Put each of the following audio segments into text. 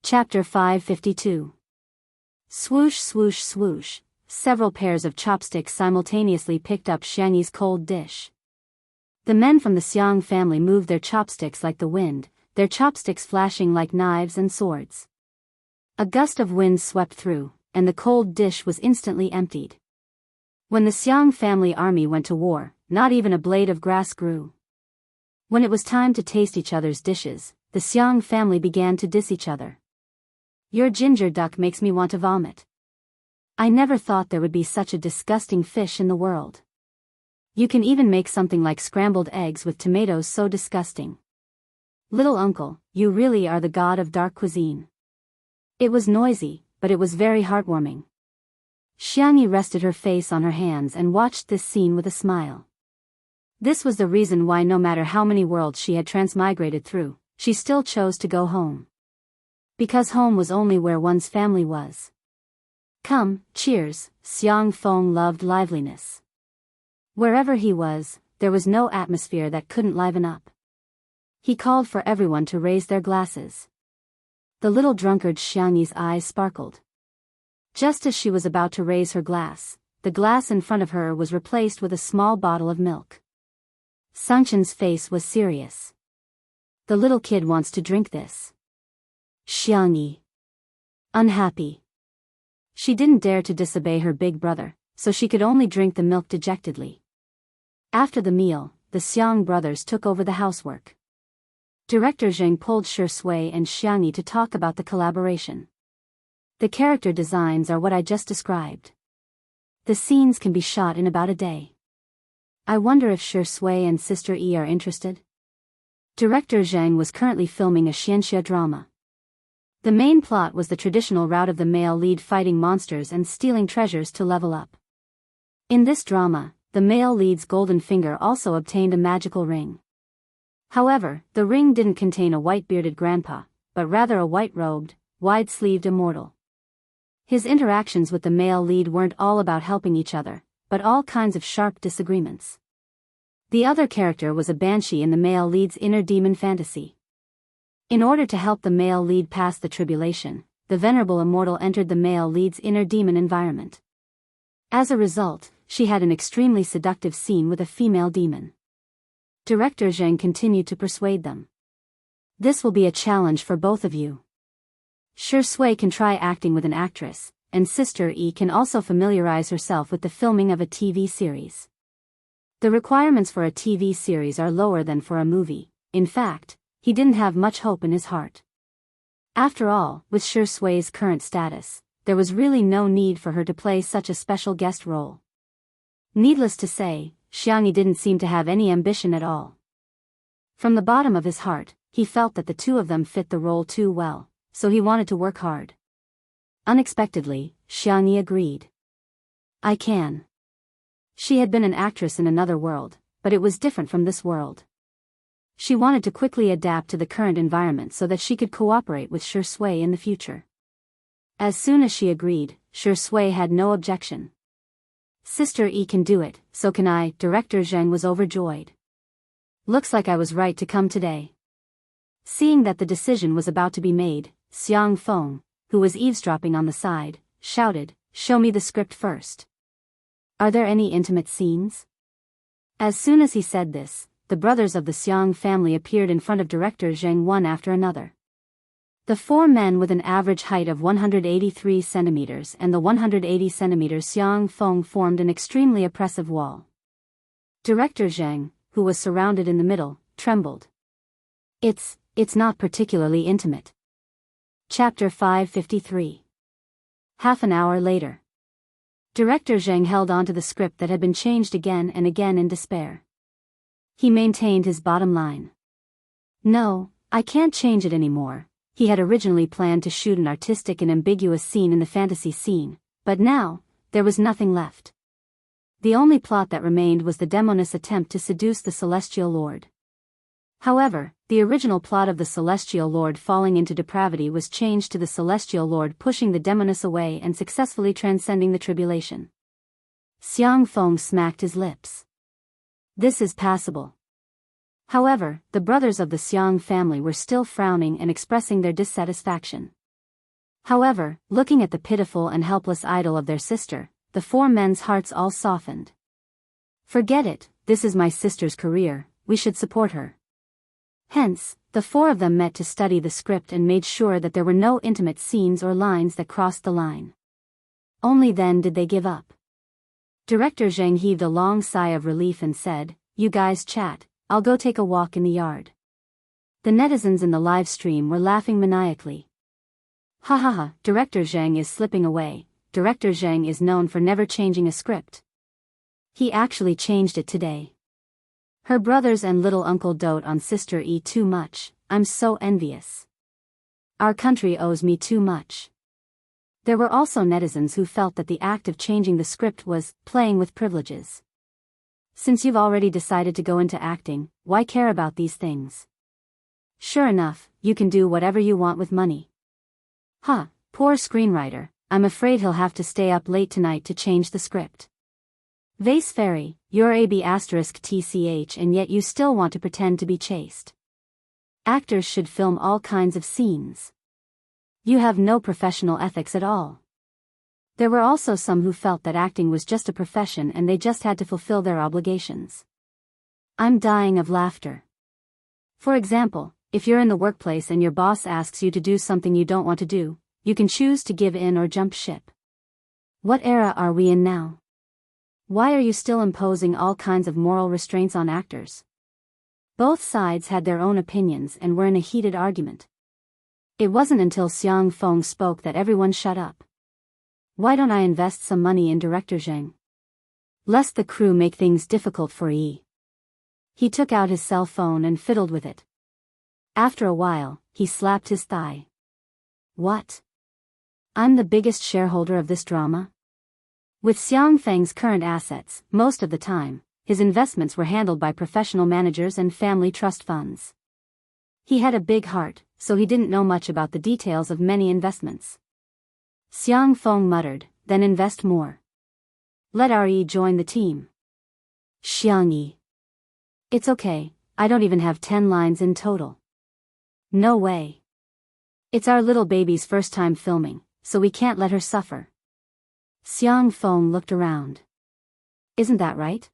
Chapter 552. Swoosh swoosh swoosh, several pairs of chopsticks simultaneously picked up Xiangyi's cold dish. The men from the Xiang family moved their chopsticks like the wind, their chopsticks flashing like knives and swords. A gust of wind swept through, and the cold dish was instantly emptied. When the Xiang family army went to war, not even a blade of grass grew. When it was time to taste each other's dishes, the Xiang family began to diss each other. "Your ginger duck makes me want to vomit. I never thought there would be such a disgusting fish in the world. You can even make something like scrambled eggs with tomatoes so disgusting. Little uncle, you really are the god of dark cuisine." It was noisy, but it was very heartwarming. Xiangyi rested her face on her hands and watched this scene with a smile. This was the reason why no matter how many worlds she had transmigrated through, she still chose to go home. Because home was only where one's family was. Come, cheers. Xiang Feng loved liveliness. Wherever he was, there was no atmosphere that couldn't liven up. He called for everyone to raise their glasses. The little drunkard Xiangyi's eyes sparkled. Just as she was about to raise her glass, the glass in front of her was replaced with a small bottle of milk. Sangchen's face was serious. The little kid wants to drink this. Xiangyi. Unhappy. She didn't dare to disobey her big brother, so she could only drink the milk dejectedly. After the meal, the Xiang brothers took over the housework. Director Zheng pulled Shui and Xiangyi to talk about the collaboration. The character designs are what I just described. The scenes can be shot in about a day. I wonder if Shui and Sister Yi are interested? Director Zheng was currently filming a xianxia drama. The main plot was the traditional route of the male lead fighting monsters and stealing treasures to level up. In this drama, the male lead's golden finger also obtained a magical ring. However, the ring didn't contain a white-bearded grandpa, but rather a white-robed, wide-sleeved immortal. His interactions with the male lead weren't all about helping each other, but all kinds of sharp disagreements. The other character was a banshee in the male lead's inner demon fantasy. In order to help the male lead pass the tribulation, the venerable immortal entered the male lead's inner demon environment. As a result, she had an extremely seductive scene with a female demon. Director Zheng continued to persuade them. "This will be a challenge for both of you. Shui can try acting with an actress, and Sister Yi can also familiarize herself with the filming of a TV series. The requirements for a TV series are lower than for a movie. In fact, he didn't have much hope in his heart. After all, with Shui's current status, there was really no need for her to play such a special guest role. Needless to say, Xiangyi didn't seem to have any ambition at all. From the bottom of his heart, he felt that the two of them fit the role too well, so he wanted to work hard. Unexpectedly, Xiangyi agreed. "I can." She had been an actress in another world, but it was different from this world. She wanted to quickly adapt to the current environment so that she could cooperate with Shui in the future. As soon as she agreed, Shui had no objection. "Sister Yi can do it, so can I." Director Zheng was overjoyed. "Looks like I was right to come today." Seeing that the decision was about to be made, Xiang Feng, who was eavesdropping on the side, shouted, "Show me the script first. Are there any intimate scenes?" As soon as he said this, the brothers of the Xiang family appeared in front of Director Zheng one after another. The four men with an average height of 183 centimeters and the 180 centimeters Xiang Feng formed an extremely oppressive wall. Director Zheng, who was surrounded in the middle, trembled. It's not particularly intimate." Chapter 553. Half an hour later. Director Zheng held on to the script that had been changed again and again in despair. He maintained his bottom line. "No, I can't change it anymore." He had originally planned to shoot an artistic and ambiguous scene in the fantasy scene, but now, there was nothing left. The only plot that remained was the demoness attempt to seduce the Celestial Lord. However, the original plot of the Celestial Lord falling into depravity was changed to the Celestial Lord pushing the demoness away and successfully transcending the tribulation. Xiang Feng smacked his lips. "This is passable." However, the brothers of the Xiang family were still frowning and expressing their dissatisfaction. However, looking at the pitiful and helpless idol of their sister, the four men's hearts all softened. Forget it, this is my sister's career, we should support her. Hence, the four of them met to study the script and made sure that there were no intimate scenes or lines that crossed the line. Only then did they give up. Director Zhang heaved a long sigh of relief and said, "You guys chat, I'll go take a walk in the yard." The netizens in the live stream were laughing maniacally. Ha ha ha, Director Zhang is slipping away. Director Zhang is known for never changing a script. He actually changed it today. Her brothers and little uncle dote on Sister E too much, I'm so envious. Our country owes me too much. There were also netizens who felt that the act of changing the script was playing with privileges. Since you've already decided to go into acting, why care about these things? Sure enough, you can do whatever you want with money. Huh, poor screenwriter, I'm afraid he'll have to stay up late tonight to change the script. Vase Fairy, you're AB*TCH and yet you still want to pretend to be chaste. Actors should film all kinds of scenes. You have no professional ethics at all. There were also some who felt that acting was just a profession and they just had to fulfill their obligations. I'm dying of laughter. For example, if you're in the workplace and your boss asks you to do something you don't want to do, you can choose to give in or jump ship. What era are we in now? Why are you still imposing all kinds of moral restraints on actors? Both sides had their own opinions and were in a heated argument. It wasn't until Xiang Feng spoke that everyone shut up. Why don't I invest some money in Director Zhang? Lest the crew make things difficult for Yi. He took out his cell phone and fiddled with it. After a while, he slapped his thigh. What? I'm the biggest shareholder of this drama? With Xiang Feng's current assets, most of the time, his investments were handled by professional managers and family trust funds. He had a big heart, so he didn't know much about the details of many investments. Xiang Feng muttered, then invest more. Let Yi join the team. Xiang Yi. It's okay, I don't even have 10 lines in total. No way. It's our little baby's first time filming, so we can't let her suffer. Xiang Feng looked around. Isn't that right?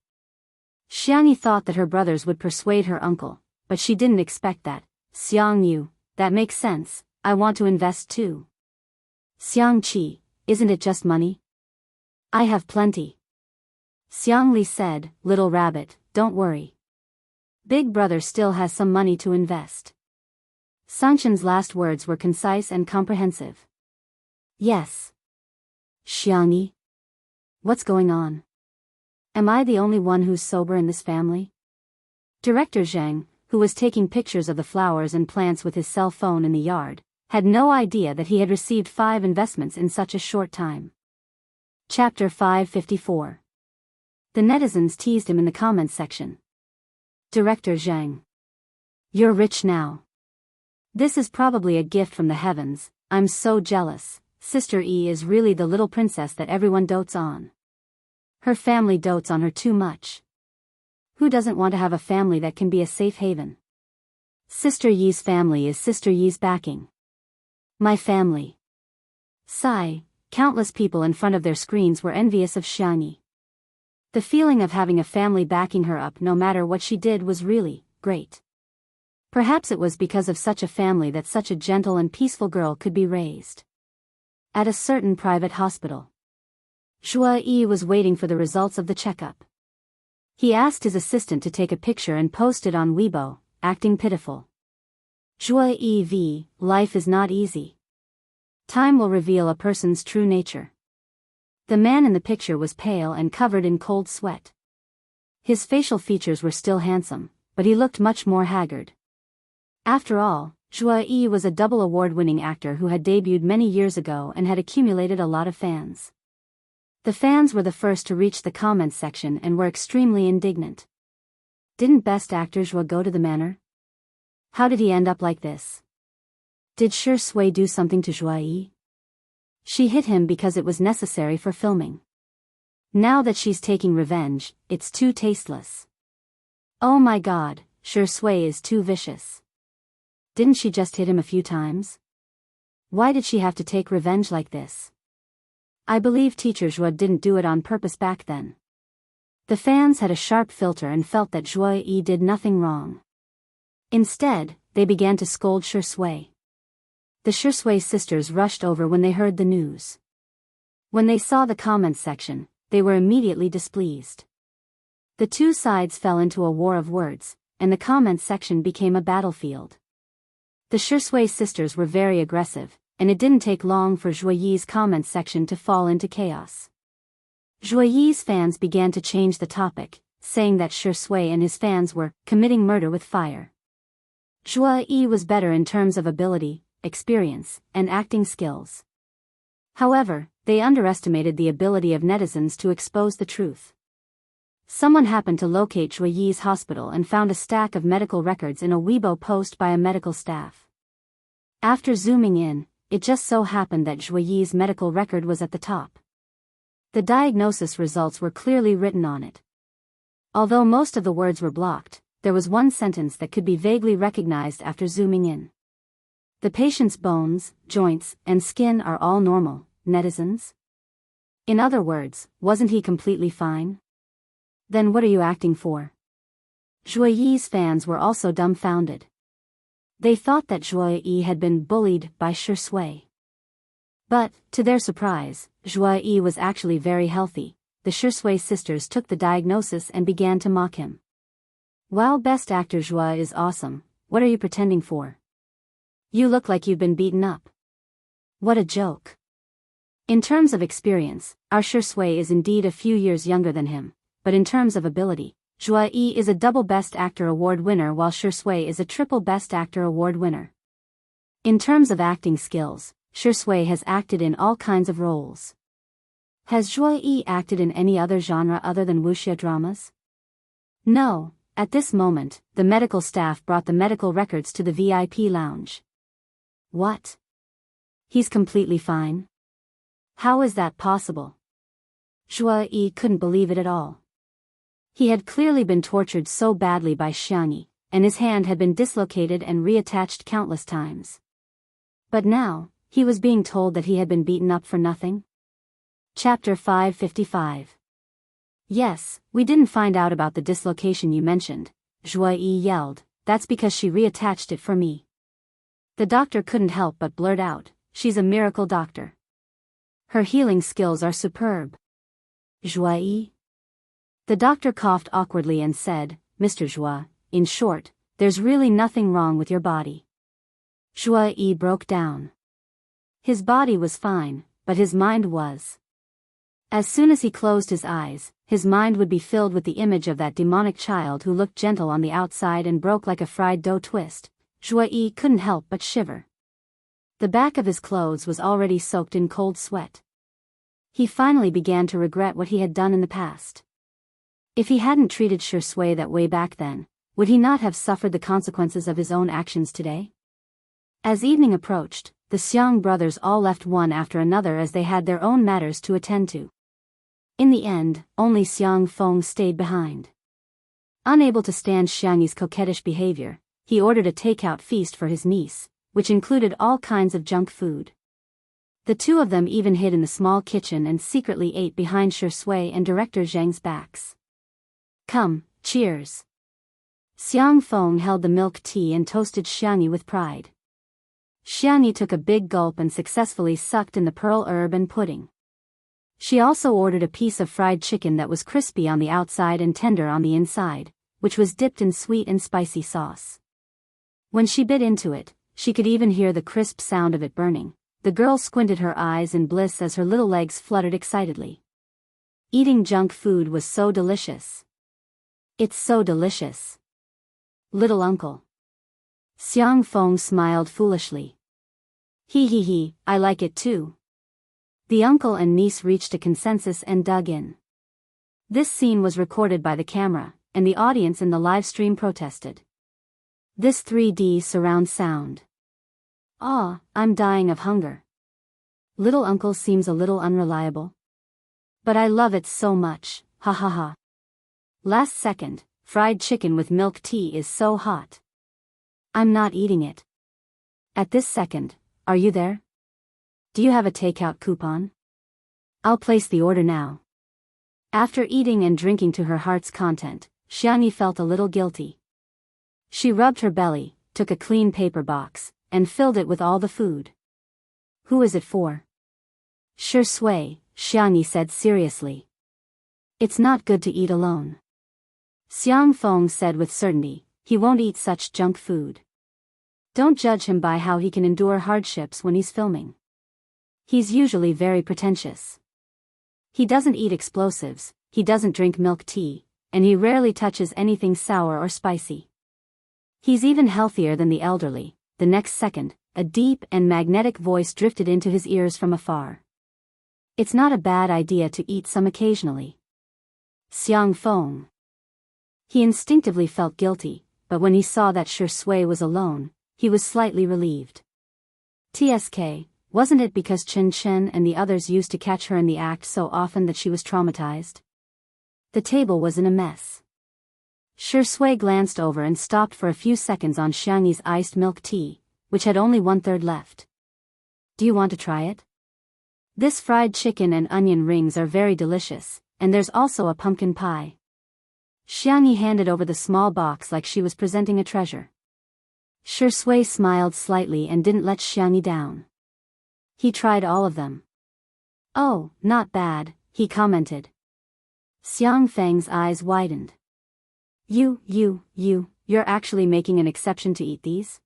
Xiang Yi thought that her brothers would persuade her uncle, but she didn't expect that. Xiang Yu, that makes sense, I want to invest too. Xiang Qi, isn't it just money? I have plenty. Xiang Li said, little rabbit, don't worry. Big brother still has some money to invest. Sanchen's last words were concise and comprehensive. Yes. Xiang Yi? What's going on? Am I the only one who's sober in this family? Director Zhang, who was taking pictures of the flowers and plants with his cell phone in the yard, had no idea that he had received 5 investments in such a short time. Chapter 554. The netizens teased him in the comments section. Director Zhang. You're rich now. This is probably a gift from the heavens, I'm so jealous. Sister E is really the little princess that everyone dotes on. Her family dotes on her too much. Who doesn't want to have a family that can be a safe haven? Sister Yi's family is Sister Yi's backing. My family. Sigh, countless people in front of their screens were envious of Xiang Yi. The feeling of having a family backing her up no matter what she did was really great. Perhaps it was because of such a family that such a gentle and peaceful girl could be raised. At a certain private hospital, Zhuo Yi was waiting for the results of the checkup. He asked his assistant to take a picture and post it on Weibo, acting pitiful. Zhuo Yi v. Life is not easy. Time will reveal a person's true nature. The man in the picture was pale and covered in cold sweat. His facial features were still handsome, but he looked much more haggard. After all, Zhuo Yi was a double award-winning actor who had debuted many years ago and had accumulated a lot of fans. The fans were the first to reach the comments section and were extremely indignant. Didn't Best Actor Zhuo go to the manor? How did he end up like this? Did Shi Sui do something to Zhuo Yi? She hit him because it was necessary for filming. Now that she's taking revenge, it's too tasteless. Oh my god, Shi Sui is too vicious. Didn't she just hit him a few times? Why did she have to take revenge like this? I believe Teacher Zhuo didn't do it on purpose back then. The fans had a sharp filter and felt that Zhuo Yi did nothing wrong. Instead, they began to scold Shui. The Shui sisters rushed over when they heard the news. When they saw the comments section, they were immediately displeased. The two sides fell into a war of words, and the comments section became a battlefield. The Shui sisters were very aggressive, and it didn't take long for Zhuo Yi's comments section to fall into chaos. Zhuo Yi's fans began to change the topic, saying that Shui and his fans were committing murder with fire. Zhuo Yi was better in terms of ability, experience, and acting skills. However, they underestimated the ability of netizens to expose the truth. Someone happened to locate Zhuo Yi's hospital and found a stack of medical records in a Weibo post by a medical staff. After zooming in, it just so happened that Zhuo Yi's medical record was at the top. The diagnosis results were clearly written on it. Although most of the words were blocked, there was one sentence that could be vaguely recognized after zooming in. The patient's bones, joints, and skin are all normal, netizens? In other words, wasn't he completely fine? Then what are you acting for? Zhuo Yi's fans were also dumbfounded. They thought that Zhuo Yi had been bullied by Shui. But, to their surprise, Zhuo Yi was actually very healthy. The Shui sisters took the diagnosis and began to mock him. Wow, best actor Zhuo is awesome, what are you pretending for? You look like you've been beaten up. What a joke. In terms of experience, our Shui is indeed a few years younger than him, but in terms of ability, Zhuo Yi is a double Best Actor award winner while Shui is a triple Best Actor award winner. In terms of acting skills, Shui has acted in all kinds of roles. Has Zhuo Yi acted in any other genre other than wuxia dramas? No, at this moment, the medical staff brought the medical records to the VIP lounge. What? He's completely fine? How is that possible? Zhuo Yi couldn't believe it at all. He had clearly been tortured so badly by Xiangyi, and his hand had been dislocated and reattached countless times. But now, he was being told that he had been beaten up for nothing? Chapter 555. Yes, we didn't find out about the dislocation you mentioned, Zhuo Yi yelled, that's because she reattached it for me. The doctor couldn't help but blurt out, she's a miracle doctor. Her healing skills are superb. Zhuo Yi? The doctor coughed awkwardly and said, Mr. Zhuo, in short, there's really nothing wrong with your body. Zhuo Yi broke down. His body was fine, but his mind was. As soon as he closed his eyes, his mind would be filled with the image of that demonic child who looked gentle on the outside and broke like a fried dough twist. Zhuo Yi couldn't help but shiver. The back of his clothes was already soaked in cold sweat. He finally began to regret what he had done in the past. If he hadn't treated Shui that way back then, would he not have suffered the consequences of his own actions today? As evening approached, the Xiang brothers all left one after another as they had their own matters to attend to. In the end, only Xiang Feng stayed behind. Unable to stand Xiangyi's coquettish behavior, he ordered a takeout feast for his niece, which included all kinds of junk food. The two of them even hid in the small kitchen and secretly ate behind Shui and Director Zhang's backs. Come, cheers. Xiang Feng held the milk tea and toasted Xiangyi with pride. Xiangyi took a big gulp and successfully sucked in the pearl herb and pudding. She also ordered a piece of fried chicken that was crispy on the outside and tender on the inside, which was dipped in sweet and spicy sauce. When she bit into it, she could even hear the crisp sound of it burning. The girl squinted her eyes in bliss as her little legs fluttered excitedly. Eating junk food was so delicious. It's so delicious. Little uncle. Xiang Feng smiled foolishly. He, I like it too. The uncle and niece reached a consensus and dug in. This scene was recorded by the camera, and the audience in the live stream protested. This 3D surround sound. I'm dying of hunger. Little uncle seems a little unreliable. But I love it so much, ha ha ha. Last second, fried chicken with milk tea is so hot. I'm not eating it. At this second, are you there? Do you have a takeout coupon? I'll place the order now. After eating and drinking to her heart's content, Xiangyi felt a little guilty. She rubbed her belly, took a clean paper box, and filled it with all the food. Who is it for? Shi Sui, Xiangyi said seriously. It's not good to eat alone. Xiang Feng said with certainty, he won't eat such junk food. Don't judge him by how he can endure hardships when he's filming. He's usually very pretentious. He doesn't eat explosives, he doesn't drink milk tea, and he rarely touches anything sour or spicy. He's even healthier than the elderly. The next second, a deep and magnetic voice drifted into his ears from afar. It's not a bad idea to eat some occasionally. Xiang Feng. He instinctively felt guilty, but when he saw that Shi Sui was alone, he was slightly relieved. TSK, wasn't it because Chen Chen and the others used to catch her in the act so often that she was traumatized? The table was in a mess. Shi Sui glanced over and stopped for a few seconds on Xiangyi's iced milk tea, which had only 1/3 left. Do you want to try it? This fried chicken and onion rings are very delicious, and there's also a pumpkin pie. Xiangyi handed over the small box like she was presenting a treasure. Shi Sui smiled slightly and didn't let Xiangyi down. He tried all of them. Oh, not bad, he commented. Xiang Feng's eyes widened. You're actually making an exception to eat these?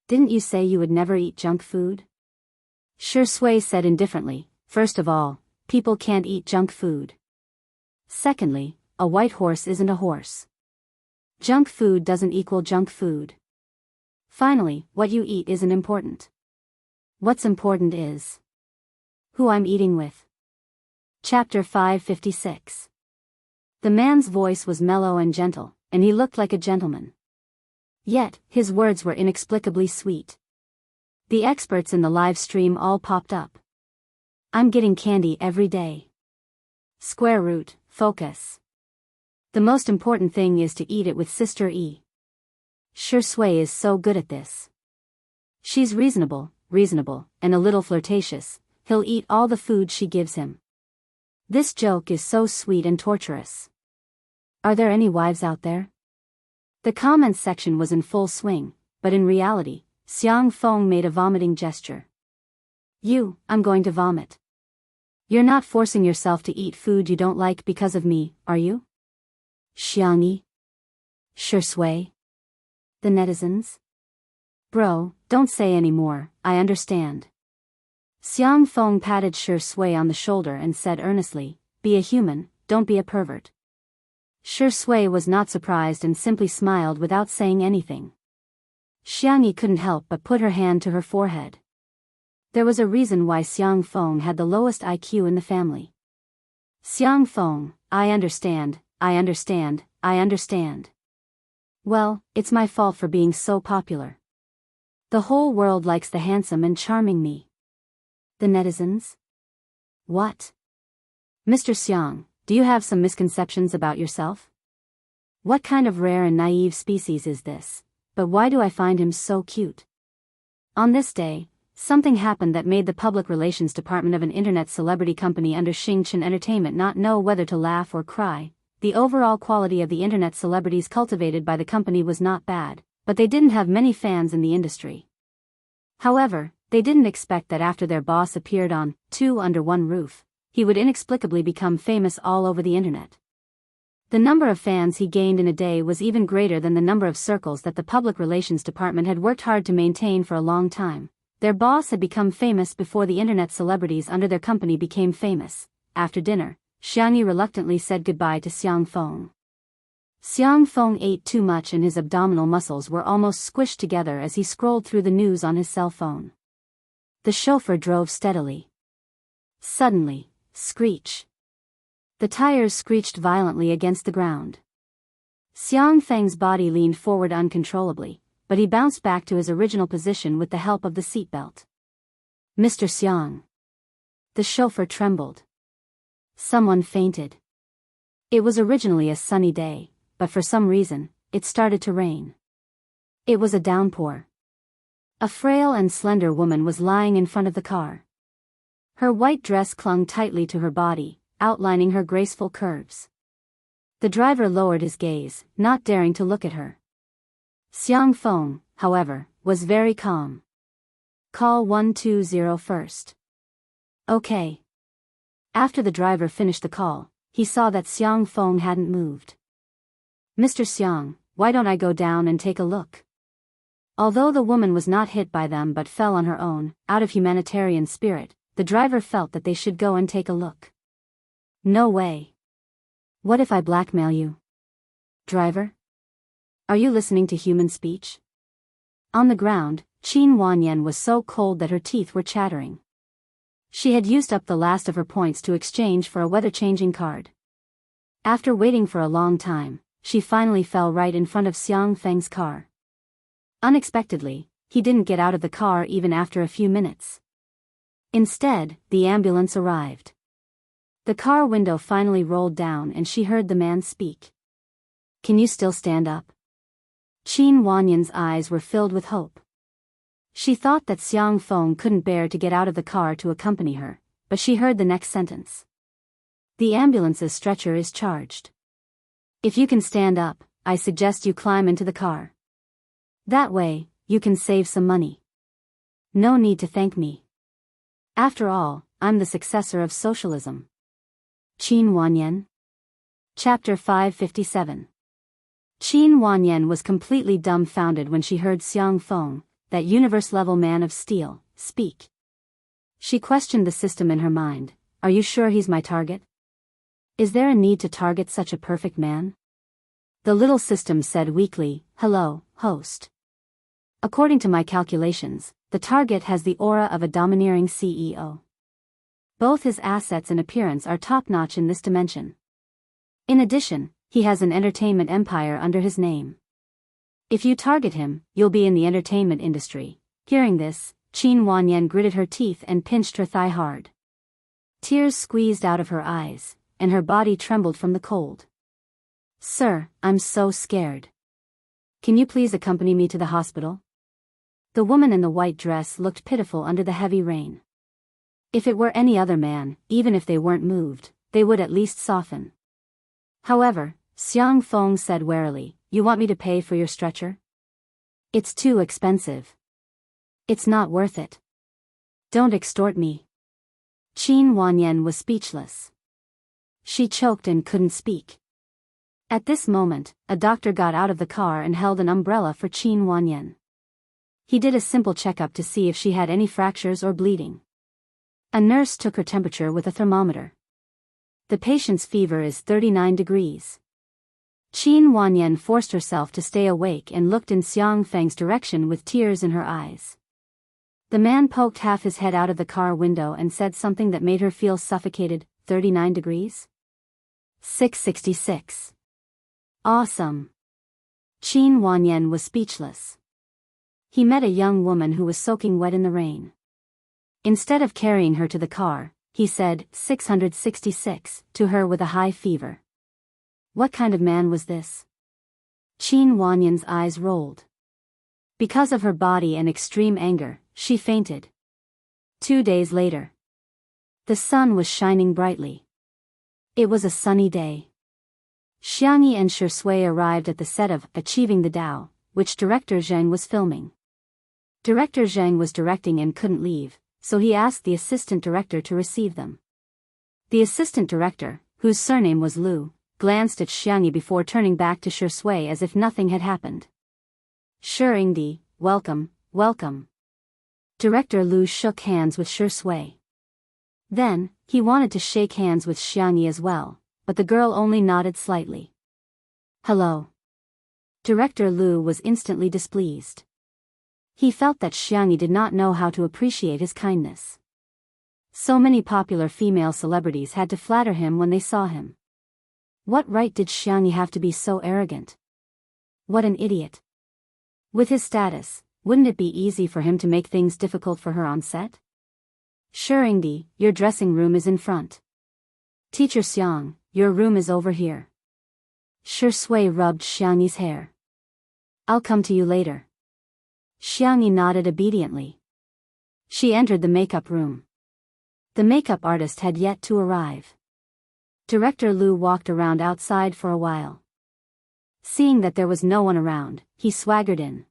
Didn't you say you would never eat junk food? Shi Sui said indifferently, first of all, people can't eat junk food. Secondly, a white horse isn't a horse. Junk food doesn't equal junk food. Finally, what you eat isn't important. What's important is who I'm eating with. Chapter 556. The man's voice was mellow and gentle, and he looked like a gentleman. Yet, his words were inexplicably sweet. The experts in the live stream all popped up. I'm getting candy every day. Square root, focus. The most important thing is to eat it with Sister E. Shi Sui is so good at this. She's reasonable, and a little flirtatious. He'll eat all the food she gives him. This joke is so sweet and torturous. Are there any wives out there? The comments section was in full swing, but in reality, Xiang Feng made a vomiting gesture. I'm going to vomit. You're not forcing yourself to eat food you don't like because of me, are you? Xiangyi? Shi Sui? The netizens? Bro, don't say any more, I understand. Xiang Feng patted Shi Sui on the shoulder and said earnestly, be a human, don't be a pervert. Shi Sui was not surprised and simply smiled without saying anything. Xiangyi couldn't help but put her hand to her forehead. There was a reason why Xiang Feng had the lowest IQ in the family. Xiang Feng, I understand. Well, it's my fault for being so popular. The whole world likes the handsome and charming me. The netizens? What? Mr. Xiang, do you have some misconceptions about yourself? What kind of rare and naive species is this? But why do I find him so cute? On this day, something happened that made the public relations department of an internet celebrity company under Xingchen Entertainment not know whether to laugh or cry. The overall quality of the internet celebrities cultivated by the company was not bad, but they didn't have many fans in the industry. However, they didn't expect that after their boss appeared on Two Under One Roof, he would inexplicably become famous all over the internet. The number of fans he gained in a day was even greater than the number of circles that the public relations department had worked hard to maintain for a long time. Their boss had become famous before the internet celebrities under their company became famous. After dinner, Xiangyi reluctantly said goodbye to Xiang Feng. Xiang Feng ate too much and his abdominal muscles were almost squished together as he scrolled through the news on his cell phone. The chauffeur drove steadily. Suddenly, screech. The tires screeched violently against the ground. Xiang Feng's body leaned forward uncontrollably, but he bounced back to his original position with the help of the seatbelt. Mr. Xiang. The chauffeur trembled. Someone fainted. It was originally a sunny day, but for some reason, it started to rain. It was a downpour. A frail and slender woman was lying in front of the car. Her white dress clung tightly to her body, outlining her graceful curves. The driver lowered his gaze, not daring to look at her. Xiang Feng, however, was very calm. Call 120 first. Okay. After the driver finished the call, he saw that Xiang Feng hadn't moved. Mr. Xiang, why don't I go down and take a look? Although the woman was not hit by them but fell on her own, out of humanitarian spirit, the driver felt that they should go and take a look. No way. What if I blackmail you? Driver? Are you listening to human speech? On the ground, Qin Wanyan was so cold that her teeth were chattering. She had used up the last of her points to exchange for a weather-changing card. After waiting for a long time, she finally fell right in front of Xiang Feng's car. Unexpectedly, he didn't get out of the car even after a few minutes. Instead, the ambulance arrived. The car window finally rolled down and she heard the man speak. Can you still stand up? Qin Wanyan's eyes were filled with hope. She thought that Xiang Feng couldn't bear to get out of the car to accompany her, but she heard the next sentence. The ambulance's stretcher is charged. If you can stand up, I suggest you climb into the car. That way, you can save some money. No need to thank me. After all, I'm the successor of socialism. Qin Wanyan. Chapter 557. Qin Wanyan was completely dumbfounded when she heard Xiang Feng, that universe-level man of steel, speak. She questioned the system in her mind. Are you sure he's my target? Is there a need to target such a perfect man? The little system said weakly, Hello, host. According to my calculations, the target has the aura of a domineering CEO. Both his assets and appearance are top-notch in this dimension. In addition, he has an entertainment empire under his name. If you target him, you'll be in the entertainment industry. Hearing this, Qin Wanyan gritted her teeth and pinched her thigh hard. Tears squeezed out of her eyes, and her body trembled from the cold. Sir, I'm so scared. Can you please accompany me to the hospital? The woman in the white dress looked pitiful under the heavy rain. If it were any other man, even if they weren't moved, they would at least soften. However, Xiang Feng said warily, You want me to pay for your stretcher? It's too expensive. It's not worth it. Don't extort me. Qin Wanyan was speechless. She choked and couldn't speak. At this moment, a doctor got out of the car and held an umbrella for Qin Wanyan. He did a simple checkup to see if she had any fractures or bleeding. A nurse took her temperature with a thermometer. The patient's fever is 39 degrees. Qin Wanyan forced herself to stay awake and looked in Xiang Feng's direction with tears in her eyes. The man poked half his head out of the car window and said something that made her feel suffocated. 39 degrees? 666. Awesome. Qin Wanyan was speechless. He met a young woman who was soaking wet in the rain. Instead of carrying her to the car, he said 666 to her with a high fever. What kind of man was this? Qin Wanyan's eyes rolled. Because of her body and extreme anger, she fainted. 2 days later. The sun was shining brightly. It was a sunny day. Xiangyi and Shui arrived at the set of Achieving the Tao, which director Zhang was filming. Director Zhang was directing and couldn't leave, so he asked the assistant director to receive them. The assistant director, whose surname was Lu, glanced at Xiangyi before turning back to Shui as if nothing had happened. Shengdi, welcome, welcome. Director Lu shook hands with Shui. Then, he wanted to shake hands with Xiangyi as well, but the girl only nodded slightly. Hello. Director Lu was instantly displeased. He felt that Xiangyi did not know how to appreciate his kindness. So many popular female celebrities had to flatter him when they saw him. What right did Xiangyi have to be so arrogant? What an idiot. With his status, wouldn't it be easy for him to make things difficult for her on set? Shengdi, your dressing room is in front. Teacher Xiang, your room is over here. Shui rubbed Xiangyi's hair. I'll come to you later. Xiangyi nodded obediently. She entered the makeup room. The makeup artist had yet to arrive. Director Lu walked around outside for a while. Seeing that there was no one around, he swaggered in.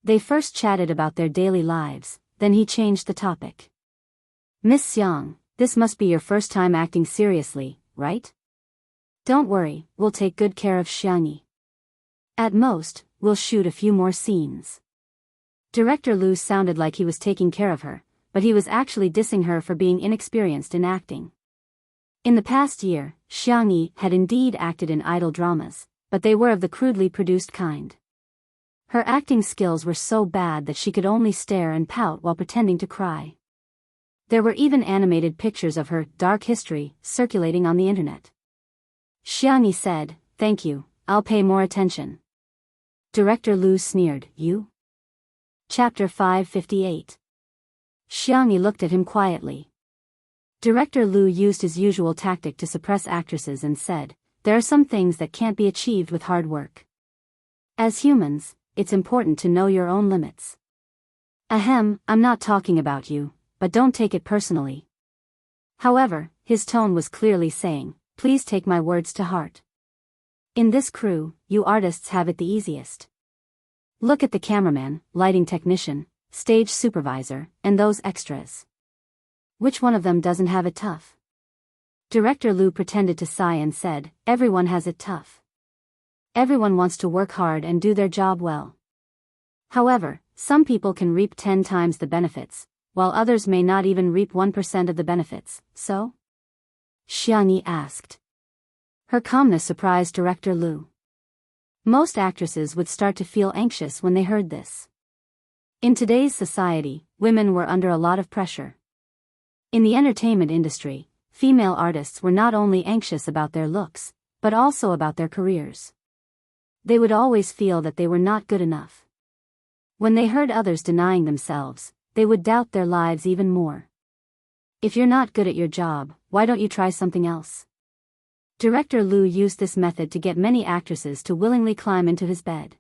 They first chatted about their daily lives, then he changed the topic. Miss Xiang, this must be your first time acting seriously, right? Don't worry, we'll take good care of Xiangyi. At most, we'll shoot a few more scenes. Director Lu sounded like he was taking care of her, but he was actually dissing her for being inexperienced in acting. In the past year, Xiangyi had indeed acted in idol dramas, but they were of the crudely produced kind. Her acting skills were so bad that she could only stare and pout while pretending to cry. There were even animated pictures of her dark history circulating on the internet. Xiangyi said, "Thank you, I'll pay more attention." Director Lu sneered, "You?" Chapter 558. Xiangyi looked at him quietly. Director Lu used his usual tactic to suppress actresses and said, "There are some things that can't be achieved with hard work. As humans, it's important to know your own limits. Ahem, I'm not talking about you, but don't take it personally." However, his tone was clearly saying, "Please take my words to heart. In this crew, you artists have it the easiest. Look at the cameraman, lighting technician, stage supervisor, and those extras. Which one of them doesn't have it tough?" Director Lu pretended to sigh and said, "Everyone has it tough. Everyone wants to work hard and do their job well. However, some people can reap 10 times the benefits, while others may not even reap 1% of the benefits, so?" Xiangyi asked. Her calmness surprised Director Lu. Most actresses would start to feel anxious when they heard this. In today's society, women were under a lot of pressure. In the entertainment industry, female artists were not only anxious about their looks, but also about their careers. They would always feel that they were not good enough. When they heard others denying themselves, they would doubt their lives even more. If you're not good at your job, why don't you try something else? Director Lu used this method to get many actresses to willingly climb into his bed.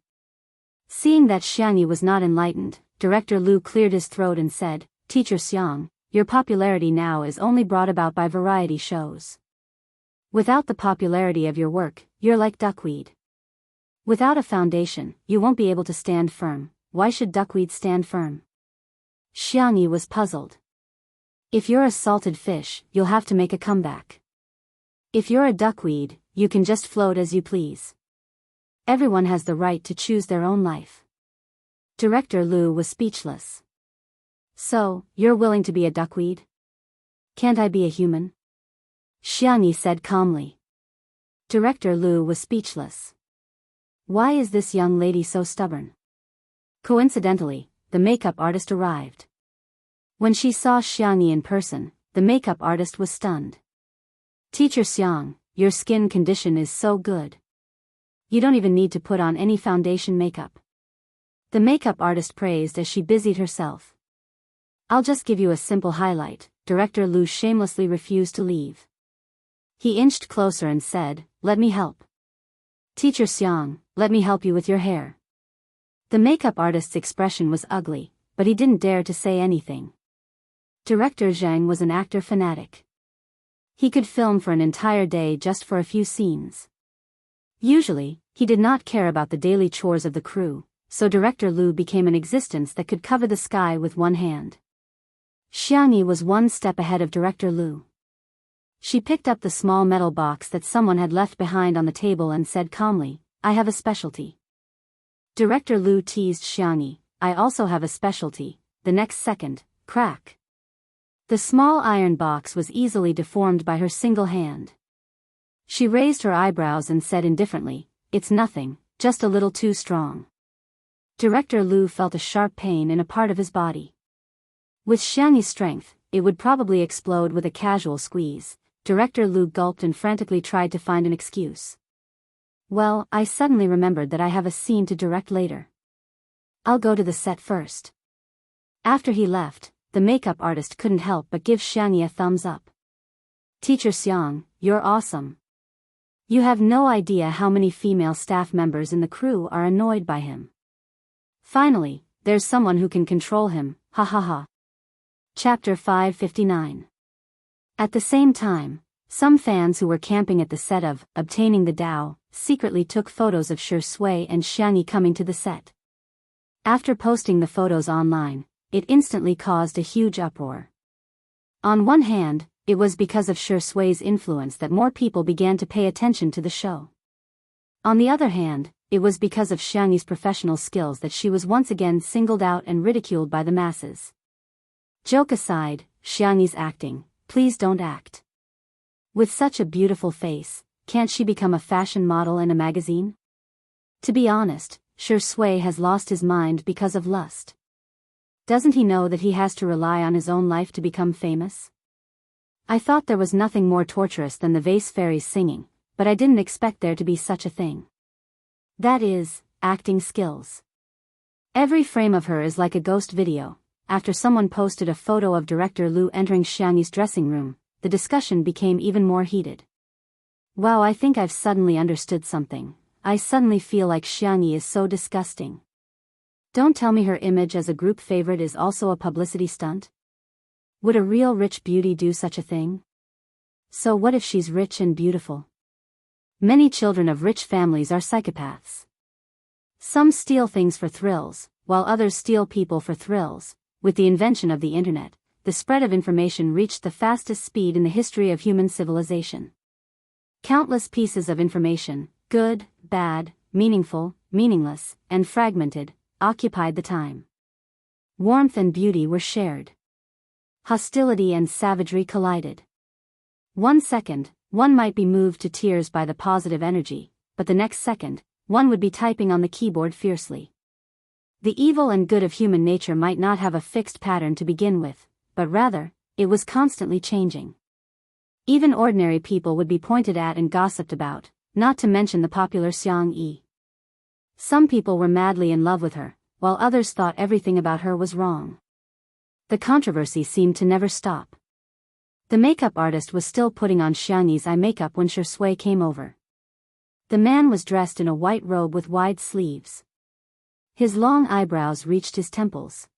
Seeing that Xiangyi was not enlightened, Director Lu cleared his throat and said, "Teacher Xiang, your popularity now is only brought about by variety shows. Without the popularity of your work, you're like duckweed. Without a foundation, you won't be able to stand firm. Why should duckweed stand firm?" Xiangyi was puzzled. If you're a salted fish, you'll have to make a comeback. If you're a duckweed, you can just float as you please. Everyone has the right to choose their own life. Director Lu was speechless. "So, you're willing to be a duckweed? Can't I be a human?" Xiangyi said calmly. Director Lu was speechless. Why is this young lady so stubborn? Coincidentally, the makeup artist arrived. When she saw Xiangyi in person, the makeup artist was stunned. "Teacher Xiang, your skin condition is so good. You don't even need to put on any foundation makeup." The makeup artist praised as she busied herself. "I'll just give you a simple highlight." Director Lu shamelessly refused to leave. He inched closer and said, "Let me help. Teacher Xiang, let me help you with your hair." The makeup artist's expression was ugly, but he didn't dare to say anything. Director Zhang was an actor fanatic. He could film for an entire day just for a few scenes. Usually, he did not care about the daily chores of the crew, so Director Lu became an existence that could cover the sky with one hand. Xiangyi was one step ahead of Director Lu. She picked up the small metal box that someone had left behind on the table and said calmly, "I have a specialty." Director Lu teased Xiangyi, "I also have a specialty." The next second, crack. The small iron box was easily deformed by her single hand. She raised her eyebrows and said indifferently, "It's nothing, just a little too strong." Director Lu felt a sharp pain in a part of his body. With Xiangyi's strength, it would probably explode with a casual squeeze. Director Lu gulped and frantically tried to find an excuse. "Well, I suddenly remembered that I have a scene to direct later. I'll go to the set first." After he left, the makeup artist couldn't help but give Xiangyi a thumbs up. "Teacher Xiang, you're awesome. You have no idea how many female staff members in the crew are annoyed by him. Finally, there's someone who can control him, ha ha ha." Chapter 559. At the same time, some fans who were camping at the set of Obtaining the Tao secretly took photos of Shui and Xiangyi coming to the set. After posting the photos online, it instantly caused a huge uproar. On one hand, it was because of Shui's influence that more people began to pay attention to the show. On the other hand, it was because of Xiangyi's professional skills that she was once again singled out and ridiculed by the masses. Joke aside, Xiangyi's acting, please don't act. With such a beautiful face, can't she become a fashion model in a magazine? To be honest, Shui has lost his mind because of lust. Doesn't he know that he has to rely on his own life to become famous? I thought there was nothing more torturous than the vase fairies singing, but I didn't expect there to be such a thing. That is, acting skills. Every frame of her is like a ghost video. After someone posted a photo of director Lu entering Xiangyi's dressing room, the discussion became even more heated. Wow, I think I've suddenly understood something. I suddenly feel like Xiangyi is so disgusting. Don't tell me her image as a group favorite is also a publicity stunt? Would a real rich beauty do such a thing? So what if she's rich and beautiful? Many children of rich families are psychopaths. Some steal things for thrills, while others steal people for thrills. With the invention of the internet, the spread of information reached the fastest speed in the history of human civilization. Countless pieces of information, good, bad, meaningful, meaningless, and fragmented, occupied the time. Warmth and beauty were shared. Hostility and savagery collided. 1 second, one might be moved to tears by the positive energy, but the next second, one would be typing on the keyboard fiercely. The evil and good of human nature might not have a fixed pattern to begin with, but rather, it was constantly changing. Even ordinary people would be pointed at and gossiped about, not to mention the popular Xiangyi. Some people were madly in love with her, while others thought everything about her was wrong. The controversy seemed to never stop. The makeup artist was still putting on Xiangyi's eye makeup when Shui came over. The man was dressed in a white robe with wide sleeves. His long eyebrows reached his temples.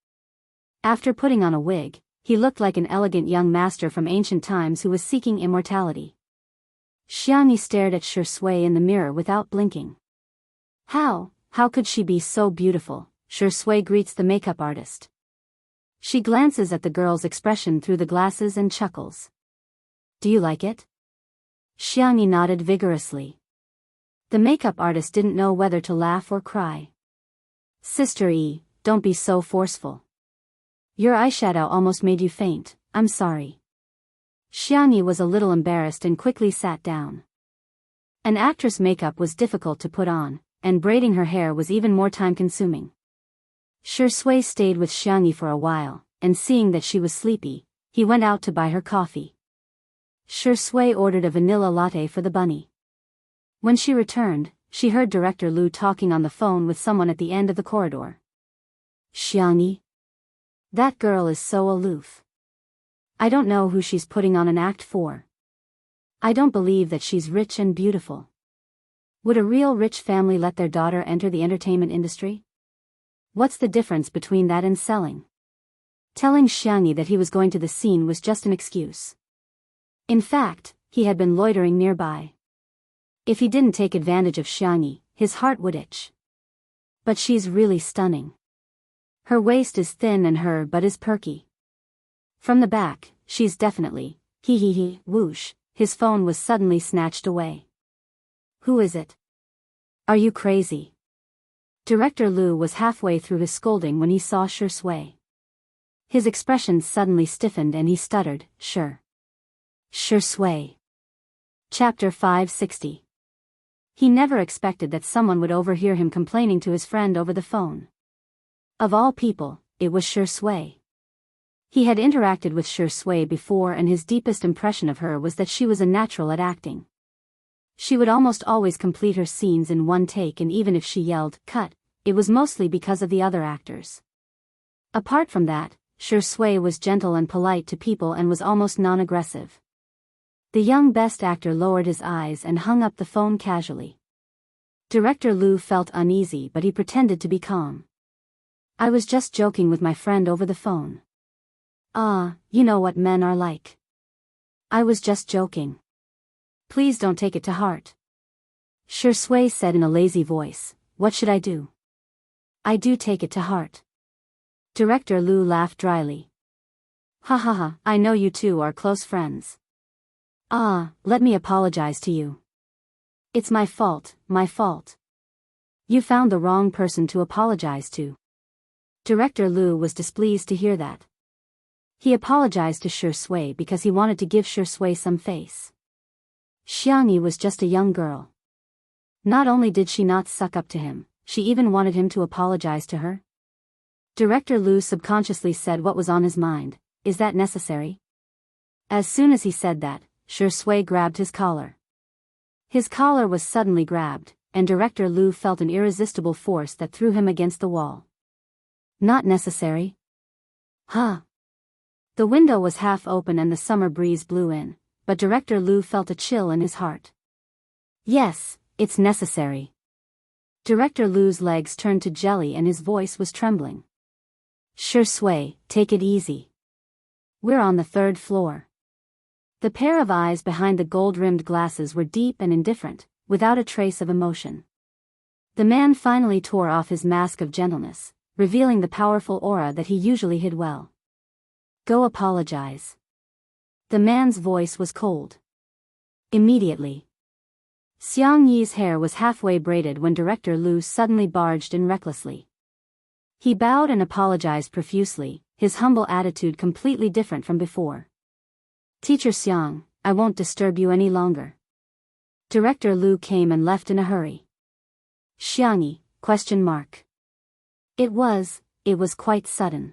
After putting on a wig, he looked like an elegant young master from ancient times who was seeking immortality. Xiangyi stared at Shui in the mirror without blinking. How could she be so beautiful? Shui greets the makeup artist. She glances at the girl's expression through the glasses and chuckles. Do you like it? Xiangyi nodded vigorously. The makeup artist didn't know whether to laugh or cry. Sister E, don't be so forceful. Your eyeshadow almost made you faint, I'm sorry. Xiangyi was a little embarrassed and quickly sat down. An actress' makeup was difficult to put on, and braiding her hair was even more time-consuming. Shui stayed with Xiangyi for a while, and seeing that she was sleepy, he went out to buy her coffee. Shui ordered a vanilla latte for the bunny. When she returned, she heard Director Lu talking on the phone with someone at the end of the corridor. Xiangyi? That girl is so aloof. I don't know who she's putting on an act for. I don't believe that she's rich and beautiful. Would a real rich family let their daughter enter the entertainment industry? What's the difference between that and selling? Telling Xiangyi that he was going to the scene was just an excuse. In fact, he had been loitering nearby. If he didn't take advantage of Xiangyi, his heart would itch. But she's really stunning. Her waist is thin and her butt is perky. From the back, she's definitely, whoosh, his phone was suddenly snatched away. Who is it? Are you crazy? Director Lu was halfway through his scolding when he saw Shui. His expression suddenly stiffened and he stuttered, Sure. Shui. Chapter 560. He never expected that someone would overhear him complaining to his friend over the phone. Of all people, it was Shui. He had interacted with Shui before and his deepest impression of her was that she was a natural at acting. She would almost always complete her scenes in one take, and even if she yelled, cut, it was mostly because of the other actors. Apart from that, Shui was gentle and polite to people and was almost non-aggressive. The young best actor lowered his eyes and hung up the phone casually. Director Lu felt uneasy, but he pretended to be calm. I was just joking with my friend over the phone. You know what men are like. I was just joking. Please don't take it to heart. Shui said in a lazy voice, what should I do? I do take it to heart. Director Lu laughed dryly. Ha ha ha, I know you two are close friends. Let me apologize to you. It's my fault, my fault. You found the wrong person to apologize to. Director Lu was displeased to hear that. He apologized to Shui because he wanted to give Shui some face. Xiangyi was just a young girl. Not only did she not suck up to him, she even wanted him to apologize to her. Director Lu subconsciously said what was on his mind. Is that necessary? As soon as he said that, Shui grabbed his collar. His collar was suddenly grabbed, and Director Lu felt an irresistible force that threw him against the wall. Not necessary? Huh? The window was half open and the summer breeze blew in, but Director Lu felt a chill in his heart. Yes, it's necessary. Director Lu's legs turned to jelly and his voice was trembling. Shui, take it easy. We're on the 3rd floor. The pair of eyes behind the gold-rimmed glasses were deep and indifferent, without a trace of emotion. The man finally tore off his mask of gentleness, revealing the powerful aura that he usually hid well. Go apologize. The man's voice was cold. Immediately. Xiang Yi's hair was halfway braided when Director Lu suddenly barged in recklessly. He bowed and apologized profusely, his humble attitude completely different from before. Teacher Xiang, I won't disturb you any longer. Director Lu came and left in a hurry. Xiangyi, ? It was quite sudden.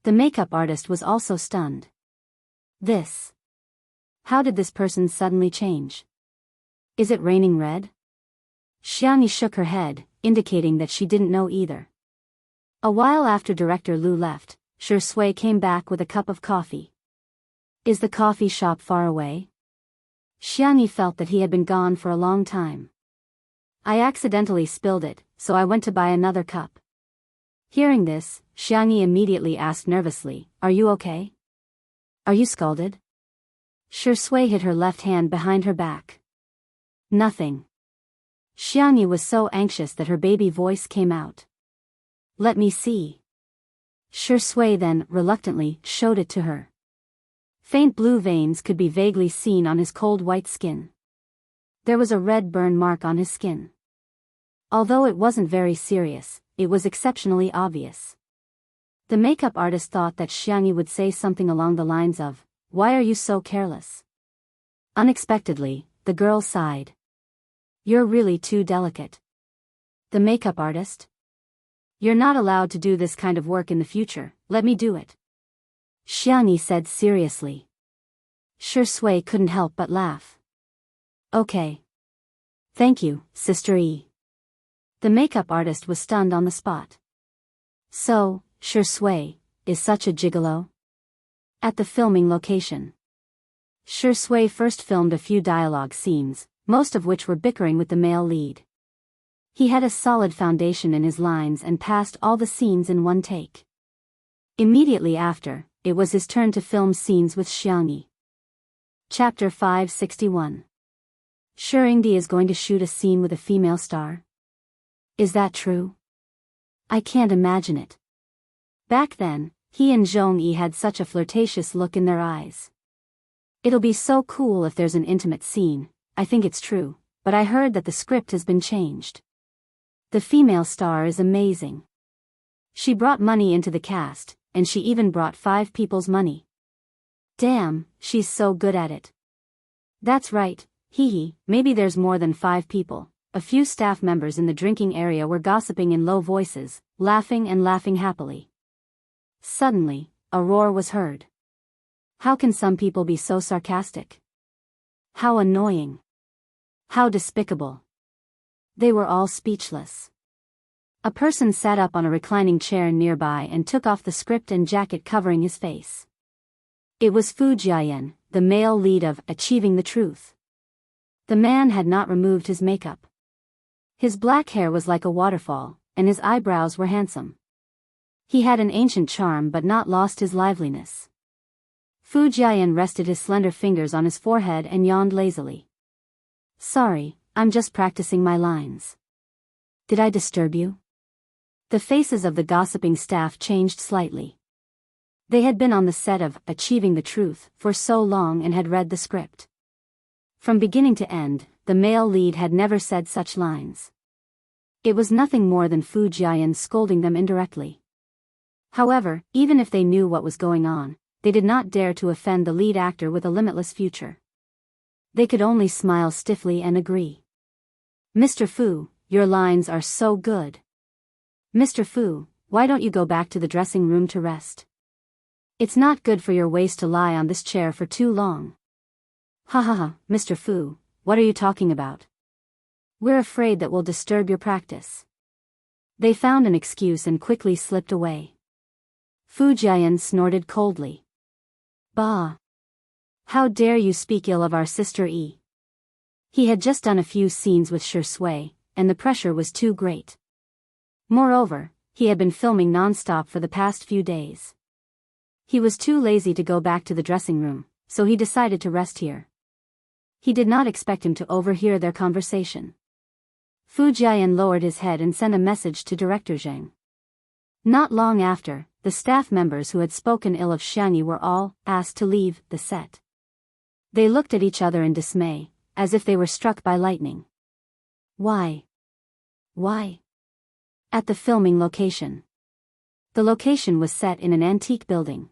The makeup artist was also stunned. How did this person suddenly change? Is it raining red? Xiangyi shook her head, indicating that she didn't know either. A while after Director Lu left, Shui came back with a cup of coffee. Is the coffee shop far away? Xiangyi felt that he had been gone for a long time. I accidentally spilled it, so I went to buy another cup. Hearing this, Xiangyi immediately asked nervously, are you okay? Are you scalded? Shui hid her left hand behind her back. Nothing. Xiangyi was so anxious that her baby voice came out. Let me see. Shui then, reluctantly, showed it to her. Faint blue veins could be vaguely seen on his cold white skin. There was a red burn mark on his skin. Although it wasn't very serious, it was exceptionally obvious. The makeup artist thought that Xiangyi would say something along the lines of, why are you so careless? Unexpectedly, the girl sighed. You're really too delicate. The makeup artist? You're not allowed to do this kind of work in the future, let me do it. Xiangyi said seriously. Shui couldn't help but laugh. Okay. Thank you, Sister E. The makeup artist was stunned on the spot. So, Shui is such a gigolo? At the filming location. Shui first filmed a few dialogue scenes, most of which were bickering with the male lead. He had a solid foundation in his lines and passed all the scenes in one take. Immediately after, it was his turn to film scenes with Xiangyi. Chapter 561. Shuringdi is going to shoot a scene with a female star? Is that true? I can't imagine it. Back then, he and Zhongyi had such a flirtatious look in their eyes. It'll be so cool if there's an intimate scene, I think it's true, but I heard that the script has been changed. The female star is amazing. She brought money into the cast, and she even brought 5 people's money. Damn, she's so good at it. That's right, hee, maybe there's more than 5 people. A few staff members in the drinking area were gossiping in low voices, laughing and laughing happily. Suddenly, a roar was heard. How can some people be so sarcastic? How annoying. How despicable. They were all speechless. A person sat up on a reclining chair nearby and took off the script and jacket covering his face. It was Fu Jiayan, the male lead of Achieving the Truth. The man had not removed his makeup. His black hair was like a waterfall, and his eyebrows were handsome. He had an ancient charm but not lost his liveliness. Fu Jiayan rested his slender fingers on his forehead and yawned lazily. Sorry, I'm just practicing my lines. Did I disturb you? The faces of the gossiping staff changed slightly. They had been on the set of Achieving the Truth for so long and had read the script. From beginning to end, the male lead had never said such lines. It was nothing more than Fu Jiayan scolding them indirectly. However, even if they knew what was going on, they did not dare to offend the lead actor with a limitless future. They could only smile stiffly and agree. Mr. Fu, your lines are so good. Mr. Fu, why don't you go back to the dressing room to rest? It's not good for your waist to lie on this chair for too long. Ha ha ha, Mr. Fu, what are you talking about? We're afraid that we'll disturb your practice. They found an excuse and quickly slipped away. Fu Jiayan snorted coldly. Bah! How dare you speak ill of our sister Yi? He had just done a few scenes with Shi Sui, and the pressure was too great. Moreover, he had been filming non-stop for the past few days. He was too lazy to go back to the dressing room, so he decided to rest here. He did not expect him to overhear their conversation. Fu Jiayan lowered his head and sent a message to Director Zheng. Not long after, the staff members who had spoken ill of Xiangyi were all asked to leave the set. They looked at each other in dismay, as if they were struck by lightning. Why? Why? At the filming location. The location was set in an antique building.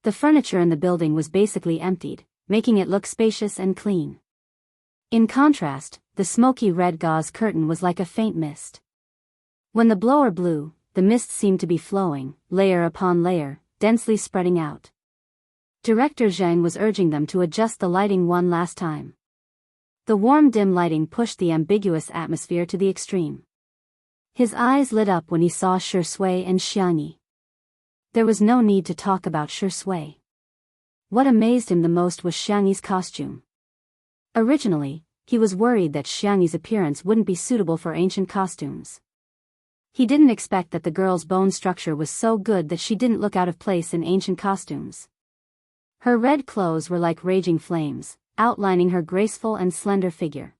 The furniture in the building was basically emptied, making it look spacious and clean. In contrast, the smoky red gauze curtain was like a faint mist. When the blower blew, the mist seemed to be flowing, layer upon layer, densely spreading out. Director Zheng was urging them to adjust the lighting one last time. The warm dim lighting pushed the ambiguous atmosphere to the extreme. His eyes lit up when he saw Shi Sui and Xiangyi. There was no need to talk about Shi Sui. What amazed him the most was Xiangyi's costume. Originally, he was worried that Xiangyi's appearance wouldn't be suitable for ancient costumes. He didn't expect that the girl's bone structure was so good that she didn't look out of place in ancient costumes. Her red clothes were like raging flames, outlining her graceful and slender figure.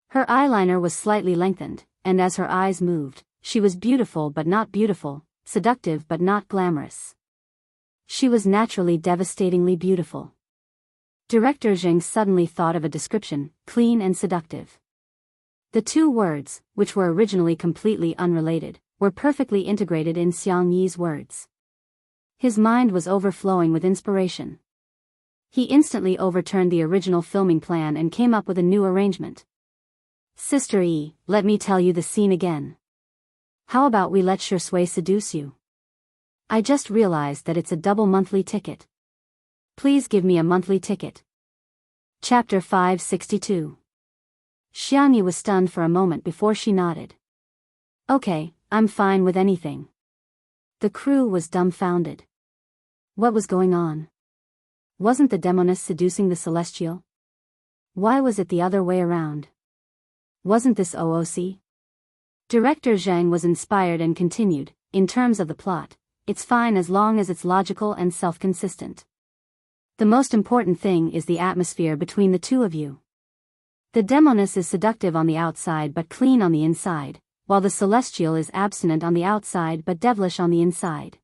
Her eyeliner was slightly lengthened, and as her eyes moved, she was beautiful but not beautiful, seductive but not glamorous. She was naturally devastatingly beautiful. Director Zheng suddenly thought of a description, clean and seductive. The two words, which were originally completely unrelated, were perfectly integrated in Xiangyi's words. His mind was overflowing with inspiration. He instantly overturned the original filming plan and came up with a new arrangement. Sister Yi, let me tell you the scene again. How about we let Shi Sui seduce you? I just realized that it's a double monthly ticket. Please give me a monthly ticket. Chapter 562. Xiangyi was stunned for a moment before she nodded. Okay, I'm fine with anything. The crew was dumbfounded. What was going on? Wasn't the demoness seducing the celestial? Why was it the other way around? Wasn't this OOC? Director Zheng was inspired and continued, in terms of the plot, it's fine as long as it's logical and self-consistent. The most important thing is the atmosphere between the two of you. The demoness is seductive on the outside but clean on the inside, while the celestial is abstinent on the outside but devilish on the inside.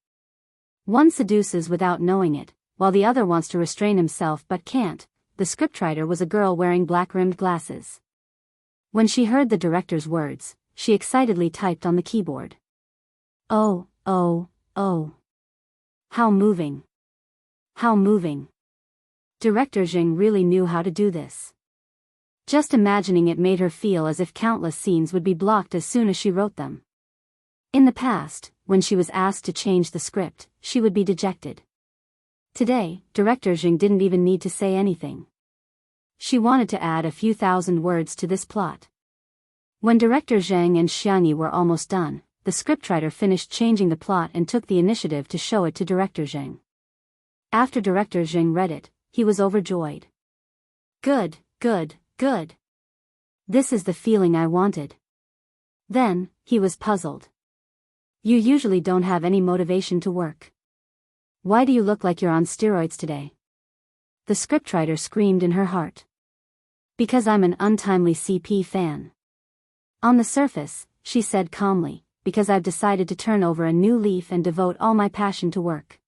One seduces without knowing it, while the other wants to restrain himself but can't. The scriptwriter was a girl wearing black-rimmed glasses. When she heard the director's words, she excitedly typed on the keyboard. Oh, oh, oh. How moving. How moving. Director Zheng really knew how to do this. Just imagining it made her feel as if countless scenes would be blocked as soon as she wrote them. In the past, when she was asked to change the script, she would be dejected. Today, Director Zheng didn't even need to say anything. She wanted to add a few thousand words to this plot. When Director Zheng and Xiangyi were almost done, the scriptwriter finished changing the plot and took the initiative to show it to Director Zheng. After Director Zheng read it, he was overjoyed. Good, good, good. This is the feeling I wanted. Then, he was puzzled. You usually don't have any motivation to work. Why do you look like you're on steroids today? The scriptwriter screamed in her heart. Because I'm an untimely CP fan. On the surface, she said calmly, because I've decided to turn over a new leaf and devote all my passion to work.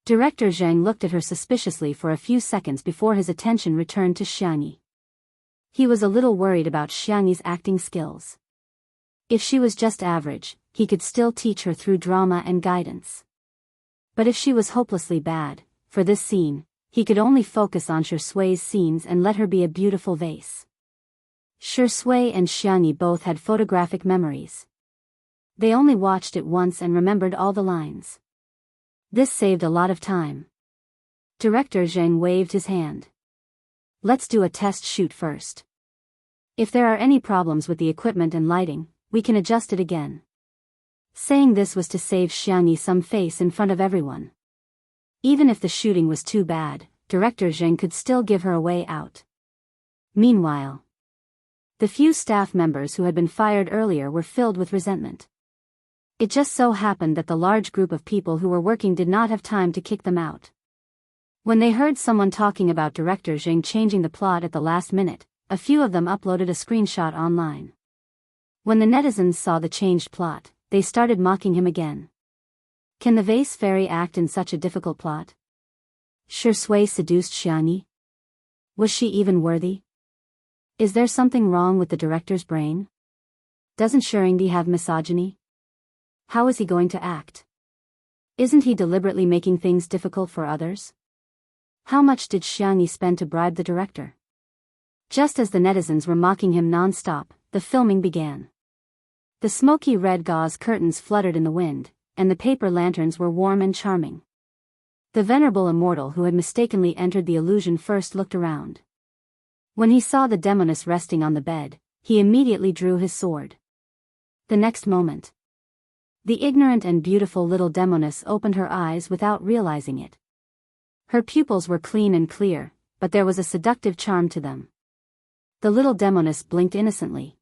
Director Zhang looked at her suspiciously for a few seconds before his attention returned to Xiangyi. He was a little worried about Xiangyi's acting skills. If she was just average, he could still teach her through drama and guidance. But if she was hopelessly bad, for this scene, he could only focus on Shui's scenes and let her be a beautiful vase. Shui and Xiangyi both had photographic memories. They only watched it once and remembered all the lines. This saved a lot of time. Director Zhang waved his hand. Let's do a test shoot first. If there are any problems with the equipment and lighting, we can adjust it again. Saying this was to save Xiangyi some face in front of everyone. Even if the shooting was too bad, Director Zhang could still give her a way out. Meanwhile, the few staff members who had been fired earlier were filled with resentment. It just so happened that the large group of people who were working did not have time to kick them out. When they heard someone talking about Director Zhang changing the plot at the last minute, a few of them uploaded a screenshot online. When the netizens saw the changed plot, they started mocking him again. Can the vase fairy act in such a difficult plot? Shui seduced Xiangyi? Was she even worthy? Is there something wrong with the director's brain? Doesn't Shurindi have misogyny? How is he going to act? Isn't he deliberately making things difficult for others? How much did Xiangyi spend to bribe the director? Just as the netizens were mocking him non-stop, the filming began. The smoky red gauze curtains fluttered in the wind, and the paper lanterns were warm and charming. The venerable immortal who had mistakenly entered the illusion first looked around. When he saw the demoness resting on the bed, he immediately drew his sword. The next moment, the ignorant and beautiful little demoness opened her eyes without realizing it. Her pupils were clean and clear, but there was a seductive charm to them. The little demoness blinked innocently.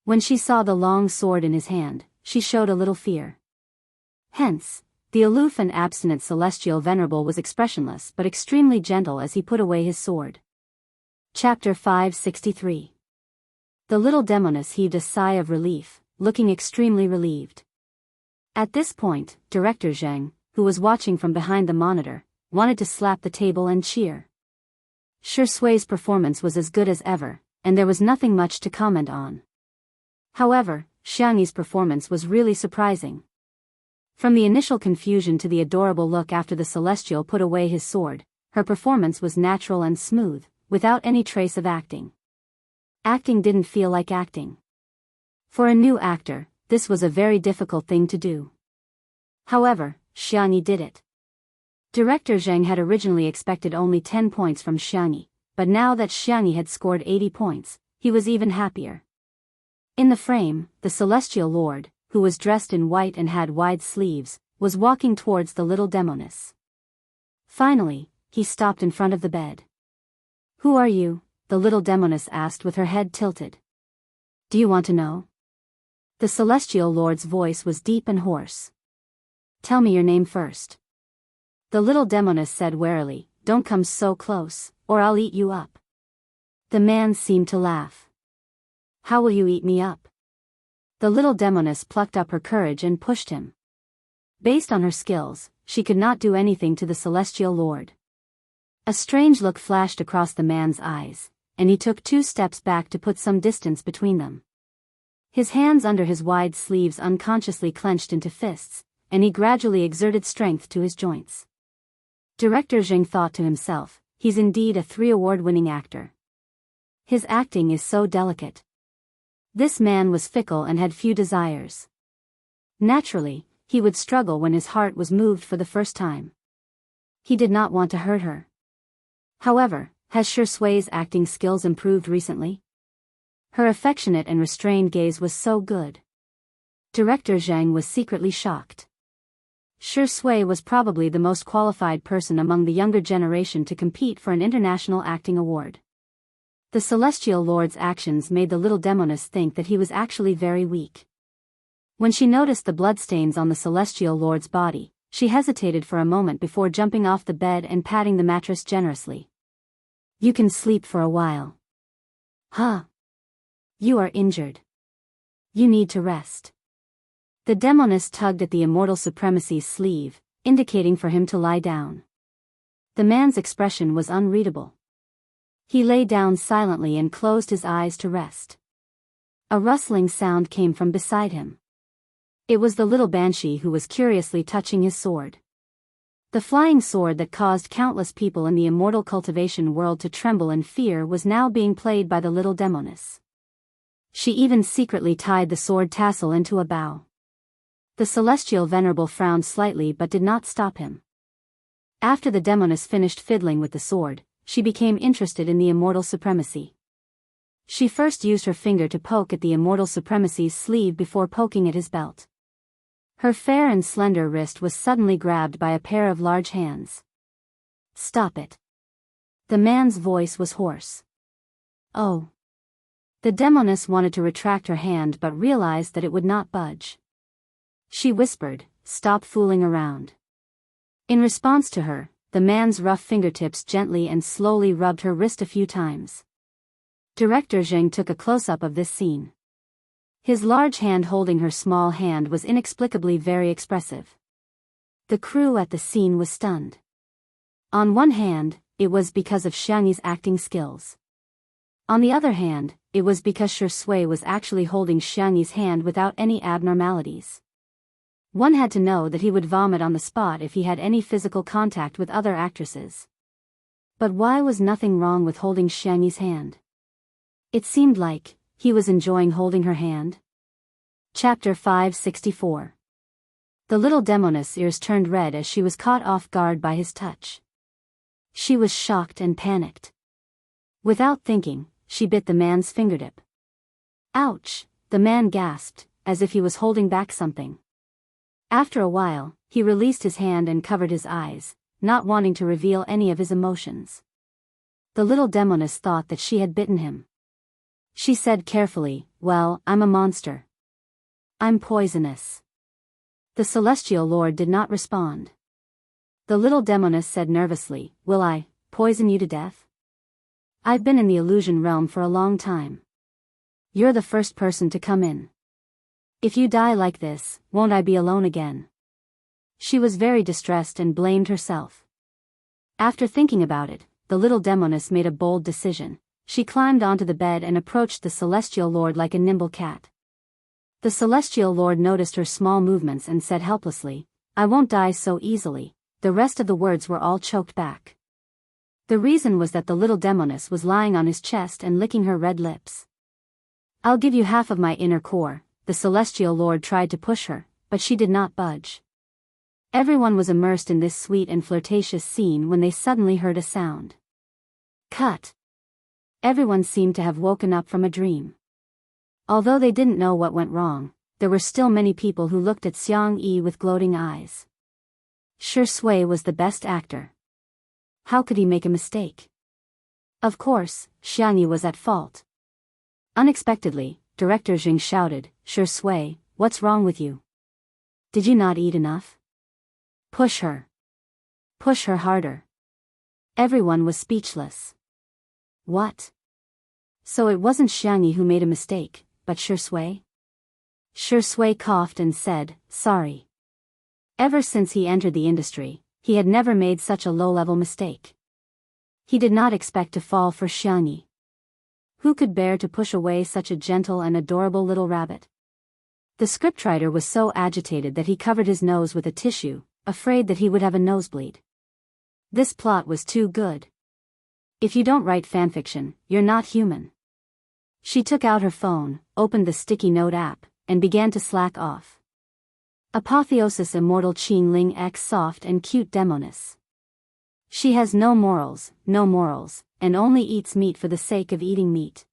When she saw the long sword in his hand, she showed a little fear. Hence, the aloof and abstinent celestial venerable was expressionless but extremely gentle as he put away his sword. Chapter 563. The little demoness heaved a sigh of relief, looking extremely relieved. At this point, Director Zhang, who was watching from behind the monitor, wanted to slap the table and cheer. Shui's performance was as good as ever, and there was nothing much to comment on. However, Xiangyi's performance was really surprising. From the initial confusion to the adorable look after the celestial put away his sword, her performance was natural and smooth, without any trace of acting. Acting didn't feel like acting. For a new actor, this was a very difficult thing to do. However, Xiangyi did it. Director Zhang had originally expected only 10 points from Xiangyi, but now that Xiangyi had scored 80 points, he was even happier. In the frame, the celestial lord, who was dressed in white and had wide sleeves, was walking towards the little demoness. Finally, he stopped in front of the bed. "Who are you?" the little demoness asked with her head tilted. "Do you want to know?" The celestial lord's voice was deep and hoarse. "Tell me your name first." The little demoness said warily, "Don't come so close, or I'll eat you up." The man seemed to laugh. "How will you eat me up?" The little demoness plucked up her courage and pushed him. Based on her skills, she could not do anything to the celestial lord. A strange look flashed across the man's eyes, and he took 2 steps back to put some distance between them. His hands under his wide sleeves unconsciously clenched into fists, and he gradually exerted strength to his joints. Director Zhang thought to himself, he's indeed a 3 award-winning actor. His acting is so delicate. This man was fickle and had few desires. Naturally, he would struggle when his heart was moved for the first time. He did not want to hurt her. However, has Shui's acting skills improved recently? Her affectionate and restrained gaze was so good. Director Zhang was secretly shocked. Shui was probably the most qualified person among the younger generation to compete for an international acting award. The celestial lord's actions made the little demoness think that he was actually very weak. When she noticed the bloodstains on the celestial lord's body, She hesitated for a moment before jumping off the bed and patting the mattress generously. You can sleep for a while. Huh? You are injured. You need to rest. The demoness tugged at the Immortal Supremacy's sleeve, indicating for him to lie down. The man's expression was unreadable. He lay down silently and closed his eyes to rest. A rustling sound came from beside him. It was the little banshee who was curiously touching his sword. The flying sword that caused countless people in the immortal cultivation world to tremble in fear was now being played by the little demoness. She even secretly tied the sword tassel into a bow. The celestial venerable frowned slightly but did not stop him. After the demoness finished fiddling with the sword, she became interested in the Immortal Supremacy. She first used her finger to poke at the Immortal Supremacy's sleeve before poking at his belt. Her fair and slender wrist was suddenly grabbed by a pair of large hands. Stop it. The man's voice was hoarse. Oh. The demoness wanted to retract her hand but realized that it would not budge. She whispered, "Stop fooling around." In response to her, the man's rough fingertips gently and slowly rubbed her wrist a few times. Director Jianghu took a close-up of this scene. His large hand holding her small hand was inexplicably very expressive. The crew at the scene was stunned. On one hand, it was because of Xiangyi's acting skills. On the other hand, it was because Shui was actually holding Xiangyi's hand without any abnormalities. One had to know that he would vomit on the spot if he had any physical contact with other actresses. But why was nothing wrong with holding Xiangyi's hand? It seemed like he was enjoying holding her hand. Chapter 564. The little demoness' ears turned red as she was caught off guard by his touch. She was shocked and panicked. Without thinking, she bit the man's fingertip. Ouch, the man gasped, as if he was holding back something. After a while, he released his hand and covered his eyes, not wanting to reveal any of his emotions. The little demoness thought that she had bitten him. She said carefully, "Well, I'm a monster. I'm poisonous." The celestial lord did not respond. The little demoness said nervously, "Will I poison you to death? I've been in the illusion realm for a long time. You're the first person to come in. If you die like this, won't I be alone again?" She was very distressed and blamed herself. After thinking about it, the little demoness made a bold decision. She climbed onto the bed and approached the celestial lord like a nimble cat. The celestial lord noticed her small movements and said helplessly, "I won't die so easily." The rest of the words were all choked back. The reason was that the little demoness was lying on his chest and licking her red lips. "I'll give you half of my inner core." The celestial lord tried to push her, but she did not budge. Everyone was immersed in this sweet and flirtatious scene when they suddenly heard a sound. Cut. Everyone seemed to have woken up from a dream. Although they didn't know what went wrong, there were still many people who looked at Xiang Yi with gloating eyes. Shui was the best actor. How could he make a mistake? Of course, Xiang Yi was at fault. Unexpectedly, Director Jianghu shouted, "Shui, what's wrong with you? Did you not eat enough? Push her. Push her harder." Everyone was speechless. What? So it wasn't Xiangyi who made a mistake, but Shui? Shui coughed and said, "Sorry." Ever since he entered the industry, he had never made such a low-level mistake. He did not expect to fall for Xiangyi. Who could bear to push away such a gentle and adorable little rabbit? The scriptwriter was so agitated that he covered his nose with a tissue, afraid that he would have a nosebleed. This plot was too good. If you don't write fanfiction, you're not human. She took out her phone, opened the sticky note app, and began to slack off. Apotheosis Immortal Qing Ling X Soft and Cute Demoness. She has no morals, and only eats meat for the sake of eating meat.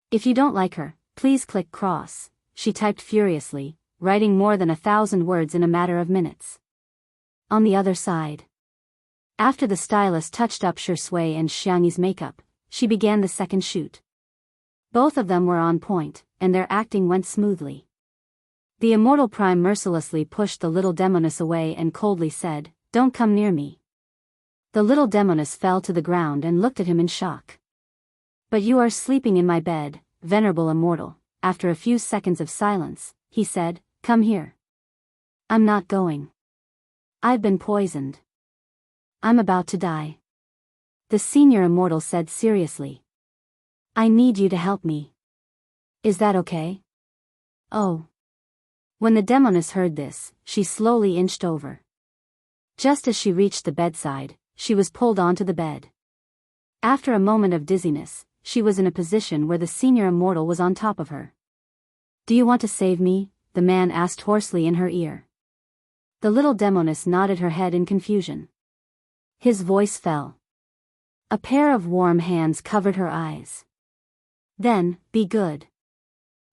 If you don't like her, please click cross, she typed furiously, writing more than 1,000 words in a matter of minutes. On the other side. After the stylist touched up Shui and Xiangyi's makeup, she began the second shoot. Both of them were on point, and their acting went smoothly. The immortal prime mercilessly pushed the little demoness away and coldly said, "Don't come near me." The little demoness fell to the ground and looked at him in shock. "But you are sleeping in my bed, venerable immortal." After a few seconds of silence, he said, "Come here." "I'm not going. I've been poisoned. I'm about to die." The senior immortal said seriously, "I need you to help me. Is that okay?" "Oh." When the demoness heard this, she slowly inched over. Just as she reached the bedside, she was pulled onto the bed. After a moment of dizziness, she was in a position where the senior immortal was on top of her. "Do you want to save me?" the man asked hoarsely in her ear. The little demoness nodded her head in confusion. His voice fell. A pair of warm hands covered her eyes. "Then, be good."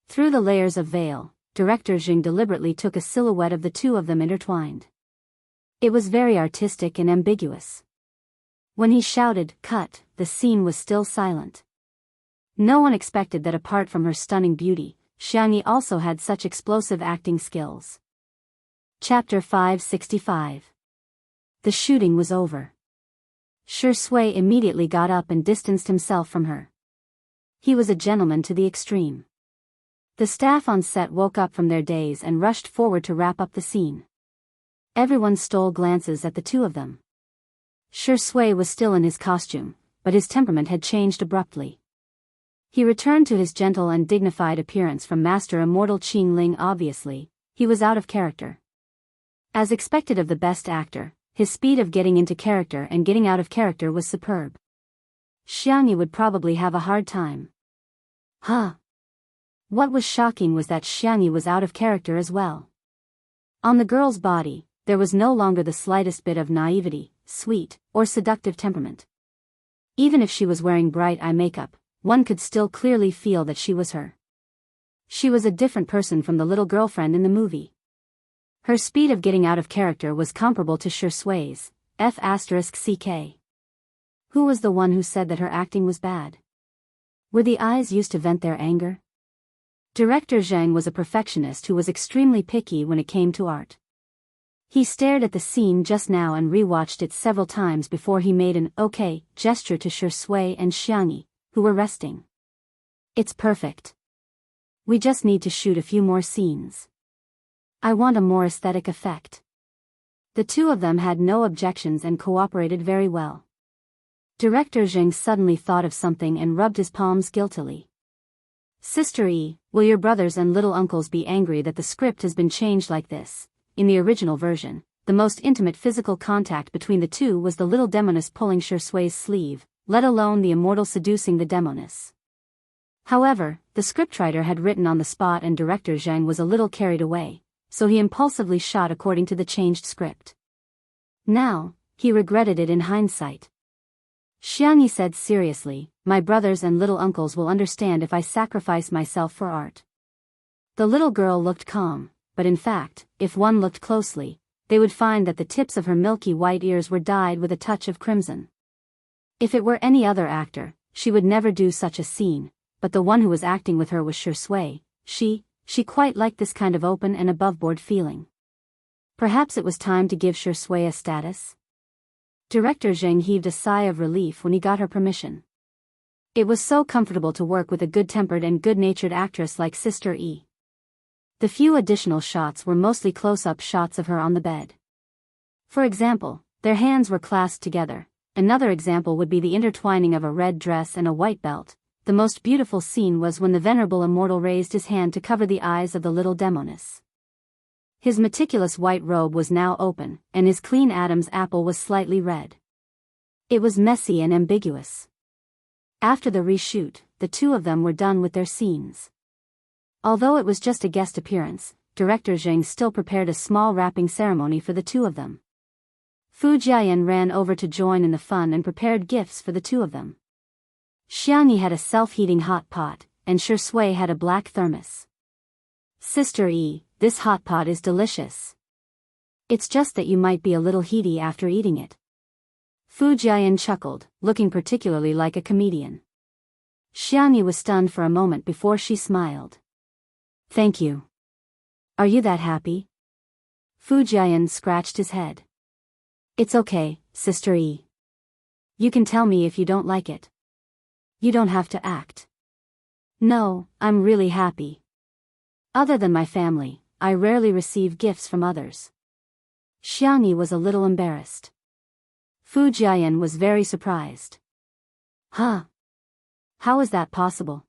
Through the layers of veil, Director Jiang deliberately took a silhouette of the two of them intertwined. It was very artistic and ambiguous. When he shouted, "Cut," the scene was still silent. No one expected that apart from her stunning beauty, Xiangyi also had such explosive acting skills. Chapter 565. The shooting was over. Shi Sui immediately got up and distanced himself from her. He was a gentleman to the extreme. The staff on set woke up from their daze and rushed forward to wrap up the scene. Everyone stole glances at the two of them. Shi Sui was still in his costume, but his temperament had changed abruptly. He returned to his gentle and dignified appearance from Master Immortal Qing Ling. Obviously, he was out of character. As expected of the best actor, his speed of getting into character and getting out of character was superb. Xiangyi would probably have a hard time. Huh. What was shocking was that Xiangyi was out of character as well. On the girl's body, there was no longer the slightest bit of naivety, sweet, or seductive temperament. Even if she was wearing bright eye makeup, one could still clearly feel that she was her. She was a different person from the little girlfriend in the movie. Her speed of getting out of character was comparable to Shi Sui's, F***ck. Who was the one who said that her acting was bad? Were the eyes used to vent their anger? Director Zhang was a perfectionist who was extremely picky when it came to art. He stared at the scene just now and rewatched it several times before he made an "okay" gesture to Shi Sui and Xiangyi, who were resting. "It's perfect. We just need to shoot a few more scenes. I want a more aesthetic effect." The two of them had no objections and cooperated very well. Director Zhang suddenly thought of something and rubbed his palms guiltily. "Sister E, will your brothers and little uncles be angry that the script has been changed like this?" In the original version, the most intimate physical contact between the two was the little demoness pulling Shi Sui's sleeve, let alone the immortal seducing the demoness. However, the scriptwriter had written on the spot and Director Zhang was a little carried away, so he impulsively shot according to the changed script. Now, he regretted it in hindsight. Xiangyi said seriously, "My brothers and little uncles will understand if I sacrifice myself for art." The little girl looked calm, but in fact, if one looked closely, they would find that the tips of her milky white ears were dyed with a touch of crimson. If it were any other actor, she would never do such a scene, but the one who was acting with her was Shi Sui. She quite liked this kind of open and aboveboard feeling. Perhaps it was time to give Shi Sui a status? Director Zhang heaved a sigh of relief when he got her permission. It was so comfortable to work with a good-tempered and good-natured actress like Sister E. The few additional shots were mostly close-up shots of her on the bed. For example, their hands were clasped together. Another example would be the intertwining of a red dress and a white belt. The most beautiful scene was when the venerable immortal raised his hand to cover the eyes of the little demoness. His meticulous white robe was now open, and his clean Adam's apple was slightly red. It was messy and ambiguous. After the reshoot, the two of them were done with their scenes. Although it was just a guest appearance, Director Zhang still prepared a small wrapping ceremony for the two of them. Fu Jiayan ran over to join in the fun and prepared gifts for the two of them. Xiangyi had a self-heating hot pot, and Shi Sui had a black thermos. "Sister E, this hot pot is delicious. It's just that you might be a little heaty after eating it." Fu Jiayan chuckled, looking particularly like a comedian. Xiangyi was stunned for a moment before she smiled. "Thank you. Are you that happy? Fu Jiayan scratched his head. It's okay, Sister E. You can tell me if you don't like it. You don't have to act. No, I'm really happy. Other than my family, I rarely receive gifts from others. Xiangyi was a little embarrassed. Fu Jiayan was very surprised. Huh? How is that possible?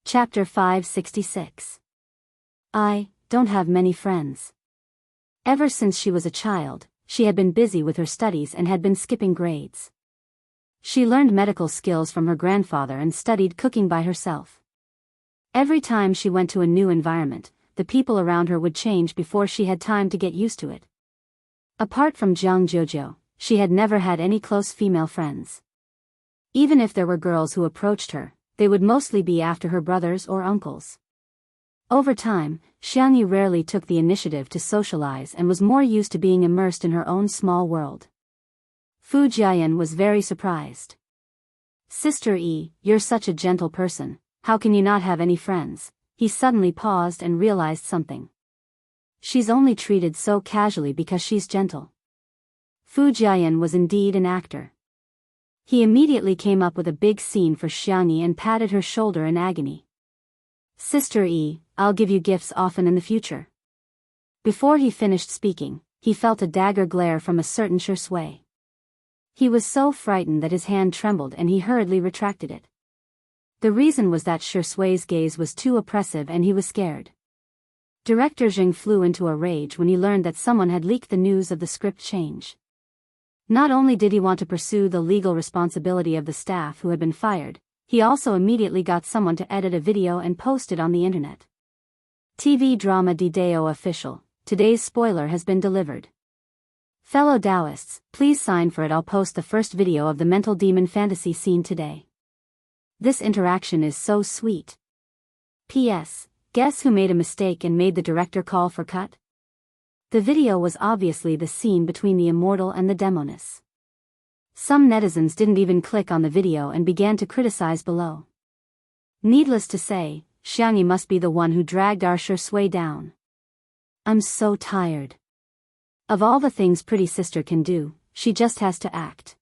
Chapter 566. I don't have many friends. Ever since she was a child, she had been busy with her studies and had been skipping grades. She learned medical skills from her grandfather and studied cooking by herself. Every time she went to a new environment, the people around her would change before she had time to get used to it. Apart from Jianghu, she had never had any close female friends. Even if there were girls who approached her, they would mostly be after her brothers or uncles. Over time, Xiangyi rarely took the initiative to socialize and was more used to being immersed in her own small world. Fu Jiayan was very surprised. Sister E, you're such a gentle person, how can you not have any friends? He suddenly paused and realized something. She's only treated so casually because she's gentle. Fu Jiayan was indeed an actor. He immediately came up with a big scene for Xiangyi and patted her shoulder in agony. Sister E, I'll give you gifts often in the future. Before he finished speaking, he felt a dagger glare from a certain Shui. He was so frightened that his hand trembled and he hurriedly retracted it. The reason was that Shui's gaze was too oppressive and he was scared. Director Zheng flew into a rage when he learned that someone had leaked the news of the script change. Not only did he want to pursue the legal responsibility of the staff who had been fired, he also immediately got someone to edit a video and post it on the internet. TV drama Dideo official, today's spoiler has been delivered. Fellow Taoists, please sign for it. I'll post the first video of the mental demon fantasy scene today. This interaction is so sweet. P.S. Guess who made a mistake and made the director call for cut? The video was obviously the scene between the immortal and the demoness. Some netizens didn't even click on the video and began to criticize below. Needless to say, Xiangyi must be the one who dragged our Shui down. I'm so tired. Of all the things pretty sister can do, she just has to act.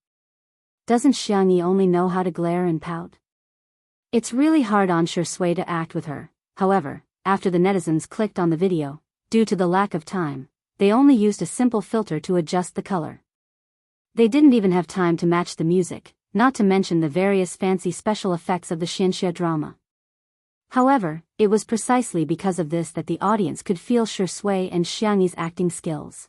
Doesn't Xiangyi only know how to glare and pout? It's really hard on Shui to act with her. However, after the netizens clicked on the video, due to the lack of time, they only used a simple filter to adjust the color. They didn't even have time to match the music, not to mention the various fancy special effects of the Xianxia drama. However, it was precisely because of this that the audience could feel Shui and Xiangyi's acting skills.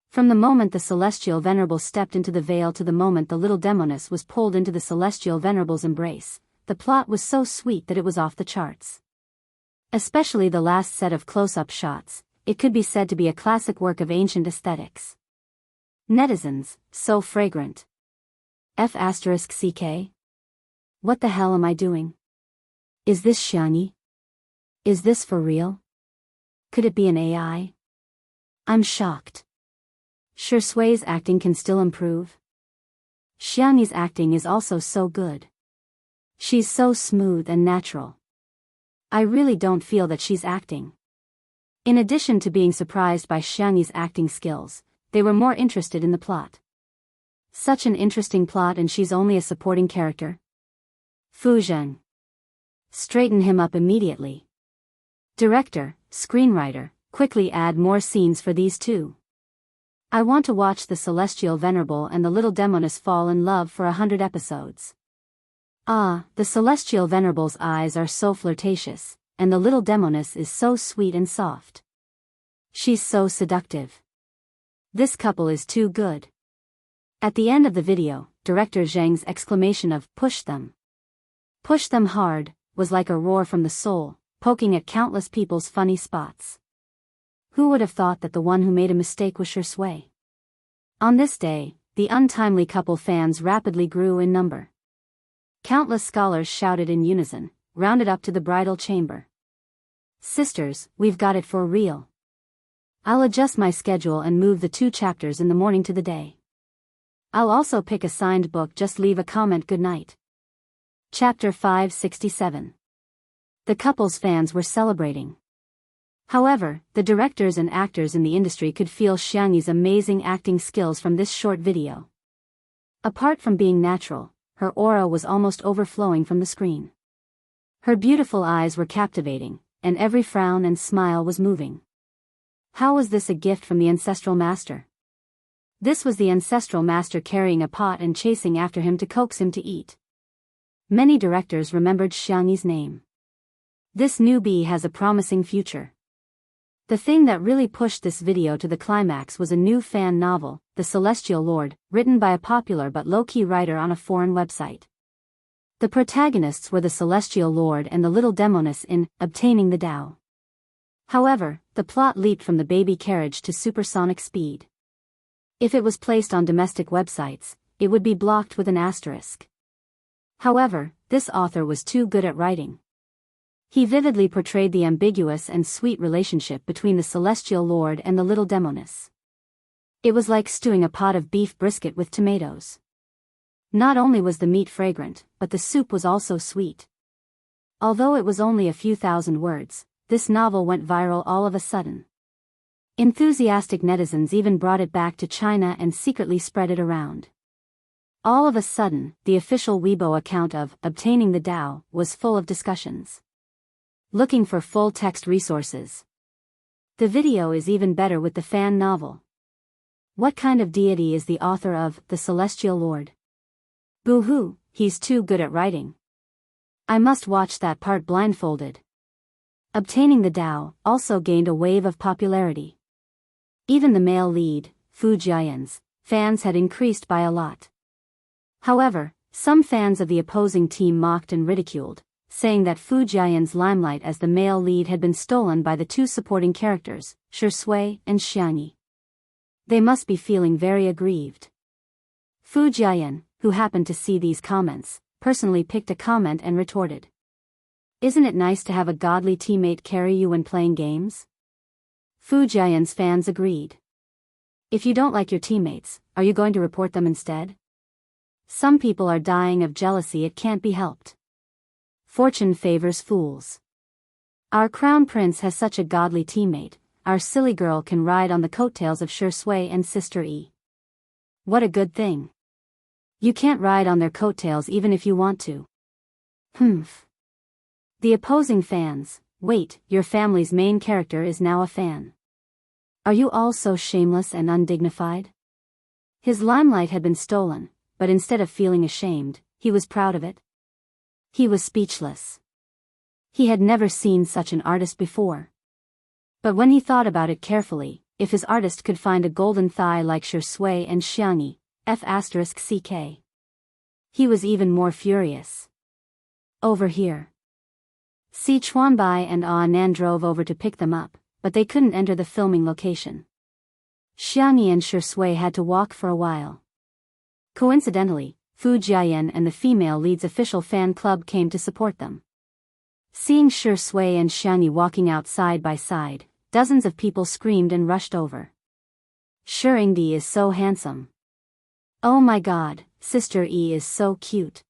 From the moment the Celestial Venerable stepped into the veil to the moment the little demoness was pulled into the Celestial Venerable's embrace, the plot was so sweet that it was off the charts. Especially the last set of close-up shots, it could be said to be a classic work of ancient aesthetics. Netizens, so fragrant. F***CK? What the hell am I doing? Is this Xiangyi? Is this for real? Could it be an AI? I'm shocked. Shui's acting can still improve. Xiangyi's acting is also so good. She's so smooth and natural. I really don't feel that she's acting. In addition to being surprised by Xiangyi's acting skills, they were more interested in the plot. Such an interesting plot and she's only a supporting character. Fu Zheng. Straighten him up immediately. Director, screenwriter, quickly add more scenes for these two. I want to watch the Celestial Venerable and the little demoness fall in love for 100 episodes. Ah, the Celestial Venerable's eyes are so flirtatious, and the little demoness is so sweet and soft. She's so seductive. This couple is too good. At the end of the video, Director Zheng's exclamation of "push them hard," was like a roar from the soul, poking at countless people's funny spots. Who would have thought that the one who made a mistake was Shui? On this day, the untimely couple fans rapidly grew in number. Countless scholars shouted in unison, rounded up to the bridal chamber. Sisters, we've got it for real. I'll adjust my schedule and move the 2 chapters in the morning to the day. I'll also pick a signed book. Just leave a comment. Good night. Chapter 567. The couple's fans were celebrating. However, the directors and actors in the industry could feel Xiangyi's amazing acting skills from this short video. Apart from being natural, her aura was almost overflowing from the screen. Her beautiful eyes were captivating, and every frown and smile was moving. How was this a gift from the ancestral master? This was the ancestral master carrying a pot and chasing after him to coax him to eat. Many directors remembered Xiangyi's name. This newbie has a promising future. The thing that really pushed this video to the climax was a new fan novel, The Celestial Lord, written by a popular but low-key writer on a foreign website. The protagonists were the Celestial Lord and the little demoness in Obtaining the Tao. However, the plot leaped from the baby carriage to supersonic speed. If it was placed on domestic websites, it would be blocked with an asterisk. However, this author was too good at writing. He vividly portrayed the ambiguous and sweet relationship between the Celestial Lord and the little demoness. It was like stewing a pot of beef brisket with tomatoes. Not only was the meat fragrant, but the soup was also sweet. Although it was only a few thousand words, this novel went viral all of a sudden. Enthusiastic netizens even brought it back to China and secretly spread it around. All of a sudden, the official Weibo account of Obtaining the Tao was full of discussions. Looking for full-text resources. The video is even better with the fan novel. What kind of deity is the author of The Celestial Lord? Boo-hoo, he's too good at writing. I must watch that part blindfolded. Obtaining the Tao also gained a wave of popularity. Even the male lead, Fu Jiayan's, fans had increased by a lot. However, some fans of the opposing team mocked and ridiculed, saying that Fu Jiayan's limelight as the male lead had been stolen by the two supporting characters, Shi Sui and Xiangyi. They must be feeling very aggrieved. Fu Jiayan, who happened to see these comments, personally picked a comment and retorted. Isn't it nice to have a godly teammate carry you when playing games? Fu Jiayan's fans agreed. If you don't like your teammates, are you going to report them instead? Some people are dying of jealousy, it can't be helped. Fortune favors fools. Our crown prince has such a godly teammate, our silly girl can ride on the coattails of Shi Sui and Sister E. What a good thing. You can't ride on their coattails even if you want to. Humph. The opposing fans, wait, your family's main character is now a fan. Are you all so shameless and undignified? His limelight had been stolen, but instead of feeling ashamed, he was proud of it. He was speechless. He had never seen such an artist before. But when he thought about it carefully, if his artist could find a golden thigh like Shi Sui and Xiangyi, F***ck. He was even more furious. Over here. Si Chuanbai and Ah Nan drove over to pick them up, but they couldn't enter the filming location. Xiangyi and Shi Sui had to walk for a while. Coincidentally, Fu Jiayan and the female lead's official fan club came to support them. Seeing Shi Sui and Xiangyi walking out side by side, dozens of people screamed and rushed over. Shi Yingdi is so handsome. Oh my god, Sister E is so cute.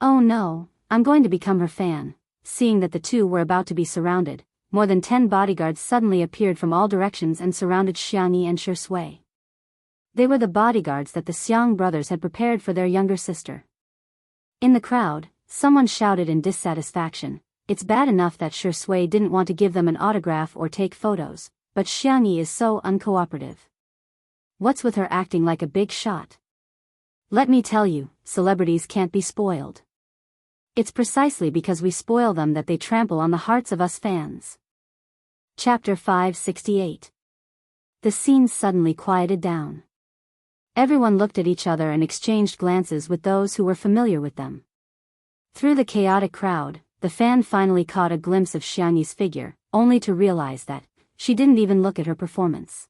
Oh no, I'm going to become her fan. Seeing that the two were about to be surrounded, more than 10 bodyguards suddenly appeared from all directions and surrounded Xiangyi and Shi Sui. They were the bodyguards that the Xiang brothers had prepared for their younger sister. In the crowd, someone shouted in dissatisfaction, it's bad enough that Shi Sui didn't want to give them an autograph or take photos, but Xiangyi is so uncooperative. What's with her acting like a big shot? Let me tell you, celebrities can't be spoiled. It's precisely because we spoil them that they trample on the hearts of us fans. Chapter 568. The scene suddenly quieted down. Everyone looked at each other and exchanged glances with those who were familiar with them. Through the chaotic crowd, the fan finally caught a glimpse of Xiangyi's figure, only to realize that she didn't even look at her performance.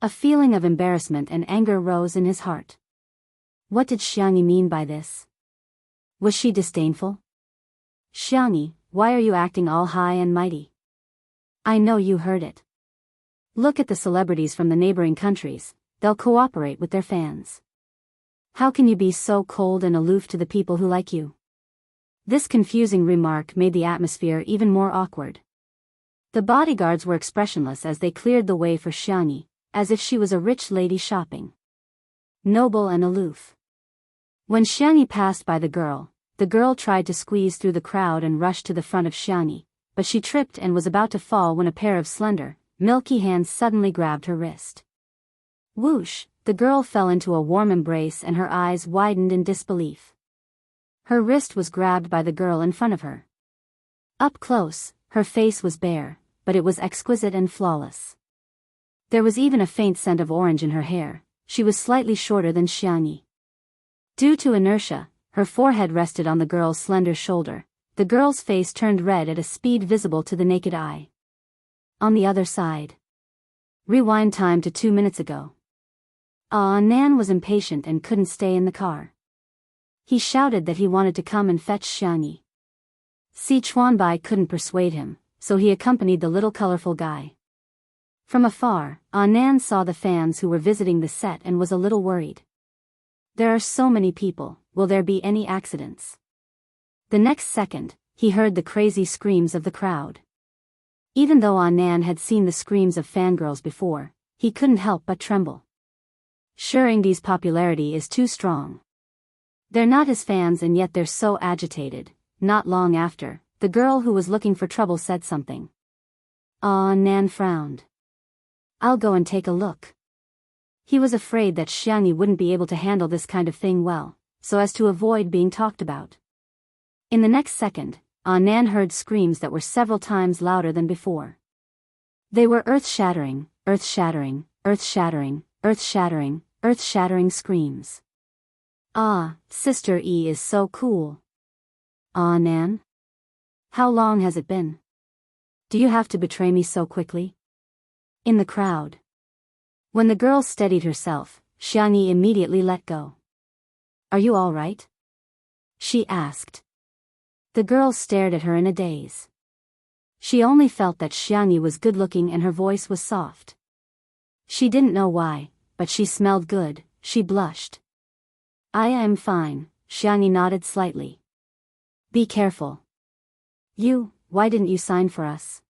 A feeling of embarrassment and anger rose in his heart. What did Xiangyi mean by this? Was she disdainful? Xiangyi, why are you acting all high and mighty? I know you heard it. Look at the celebrities from the neighboring countries, they'll cooperate with their fans. How can you be so cold and aloof to the people who like you? This confusing remark made the atmosphere even more awkward. The bodyguards were expressionless as they cleared the way for Xiangni, as if she was a rich lady shopping. Noble and aloof. When Xiangni passed by the girl tried to squeeze through the crowd and rush to the front of Xiangni, but she tripped and was about to fall when a pair of slender, milky hands suddenly grabbed her wrist. Whoosh, the girl fell into a warm embrace and her eyes widened in disbelief. Her wrist was grabbed by the girl in front of her. Up close, her face was bare, but it was exquisite and flawless. There was even a faint scent of orange in her hair. She was slightly shorter than Xiangni. Due to inertia, her forehead rested on the girl's slender shoulder. The girl's face turned red at a speed visible to the naked eye. On the other side. Rewind time to 2 minutes ago. Nan was impatient and couldn't stay in the car. He shouted that he wanted to come and fetch Xiangni. Si Chuanbai couldn't persuade him, so he accompanied the little colorful guy. From afar, Nan saw the fans who were visiting the set and was a little worried. There are so many people, will there be any accidents? The next second, he heard the crazy screams of the crowd. Even though Nan had seen the screams of fangirls before, he couldn't help but tremble. Shuring's popularity is too strong. They're not his fans and yet they're so agitated. Not long after, the girl who was looking for trouble said something. Nan frowned. I'll go and take a look. He was afraid that Xiangni wouldn't be able to handle this kind of thing well, so as to avoid being talked about. In the next second, Nan heard screams that were several times louder than before. They were earth-shattering, earth-shattering, earth-shattering, earth-shattering, earth-shattering screams. Sister E is so cool. Nan? How long has it been? Do you have to betray me so quickly? In the crowd. When the girl steadied herself, Xiangni immediately let go. Are you all right? She asked. The girl stared at her in a daze. She only felt that Xiangni was good-looking and her voice was soft. She didn't know why, but she smelled good. She blushed. I am fine, Xiangni nodded slightly. Be careful. Why didn't you sign for us?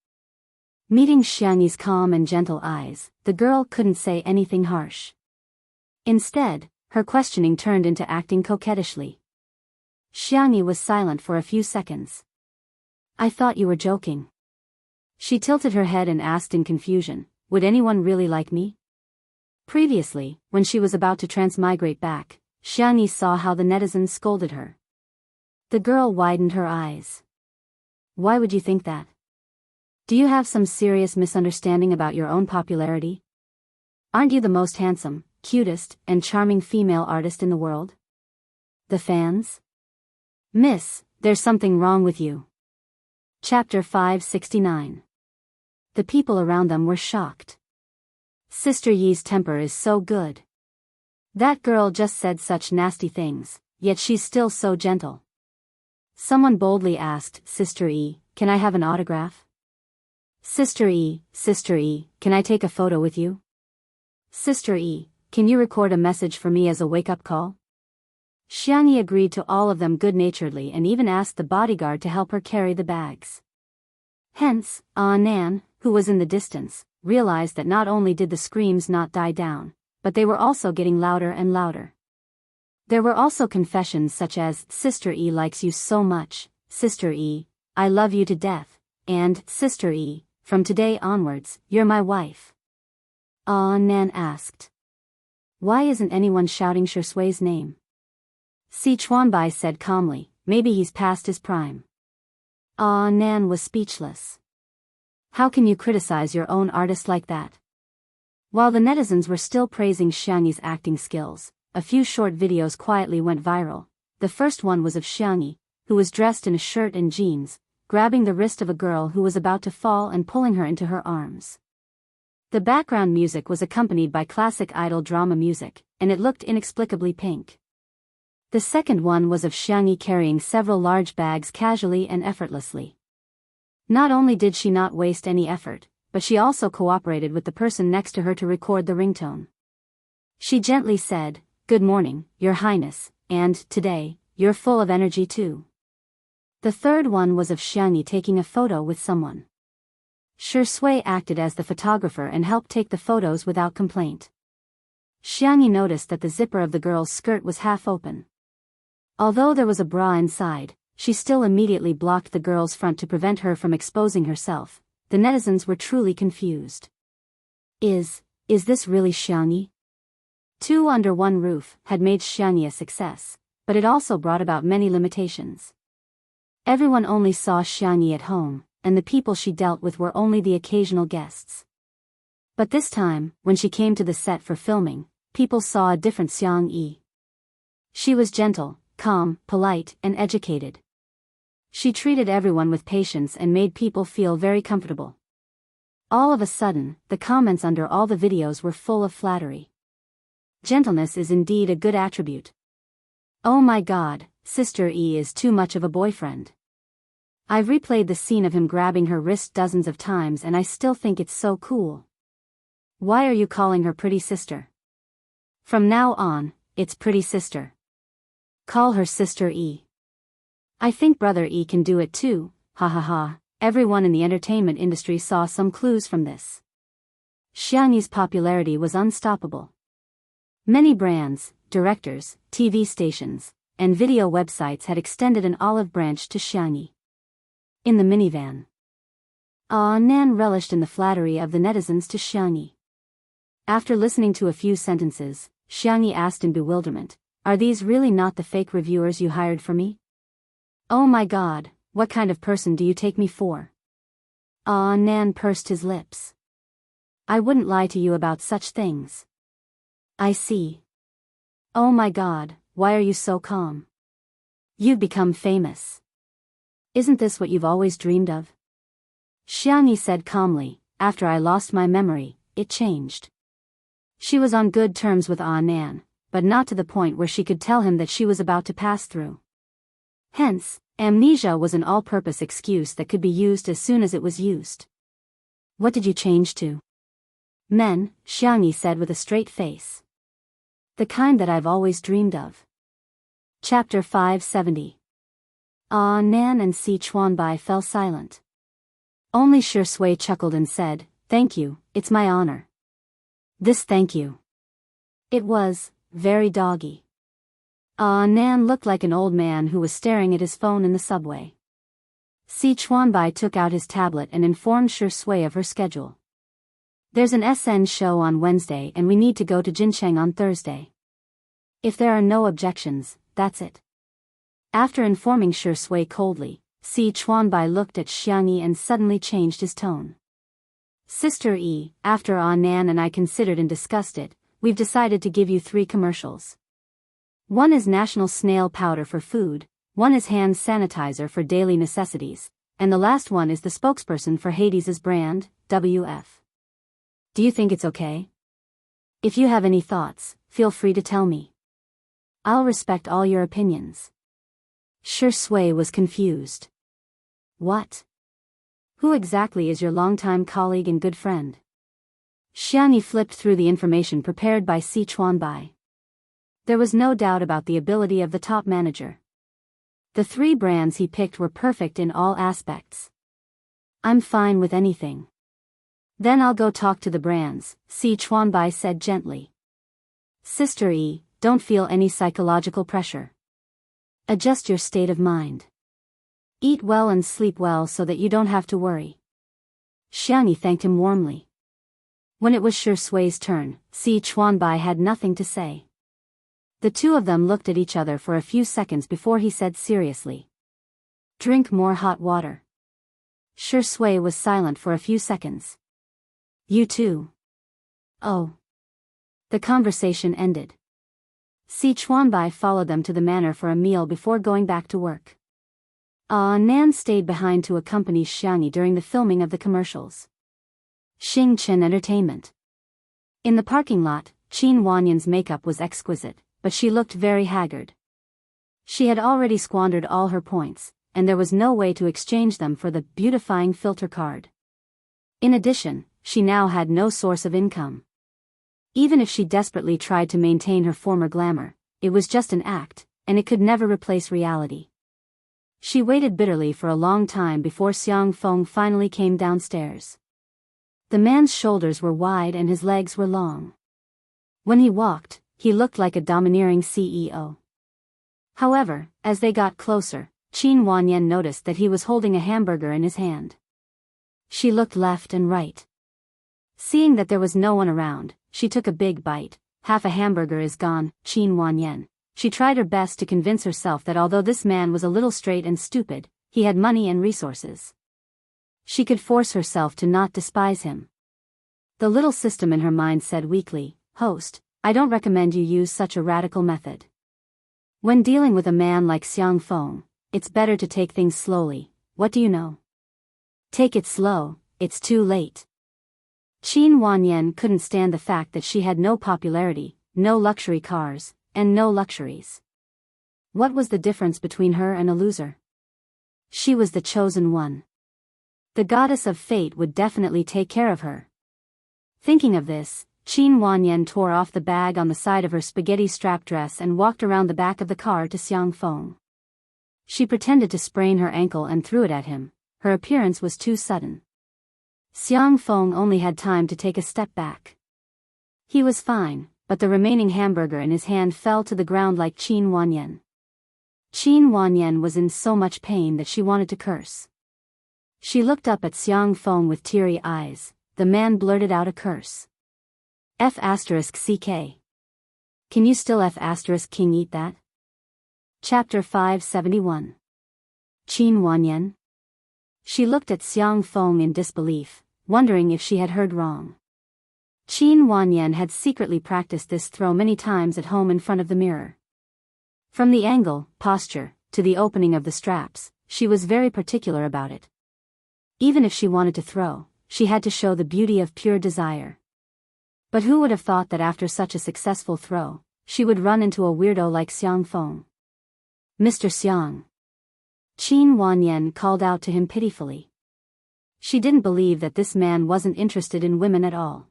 Meeting Xiangni's calm and gentle eyes, the girl couldn't say anything harsh. Instead, her questioning turned into acting coquettishly. Xiangni was silent for a few seconds. I thought you were joking. She tilted her head and asked in confusion, would anyone really like me? Previously, when she was about to transmigrate back, Xiangni saw how the netizens scolded her. The girl widened her eyes. Why would you think that? Do you have some serious misunderstanding about your own popularity? Aren't you the most handsome, cutest, and charming female artist in the world? The fans? Miss, there's something wrong with you. Chapter 569. The people around them were shocked. Sister Yi's temper is so good. That girl just said such nasty things, yet she's still so gentle. Someone boldly asked, Sister Yi, can I have an autograph? Sister Yi, can I take a photo with you? Sister Yi, can you record a message for me as a wake-up call? Xiangni agreed to all of them good-naturedly and even asked the bodyguard to help her carry the bags. Hence, Nan, who was in the distance, realized that not only did the screams not die down, but they were also getting louder and louder. There were also confessions such as, Sister E likes you so much, Sister E, I love you to death, and, Sister E, from today onwards, you're my wife. Nan asked. Why isn't anyone shouting Shui's name? Si Chuanbai said calmly, maybe he's past his prime. Nan was speechless. How can you criticize your own artist like that? While the netizens were still praising Xiangni's acting skills, a few short videos quietly went viral. The first one was of Xiangni, who was dressed in a shirt and jeans, grabbing the wrist of a girl who was about to fall and pulling her into her arms. The background music was accompanied by classic idol drama music, and it looked inexplicably pink. The second one was of Xiangni carrying several large bags casually and effortlessly. Not only did she not waste any effort, but she also cooperated with the person next to her to record the ringtone. She gently said, Good morning, Your Highness, and, today, you're full of energy too. The third one was of Xiangni taking a photo with someone. Shui acted as the photographer and helped take the photos without complaint. Xiangyi noticed that the zipper of the girl's skirt was half open. Although there was a bra inside, she still immediately blocked the girl's front to prevent her from exposing herself. The netizens were truly confused. Is this really Xiangyi? Two under one roof had made Xiangyi a success, but it also brought about many limitations. Everyone only saw Xiangyi at home, and the people she dealt with were only the occasional guests. But this time, when she came to the set for filming, people saw a different Xiangyi. She was gentle, calm, polite, and educated. She treated everyone with patience and made people feel very comfortable. All of a sudden, the comments under all the videos were full of flattery. Gentleness is indeed a good attribute. Oh my God, Sister E is too much of a boyfriend. I've replayed the scene of him grabbing her wrist dozens of times and I still think it's so cool. Why are you calling her pretty sister? From now on, it's pretty sister. Call her Sister E. I think Brother E can do it too, ha ha ha. Everyone in the entertainment industry saw some clues from this. Xiangyi's popularity was unstoppable. Many brands, directors, TV stations, and video websites had extended an olive branch to Xiangyi. In the minivan, Nan relished in the flattery of the netizens to Xiangyi. After listening to a few sentences, Xiangyi asked in bewilderment, "Are these really not the fake reviewers you hired for me? Oh my God, what kind of person do you take me for?" Nan pursed his lips. "I wouldn't lie to you about such things." "I see. Oh my God, why are you so calm? You've become famous. Isn't this what you've always dreamed of?" Xiangyi said calmly, "After I lost my memory, it changed." She was on good terms with Nan, but not to the point where she could tell him that she was about to pass through. Hence, amnesia was an all-purpose excuse that could be used as soon as it was used. "What did you change to?" "Men," Xiangyi said with a straight face. "The kind that I've always dreamed of." Chapter 570. Nan and Si Chuanbai fell silent. Only Shui chuckled and said, "Thank you, it's my honor." This thank you. It was very doggy. Nan looked like an old man who was staring at his phone in the subway. Si Chuanbai took out his tablet and informed Shui of her schedule. "There's an SN show on Wednesday and we need to go to Jincheng on Thursday. If there are no objections, that's it." After informing Shui coldly, Si Chuanbai looked at Xiangyi and suddenly changed his tone. "Sister E, after Nan and I considered and discussed it, we've decided to give you 3 commercials. One is National Snail Powder for food, one is hand sanitizer for daily necessities, and the last one is the spokesperson for Hades's brand, WF. Do you think it's okay? If you have any thoughts, feel free to tell me. I'll respect all your opinions." Shui was confused. "What? Who exactly is your longtime colleague and good friend?" Xiangyi flipped through the information prepared by Si Chuanbai. There was no doubt about the ability of the top manager. The 3 brands he picked were perfect in all aspects. "I'm fine with anything." "Then I'll go talk to the brands," Si Chuanbai said gently. "Sister E, don't feel any psychological pressure. Adjust your state of mind. Eat well and sleep well so that you don't have to worry." Xiangyi thanked him warmly. When it was Shui's turn, Si Chuanbai had nothing to say. The two of them looked at each other for a few seconds before he said seriously, "Drink more hot water." Shui was silent for a few seconds. "You too." "Oh." The conversation ended. Si Chuanbai followed them to the manor for a meal before going back to work. Nan stayed behind to accompany Xiangyi during the filming of the commercials. Xing Chen Entertainment. In the parking lot, Qin Wanyan's makeup was exquisite, but she looked very haggard. She had already squandered all her points, and there was no way to exchange them for the beautifying filter card. In addition, she now had no source of income. Even if she desperately tried to maintain her former glamour, it was just an act, and it could never replace reality. She waited bitterly for a long time before Xiang Feng finally came downstairs. The man's shoulders were wide and his legs were long. When he walked, he looked like a domineering CEO. However, as they got closer, Qin Wanyan noticed that he was holding a hamburger in his hand. She looked left and right. Seeing that there was no one around, she took a big bite. Half a hamburger is gone, Qin Wanyan. She tried her best to convince herself that although this man was a little straight and stupid, he had money and resources. She could force herself to not despise him. The little system in her mind said weakly, "Host, I don't recommend you use such a radical method. When dealing with a man like Xiang Feng, it's better to take things slowly. What do you know? Take it slow, it's too late." Qin Wanyan couldn't stand the fact that she had no popularity, no luxury cars, and no luxuries. What was the difference between her and a loser? She was the chosen one. The goddess of fate would definitely take care of her. Thinking of this, Qin Wanyan tore off the bag on the side of her spaghetti strap dress and walked around the back of the car to Xiang Feng. She pretended to sprain her ankle and threw it at him. Her appearance was too sudden. Xiang Feng only had time to take a step back. He was fine, but the remaining hamburger in his hand fell to the ground like Qin Wanyan. Qin Wanyan was in so much pain that she wanted to curse. She looked up at Xiang Feng with teary eyes. The man blurted out a curse. F***CK. Can you still F***king eat that? Chapter 571. Qin Wanyan. She looked at Xiang Feng in disbelief, wondering if she had heard wrong. Qin Wanyan had secretly practiced this throw many times at home in front of the mirror. From the angle, posture, to the opening of the straps, she was very particular about it. Even if she wanted to throw, she had to show the beauty of pure desire. But who would have thought that after such a successful throw, she would run into a weirdo like Xiang Feng? "Mr. Xiang." Qin Wanyan called out to him pitifully. She didn't believe that this man wasn't interested in women at all.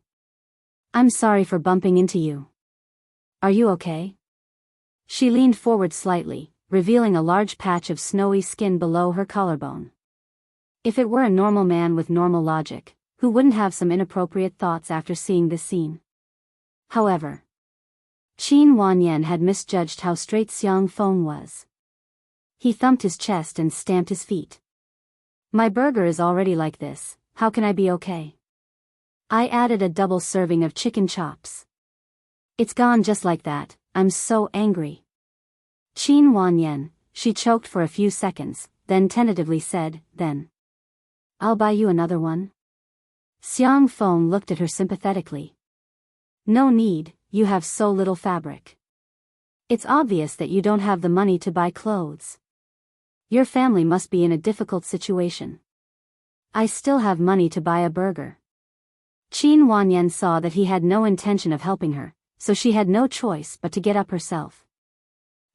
"I'm sorry for bumping into you. Are you okay?" She leaned forward slightly, revealing a large patch of snowy skin below her collarbone. If it were a normal man with normal logic, who wouldn't have some inappropriate thoughts after seeing this scene? However, Qin Wanyan had misjudged how straight Xiang Feng was. He thumped his chest and stamped his feet. "My burger is already like this, how can I be okay? I added a double serving of chicken chops. It's gone just like that, I'm so angry." Qin Wanyan, she choked for a few seconds, then tentatively said, "Then I'll buy you another one." Xiang Feng looked at her sympathetically. "No need, you have so little fabric. It's obvious that you don't have the money to buy clothes. Your family must be in a difficult situation. I still have money to buy a burger." Qin Wanyan saw that he had no intention of helping her, so she had no choice but to get up herself.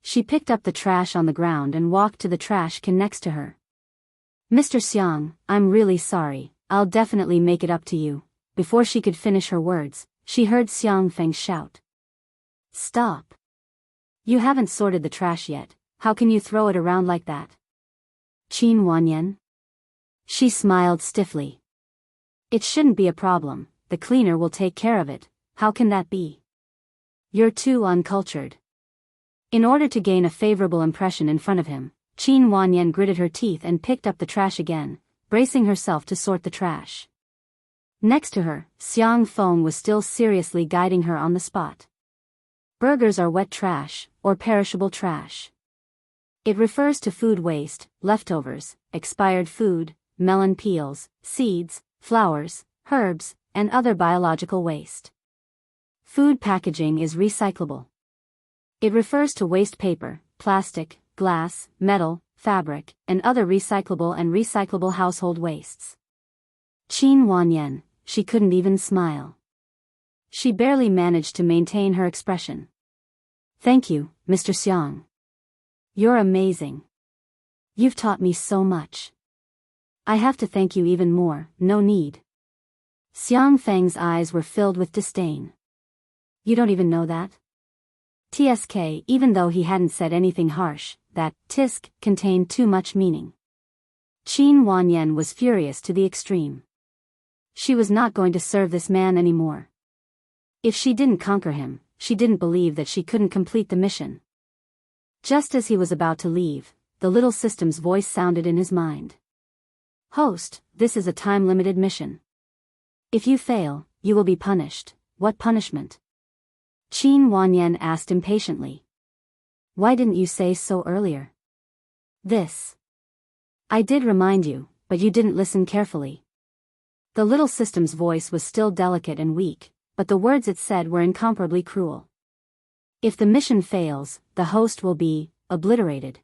She picked up the trash on the ground and walked to the trash can next to her. "Mr. Xiang, I'm really sorry, I'll definitely make it up to you." Before she could finish her words, she heard Xiang Feng shout. "Stop. You haven't sorted the trash yet, how can you throw it around like that?" Qin Wanyan. She smiled stiffly. "It shouldn't be a problem, the cleaner will take care of it. How can that be? You're too uncultured." In order to gain a favorable impression in front of him, Qin Wanyan gritted her teeth and picked up the trash again, bracing herself to sort the trash. Next to her, Xiang Feng was still seriously guiding her on the spot. Burgers are wet trash, or perishable trash. It refers to food waste, leftovers, expired food, melon peels, seeds, flowers, herbs, and other biological waste. Food packaging is recyclable. It refers to waste paper, plastic, glass, metal, fabric, and other recyclable and recyclable household wastes. Qin Wanyan, she couldn't even smile. She barely managed to maintain her expression. "Thank you, Mr. Xiang. You're amazing. You've taught me so much. I have to thank you even more, no need." Xiang Feng's eyes were filled with disdain. "You don't even know that?" Tsk, even though he hadn't said anything harsh, that tisk contained too much meaning. Qin Wanyan was furious to the extreme. She was not going to serve this man anymore. If she didn't conquer him, she didn't believe that she couldn't complete the mission. Just as he was about to leave, the little system's voice sounded in his mind. Host, this is a time-limited mission. If you fail, you will be punished. What punishment? Qin Wanyan asked impatiently. Why didn't you say so earlier? This. I did remind you, but you didn't listen carefully. The little system's voice was still delicate and weak, but the words it said were incomparably cruel. If the mission fails, the host will be obliterated.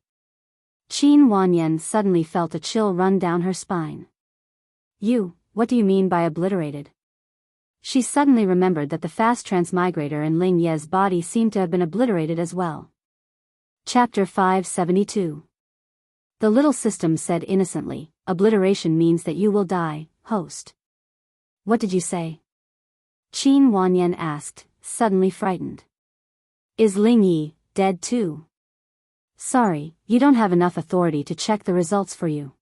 Qin Wanyan suddenly felt a chill run down her spine. What do you mean by obliterated? She suddenly remembered that the fast transmigrator in Ling Ye's body seemed to have been obliterated as well. Chapter 572. The little system said innocently, obliteration means that you will die, host. What did you say? Qin Wanyan asked, suddenly frightened. Is Ling Yi dead too? Sorry, you don't have enough authority to check the results for you.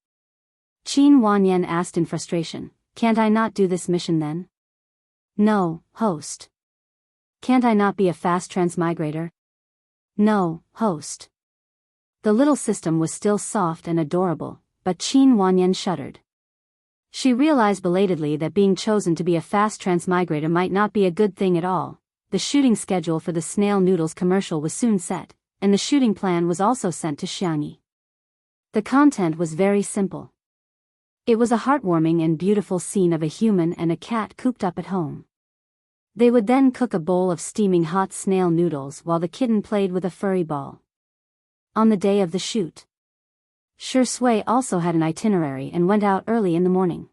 Qin Wanyan asked in frustration, can't I not do this mission then? No, host. Can't I not be a fast transmigrator? No, host. The little system was still soft and adorable, but Qin Wanyan shuddered. She realized belatedly that being chosen to be a fast transmigrator might not be a good thing at all. The shooting schedule for the snail noodles commercial was soon set, and the shooting plan was also sent to Jianghu. The content was very simple. It was a heartwarming and beautiful scene of a human and a cat cooped up at home. They would then cook a bowl of steaming hot snail noodles while the kitten played with a furry ball. On the day of the shoot, Shi Sui also had an itinerary and went out early in the morning.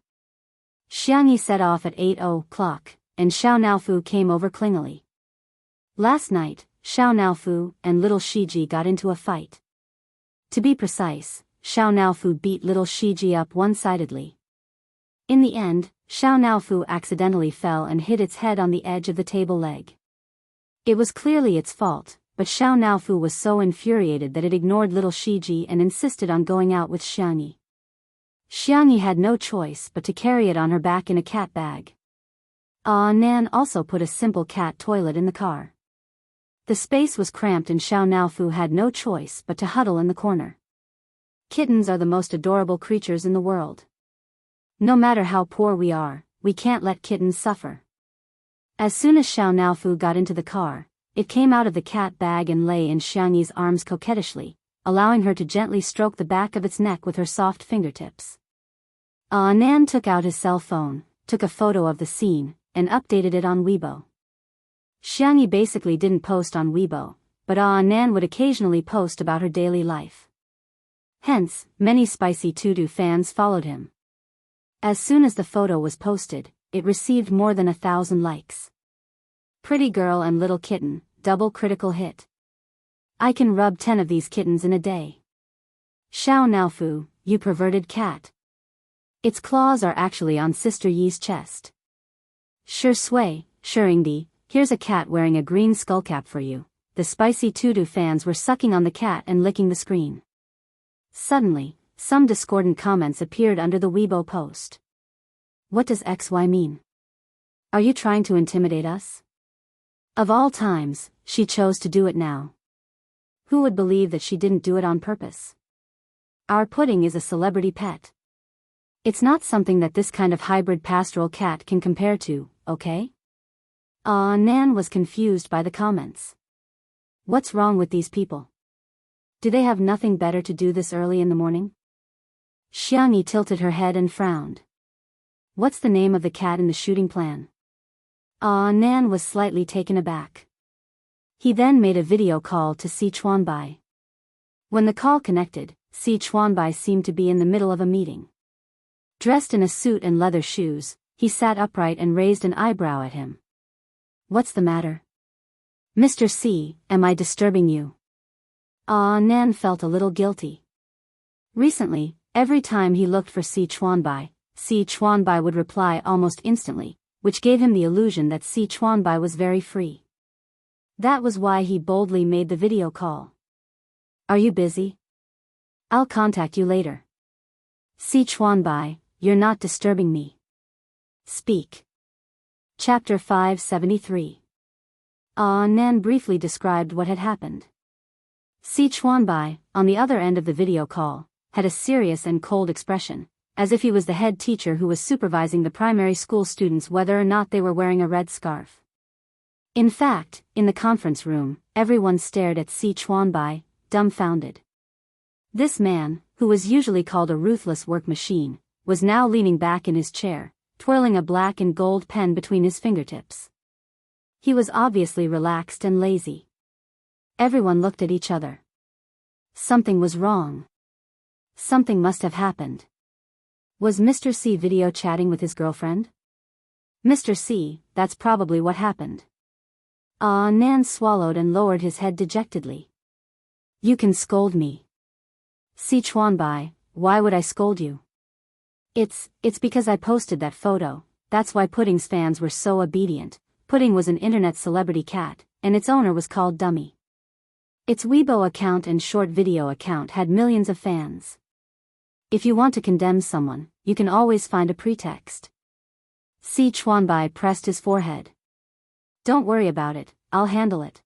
Jianghu set off at 8:00, and Xiao Naofu came over clingily. Last night, Xiao Naofu and little Shiji got into a fight. To be precise, Xiao Naofu beat little Shiji up one-sidedly. In the end, Xiao Naofu accidentally fell and hit its head on the edge of the table leg. It was clearly its fault, but Xiao Naofu was so infuriated that it ignored little Shiji and insisted on going out with Jianghu. Jianghu had no choice but to carry it on her back in a cat bag. Nan also put a simple cat toilet in the car. The space was cramped and Xiao Naofu had no choice but to huddle in the corner. Kittens are the most adorable creatures in the world. No matter how poor we are, we can't let kittens suffer. As soon as Xiao Naofu got into the car, it came out of the cat bag and lay in Jianghu's arms coquettishly, allowing her to gently stroke the back of its neck with her soft fingertips. Nan took out his cell phone, took a photo of the scene, and updated it on Weibo. Jianghu basically didn't post on Weibo, but Nan would occasionally post about her daily life. Hence, many Spicy Tutu fans followed him. As soon as the photo was posted, it received more than 1,000 likes. Pretty girl and little kitten, double critical hit. I can rub 10 of these kittens in a day. Xiao Naofu, you perverted cat. Its claws are actually on Sister Yi's chest. Shi Sui, Shiringdi, here's a cat wearing a green skullcap for you. The Spicy Tutu fans were sucking on the cat and licking the screen. Suddenly, some discordant comments appeared under the Weibo post. What does XY mean? Are you trying to intimidate us? Of all times, she chose to do it now. Who would believe that she didn't do it on purpose? Our pudding is a celebrity pet. It's not something that this kind of hybrid pastoral cat can compare to, okay? Nan was confused by the comments. What's wrong with these people? Do they have nothing better to do this early in the morning? Jianghu tilted her head and frowned. What's the name of the cat in the shooting plan? Nan was slightly taken aback. He then made a video call to Si Chuanbai. When the call connected, Si Chuanbai seemed to be in the middle of a meeting. Dressed in a suit and leather shoes, he sat upright and raised an eyebrow at him. What's the matter? Mr. C, am I disturbing you? Nan felt a little guilty. Recently, every time he looked for Si Chuanbai would reply almost instantly, which gave him the illusion that Si Chuanbai was very free. That was why he boldly made the video call. Are you busy? I'll contact you later. Si Chuanbai, you're not disturbing me. Speak. Chapter 573. Nan briefly described what had happened. Si Chuanbai, on the other end of the video call, had a serious and cold expression, as if he was the head teacher who was supervising the primary school students whether or not they were wearing a red scarf. In fact, in the conference room, everyone stared at Si Chuanbai, dumbfounded. This man, who was usually called a ruthless work machine, was now leaning back in his chair, twirling a black and gold pen between his fingertips. He was obviously relaxed and lazy. Everyone looked at each other. Something was wrong. Something must have happened. Was Mr. C video chatting with his girlfriend? Mr. C, that's probably what happened. Nan swallowed and lowered his head dejectedly. You can scold me. Si Chuanbai, why would I scold you? It's because I posted that photo, that's why Pudding's fans were so obedient. Pudding was an internet celebrity cat, and its owner was called Dummy. Its Weibo account and short video account had millions of fans. If you want to condemn someone, you can always find a pretext. Si Chuanbai pressed his forehead. Don't worry about it, I'll handle it.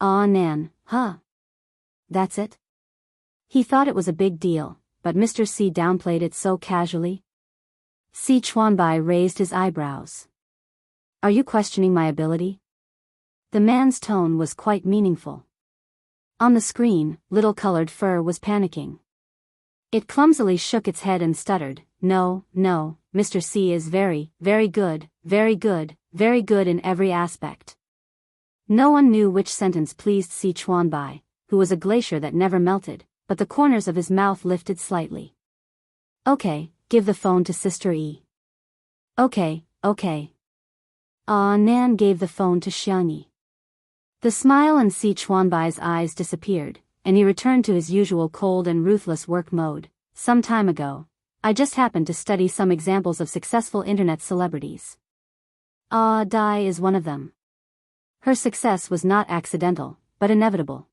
Nan, huh? That's it? He thought it was a big deal, but Mr. C downplayed it so casually. Si Chuanbai raised his eyebrows. Are you questioning my ability? The man's tone was quite meaningful. On the screen, Little Colored Fur was panicking. It clumsily shook its head and stuttered, No, Mr. C is very, very good, very good, very good in every aspect. No one knew which sentence pleased Si Chuanbai, who was a glacier that never melted, but the corners of his mouth lifted slightly. Okay, give the phone to Sister E. Okay. Nan gave the phone to Xiangyi. The smile in Si Chuanbai's eyes disappeared, and he returned to his usual cold and ruthless work mode. Some time ago, I just happened to study some examples of successful internet celebrities. Dai is one of them. Her success was not accidental, but inevitable.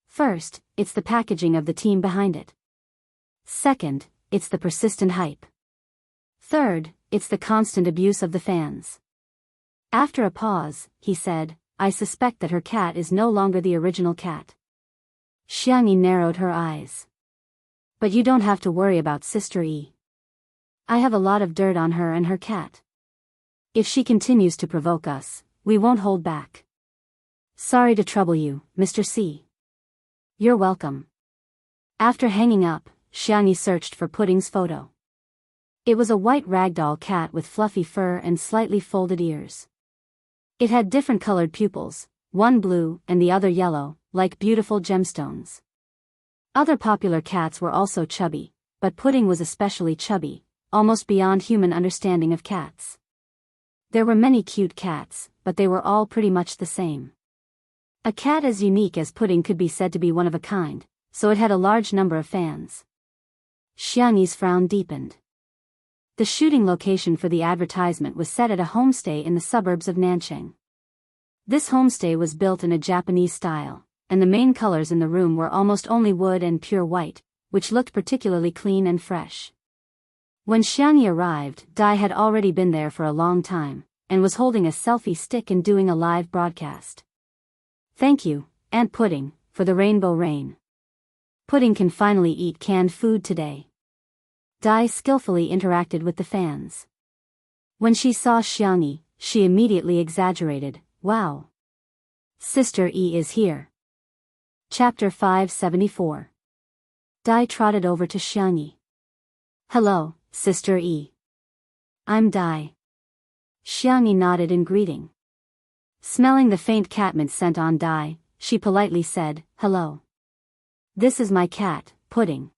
First, it's the packaging of the team behind it. Second, it's the persistent hype. Third, it's the constant abuse of the fans. After a pause, he said, I suspect that her cat is no longer the original cat. Xiangyi narrowed her eyes. But you don't have to worry about Sister E. I have a lot of dirt on her and her cat. If she continues to provoke us, we won't hold back. Sorry to trouble you, Mr. C. You're welcome. After hanging up, Xiangyi searched for Pudding's photo. It was a white ragdoll cat with fluffy fur and slightly folded ears. It had different colored pupils, one blue and the other yellow, like beautiful gemstones. Other popular cats were also chubby, but Pudding was especially chubby, almost beyond human understanding of cats. There were many cute cats, but they were all pretty much the same. A cat as unique as Pudding could be said to be one of a kind, so it had a large number of fans. Xiangyi's frown deepened. The shooting location for the advertisement was set at a homestay in the suburbs of Nanchang. This homestay was built in a Japanese style, and the main colors in the room were almost only wood and pure white, which looked particularly clean and fresh. When Xiangyi arrived, Dai had already been there for a long time, and was holding a selfie stick and doing a live broadcast. Thank you, Aunt Pudding, for the rainbow rain. Pudding can finally eat canned food today. Dai skillfully interacted with the fans. When she saw Xiangyi, she immediately exaggerated, Wow! Sister E is here. Chapter 574. Dai trotted over to Xiangyi. Hello, Sister E. I'm Dai. Xiangyi nodded in greeting. Smelling the faint catmint scent on Dai, she politely said, Hello. This is my cat, Pudding.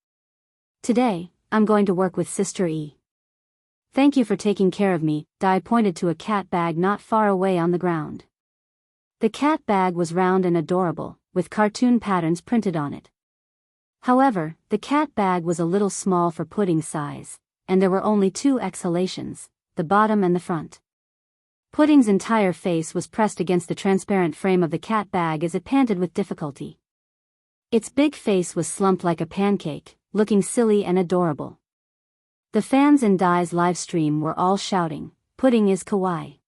Today, I'm going to work with Sister E. Thank you for taking care of me. Dai pointed to a cat bag not far away on the ground. The cat bag was round and adorable, with cartoon patterns printed on it. However, the cat bag was a little small for Pudding's size, and there were only 2 exhalations, the bottom and the front. Pudding's entire face was pressed against the transparent frame of the cat bag as it panted with difficulty. Its big face was slumped like a pancake, looking silly and adorable. The fans in Dai's live stream were all shouting, "Pudding is kawaii."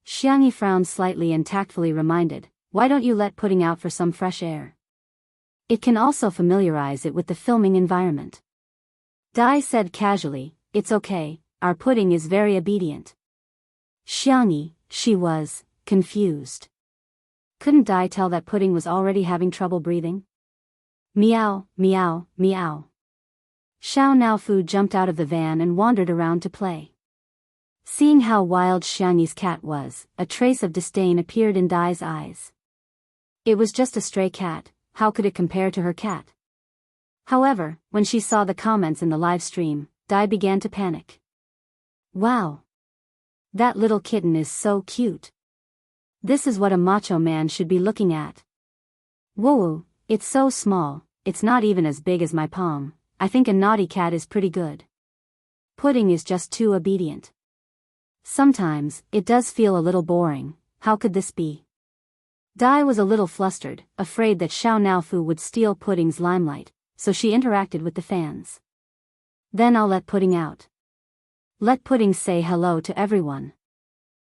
Xiangyi frowned slightly and tactfully reminded, "Why don't you let Pudding out for some fresh air? It can also familiarize it with the filming environment." Dai said casually, "It's okay, our Pudding is very obedient." Xiangyi, she was confused. Couldn't Dai tell that Pudding was already having trouble breathing? Meow, meow, meow. Xiao Naofu jumped out of the van and wandered around to play. Seeing how wild Xiangyi's cat was, a trace of disdain appeared in Dai's eyes. It was just a stray cat, how could it compare to her cat? However, when she saw the comments in the live stream, Dai began to panic. Wow! That little kitten is so cute. This is what a macho man should be looking at. Whoa, it's so small, it's not even as big as my palm. I think a naughty cat is pretty good. Pudding is just too obedient. Sometimes, it does feel a little boring. How could this be? Dai was a little flustered, afraid that Xiao Naofu would steal Pudding's limelight, so she interacted with the fans. Then I'll let Pudding out. Let Pudding say hello to everyone.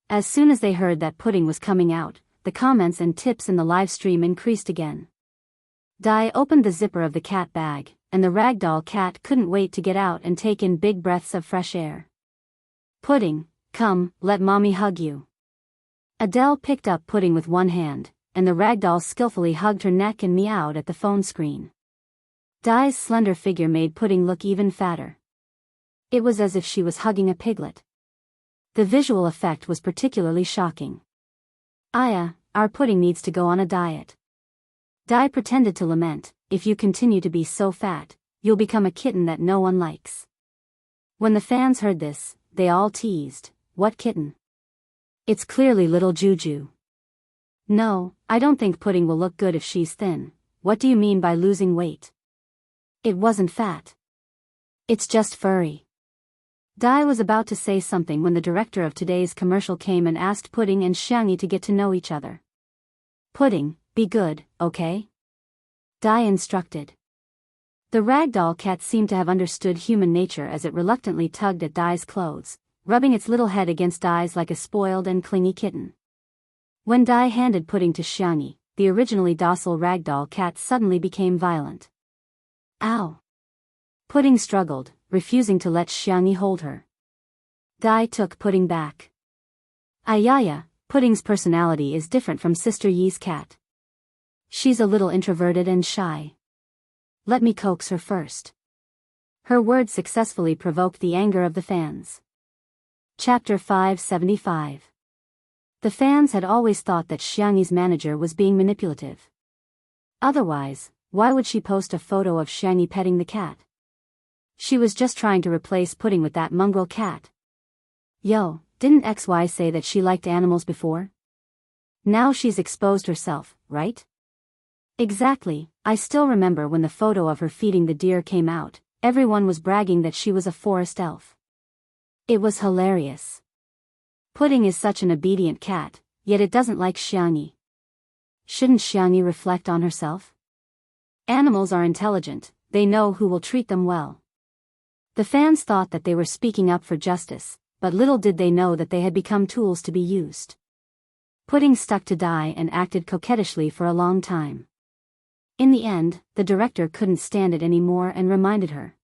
As soon as they heard that Pudding was coming out, the comments and tips in the live stream increased again. Dai opened the zipper of the cat bag, and the ragdoll cat couldn't wait to get out and take in big breaths of fresh air. Pudding, come, let mommy hug you. Adele picked up Pudding with one hand, and the ragdoll skillfully hugged her neck and meowed at the phone screen. Dai's slender figure made Pudding look even fatter. It was as if she was hugging a piglet. The visual effect was particularly shocking. Aya, our Pudding needs to go on a diet. Dai pretended to lament, if you continue to be so fat, you'll become a kitten that no one likes. When the fans heard this, they all teased, what kitten? It's clearly little Juju. No, I don't think Pudding will look good if she's thin. What do you mean by losing weight? It wasn't fat. It's just furry. Dai was about to say something when the director of today's commercial came and asked Pudding and Xiangyi to get to know each other. Pudding, be good, okay? Dai instructed. The ragdoll cat seemed to have understood human nature as it reluctantly tugged at Dai's clothes, rubbing its little head against Dai's like a spoiled and clingy kitten. When Dai handed Pudding to Xiangyi, the originally docile ragdoll cat suddenly became violent. Ow! Pudding struggled, refusing to let Xiangyi hold her. Dai took Pudding back. Ayaya, Pudding's personality is different from Sister Yi's cat. She's a little introverted and shy. Let me coax her first. Her words successfully provoked the anger of the fans. Chapter 575. The fans had always thought that Xiangyi's manager was being manipulative. Otherwise, why would she post a photo of Xiangyi petting the cat? She was just trying to replace Pudding with that mongrel cat. Yo, didn't XY say that she liked animals before? Now she's exposed herself, right? Exactly, I still remember when the photo of her feeding the deer came out, everyone was bragging that she was a forest elf. It was hilarious. Pudding is such an obedient cat, yet it doesn't like Xiangyi. Shouldn't Xiangyi reflect on herself? Animals are intelligent, they know who will treat them well. The fans thought that they were speaking up for justice, but little did they know that they had become tools to be used. Pudding stuck to Dai and acted coquettishly for a long time. In the end, the director couldn't stand it anymore and reminded her.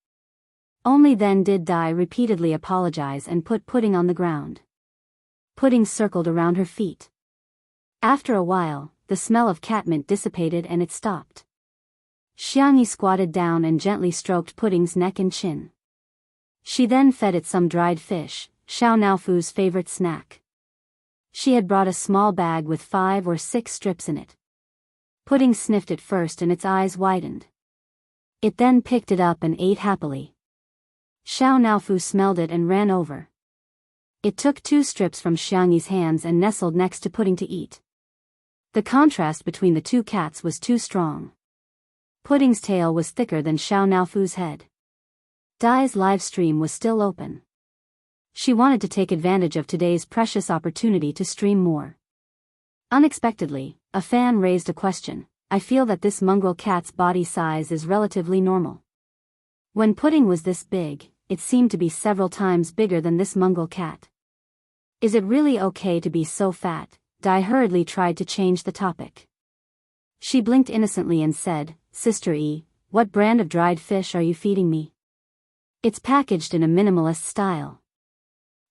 Only then did Dai repeatedly apologize and put Pudding on the ground. Pudding circled around her feet. After a while, the smell of catmint dissipated and it stopped. Xiangyi squatted down and gently stroked Pudding's neck and chin. She then fed it some dried fish, Xiao Naofu's favorite snack. She had brought a small bag with 5 or 6 strips in it. Pudding sniffed it first and its eyes widened. It then picked it up and ate happily. Xiao Naofu smelled it and ran over. It took 2 strips from Xiangyi's hands and nestled next to Pudding to eat. The contrast between the 2 cats was too strong. Pudding's tail was thicker than Xiao Naofu's head. Dai's live stream was still open. She wanted to take advantage of today's precious opportunity to stream more. Unexpectedly, a fan raised a question. I feel that this mongrel cat's body size is relatively normal. When Pudding was this big, it seemed to be several times bigger than this Mongol cat. Is it really okay to be so fat? Dai hurriedly tried to change the topic. She blinked innocently and said, Sister E, what brand of dried fish are you feeding me? It's packaged in a minimalist style.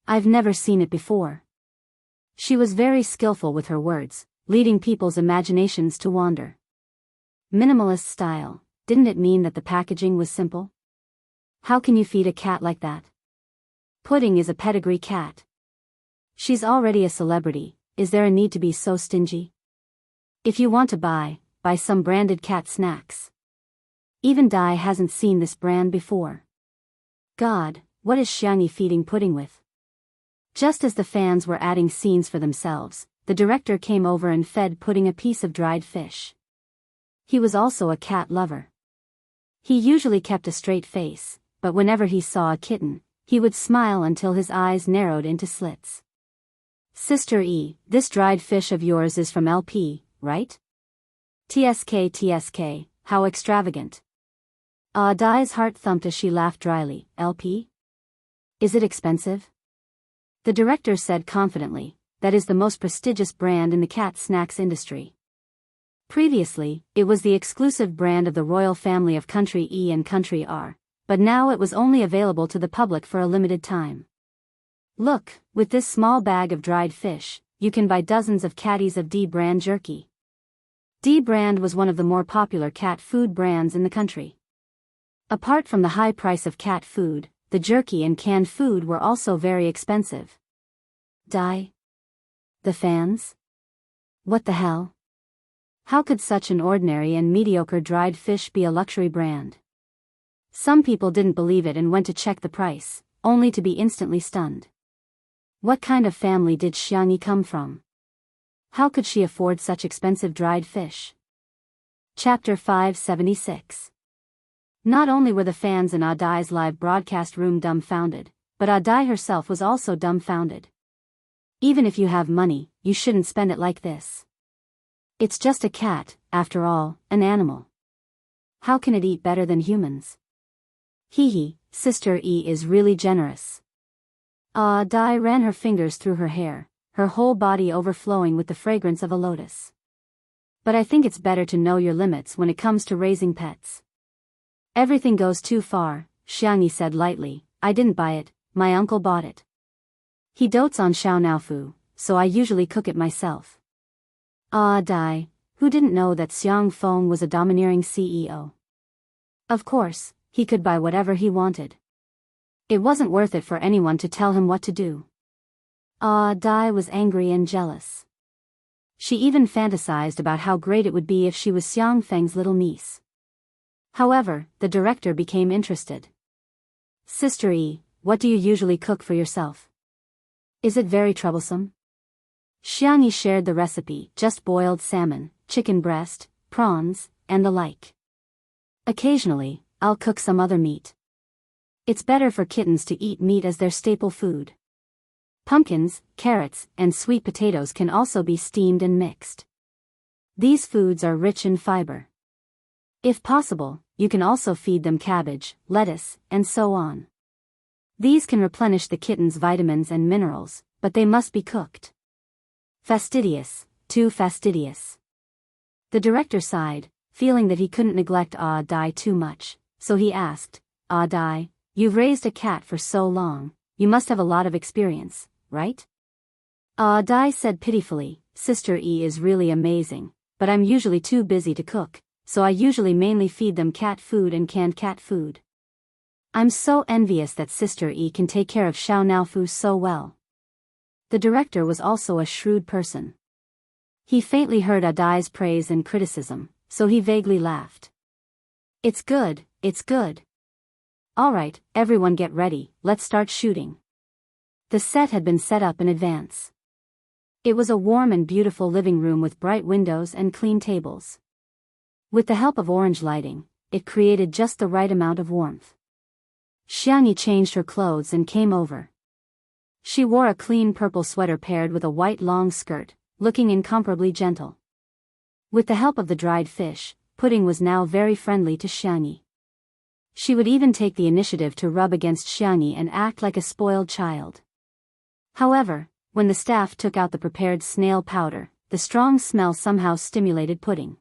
I've never seen it before. She was very skillful with her words, leading people's imaginations to wander. Minimalist style, didn't it mean that the packaging was simple? How can you feed a cat like that? Pudding is a pedigree cat. She's already a celebrity, is there a need to be so stingy? If you want to buy some branded cat snacks. Even Dai hasn't seen this brand before. God, what is Xiangyi feeding Pudding with? Just as the fans were adding scenes for themselves, the director came over and fed Pudding a piece of dried fish. He was also a cat lover. He usually kept a straight face, but whenever he saw a kitten, he would smile until his eyes narrowed into slits. Sister E, this dried fish of yours is from LP, right? TSK, how extravagant. Dai's heart thumped as she laughed dryly. LP? Is it expensive? The director said confidently, that is the most prestigious brand in the cat snacks industry. Previously, it was the exclusive brand of the royal family of Country E and Country R, but now it was only available to the public for a limited time. Look, with this small bag of dried fish, you can buy dozens of catties of D brand jerky. D brand was one of the more popular cat food brands in the country. Apart from the high price of cat food, the jerky and canned food were also very expensive. Dai? The fans? What the hell? How could such an ordinary and mediocre dried fish be a luxury brand? Some people didn't believe it and went to check the price, only to be instantly stunned. What kind of family did Xiangyi come from? How could she afford such expensive dried fish? Chapter 576. Not only were the fans in Dai's live broadcast room dumbfounded, but Dai herself was also dumbfounded. Even if you have money, you shouldn't spend it like this. It's just a cat, after all, an animal. How can it eat better than humans? Hee, Sister E is really generous. Dai ran her fingers through her hair, her whole body overflowing with the fragrance of a lotus. But I think it's better to know your limits when it comes to raising pets. Everything goes too far, Xiangyi said lightly. I didn't buy it, my uncle bought it. He dotes on Xiao Naofu, so I usually cook it myself. Dai, who didn't know that Xiang Feng was a domineering CEO? Of course, he could buy whatever he wanted. It wasn't worth it for anyone to tell him what to do. Dai was angry and jealous. She even fantasized about how great it would be if she was Xiang Feng's little niece. However, the director became interested. Sister E, what do you usually cook for yourself? Is it very troublesome? Xiangyi shared the recipe, just boiled salmon, chicken breast, prawns, and the like. Occasionally, I'll cook some other meat. It's better for kittens to eat meat as their staple food. Pumpkins, carrots, and sweet potatoes can also be steamed and mixed. These foods are rich in fiber. If possible, you can also feed them cabbage, lettuce, and so on. These can replenish the kitten's vitamins and minerals, but they must be cooked. Fastidious, too fastidious. The director sighed, feeling that he couldn't neglect Dai too much, so he asked, Dai, you've raised a cat for so long, you must have a lot of experience, right? Dai said pitifully, Sister E is really amazing, but I'm usually too busy to cook, so I usually mainly feed them cat food and canned cat food. I'm so envious that Sister E can take care of Xiao Naofu so well. The director was also a shrewd person. He faintly heard Dai's praise and criticism, so he vaguely laughed. It's good, it's good. Alright, everyone get ready, let's start shooting. The set had been set up in advance. It was a warm and beautiful living room with bright windows and clean tables. With the help of orange lighting, it created just the right amount of warmth. Xiangyi changed her clothes and came over. She wore a clean purple sweater paired with a white long skirt, looking incomparably gentle. With the help of the dried fish, Pudding was now very friendly to Xiangyi. She would even take the initiative to rub against Xiangyi and act like a spoiled child. However, when the staff took out the prepared snail powder, the strong smell somehow stimulated Pudding.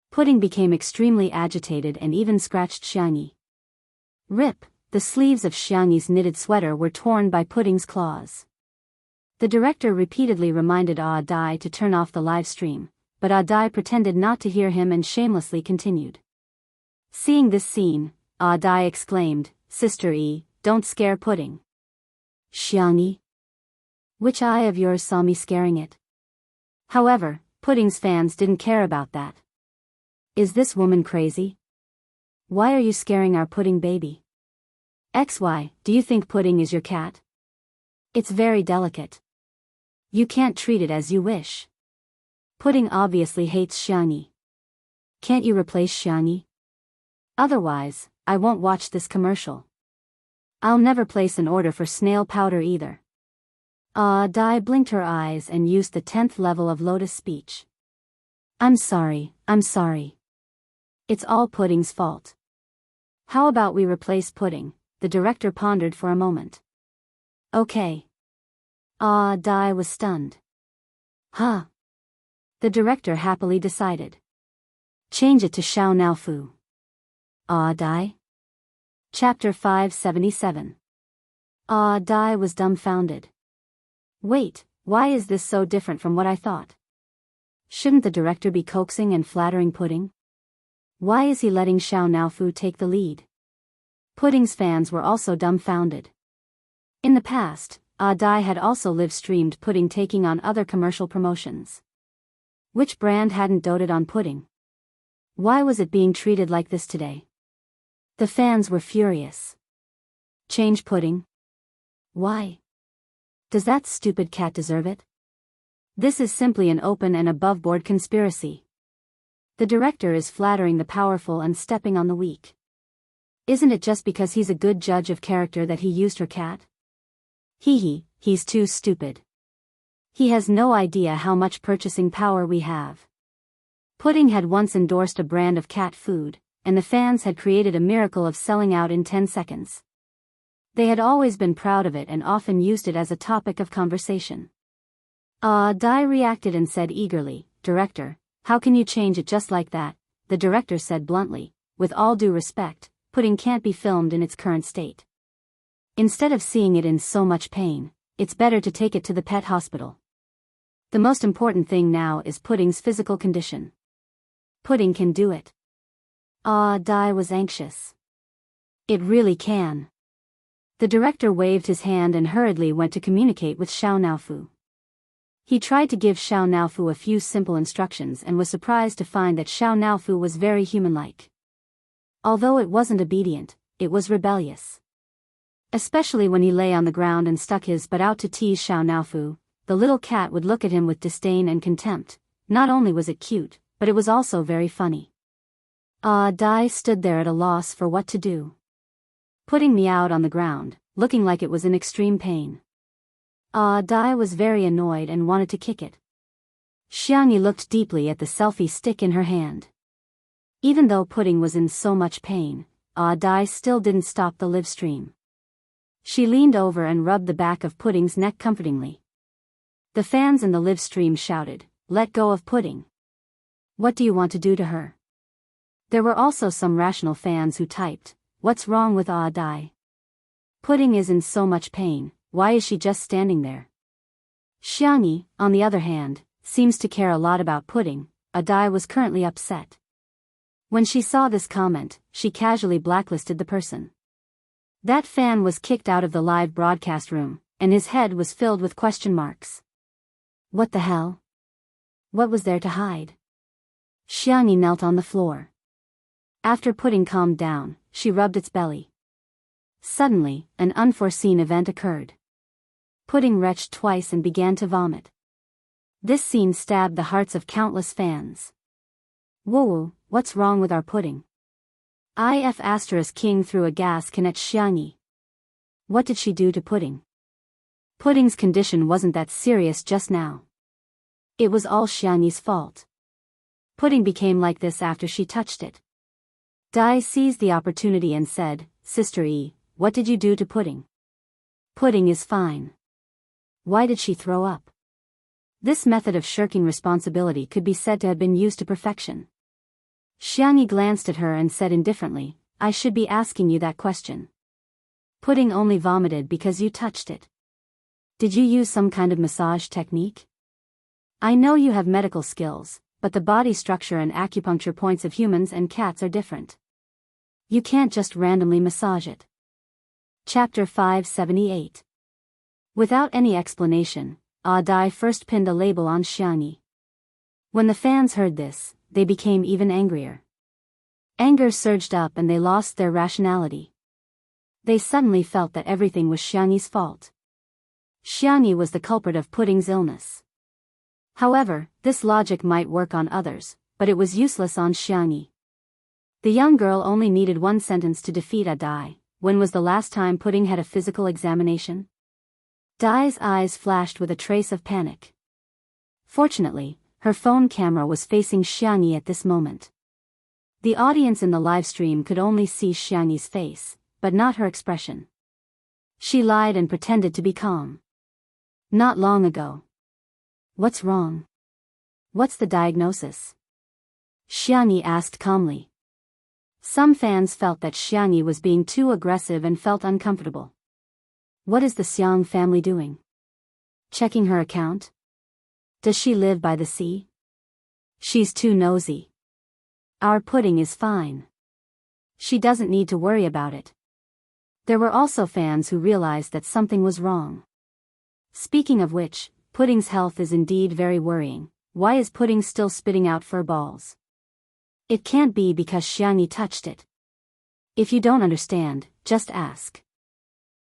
Pudding became extremely agitated and even scratched Xiangyi. Rip, the sleeves of Xiangyi's knitted sweater were torn by Pudding's claws. The director repeatedly reminded Dai to turn off the live stream, but Dai pretended not to hear him and shamelessly continued. Seeing this scene, Dai exclaimed, "Sister E, don't scare Pudding." "Xiangyi? Which eye of yours saw me scaring it?" However, Pudding's fans didn't care about that. "Is this woman crazy? Why are you scaring our Pudding baby? XY, do you think Pudding is your cat? It's very delicate. You can't treat it as you wish. Pudding obviously hates Xiangyi. Can't you replace Xiangyi? Otherwise, I won't watch this commercial. I'll never place an order for snail powder either." Dai blinked her eyes and used the 10th level of Lotus speech. I'm sorry. It's all Pudding's fault. How about we replace Pudding?" The director pondered for a moment. "Okay." Dai was stunned. "Huh." The director happily decided. "Change it to Xiao Naofu." Dai? Chapter 577. Dai was dumbfounded. Wait, why is this so different from what I thought? Shouldn't the director be coaxing and flattering Pudding? Why is he letting Xiao Naofu take the lead? Pudding's fans were also dumbfounded. In the past, Dai had also live-streamed Pudding taking on other commercial promotions. Which brand hadn't doted on Pudding? Why was it being treated like this today? The fans were furious. Change Pudding? Why? Does that stupid cat deserve it? This is simply an open and above-board conspiracy. The director is flattering the powerful and stepping on the weak. Isn't it just because he's a good judge of character that he used her cat? He's too stupid. He has no idea how much purchasing power we have. Pudding had once endorsed a brand of cat food, and the fans had created a miracle of selling out in 10 seconds. They had always been proud of it and often used it as a topic of conversation. Dai reacted and said eagerly, "Director, how can you change it just like that?" The director said bluntly, "With all due respect, Pudding can't be filmed in its current state. Instead of seeing it in so much pain, it's better to take it to the pet hospital. The most important thing now is Pudding's physical condition. Pudding can do it." Dai was anxious. "It really can." The director waved his hand and hurriedly went to communicate with Xiao Naofu. He tried to give Xiao Naofu a few simple instructions and was surprised to find that Xiao Naofu was very human-like. Although it wasn't obedient, it was rebellious. Especially when he lay on the ground and stuck his butt out to tease Xiao Naofu, the little cat would look at him with disdain and contempt. Not only was it cute, but it was also very funny. Dai stood there at a loss for what to do. Pudding meowed on the ground, looking like it was in extreme pain. Dai was very annoyed and wanted to kick it. Xiangyi looked deeply at the selfie stick in her hand. Even though Pudding was in so much pain, Dai still didn't stop the live stream. She leaned over and rubbed the back of Pudding's neck comfortingly. The fans in the live stream shouted, "Let go of Pudding. What do you want to do to her?" There were also some rational fans who typed, "What's wrong with Dai? Pudding is in so much pain, why is she just standing there?" Xiangyi, on the other hand, seems to care a lot about Pudding. Dai was currently upset. When she saw this comment, she casually blacklisted the person. That fan was kicked out of the live broadcast room, and his head was filled with question marks. What the hell? What was there to hide? Xiangyi knelt on the floor. After Pudding calmed down, she rubbed its belly. Suddenly, an unforeseen event occurred. Pudding retched twice and began to vomit. This scene stabbed the hearts of countless fans. Whoa, what's wrong with our Pudding? If King threw a gas can at Xiangyi. What did she do to Pudding? Pudding's condition wasn't that serious just now. It was all Xiangyi's fault. Pudding became like this after she touched it. Dai seized the opportunity and said, Sister E, what did you do to Pudding? Pudding is fine. Why did she throw up? This method of shirking responsibility could be said to have been used to perfection. Xiangyi glanced at her and said indifferently, I should be asking you that question. Pudding only vomited because you touched it. Did you use some kind of massage technique? I know you have medical skills, but the body structure and acupuncture points of humans and cats are different. You can't just randomly massage it. Chapter 578. Without any explanation, Dai first pinned a label on Xiangyi. When the fans heard this, they became even angrier. Anger surged up and they lost their rationality. They suddenly felt that everything was Xiangyi's fault. Xiangyi was the culprit of Pudding's illness. However, this logic might work on others, but it was useless on Xiangyi. The young girl only needed one sentence to defeat Dai. When was the last time Pudding had a physical examination? Dai's eyes flashed with a trace of panic. Fortunately, her phone camera was facing Xiangyi at this moment. The audience in the live stream could only see Xiangyi's face, but not her expression. She lied and pretended to be calm. Not long ago. What's wrong? What's the diagnosis? Xiangyi asked calmly. Some fans felt that Xiangyi was being too aggressive and felt uncomfortable. What is the Xiang family doing? Checking her account? Does she live by the sea? She's too nosy. Our Pudding is fine. She doesn't need to worry about it. There were also fans who realized that something was wrong. Speaking of which, Pudding's health is indeed very worrying. Why is Pudding still spitting out fur balls? It can't be because Xiangyi touched it. If you don't understand, just ask.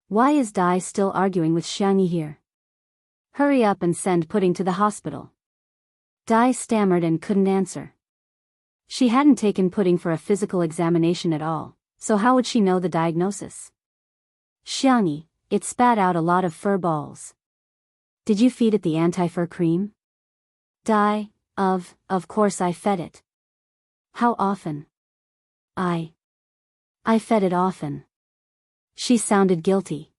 Why is Dai still arguing with Xiangyi here? Hurry up and send Pudding to the hospital. Dai stammered and couldn't answer. She hadn't taken Pudding for a physical examination at all, so how would she know the diagnosis? Xiangyi, it spat out a lot of fur balls. Did you feed it the anti-fur cream? Dai, of course I fed it. How often? I fed it often. She sounded guilty.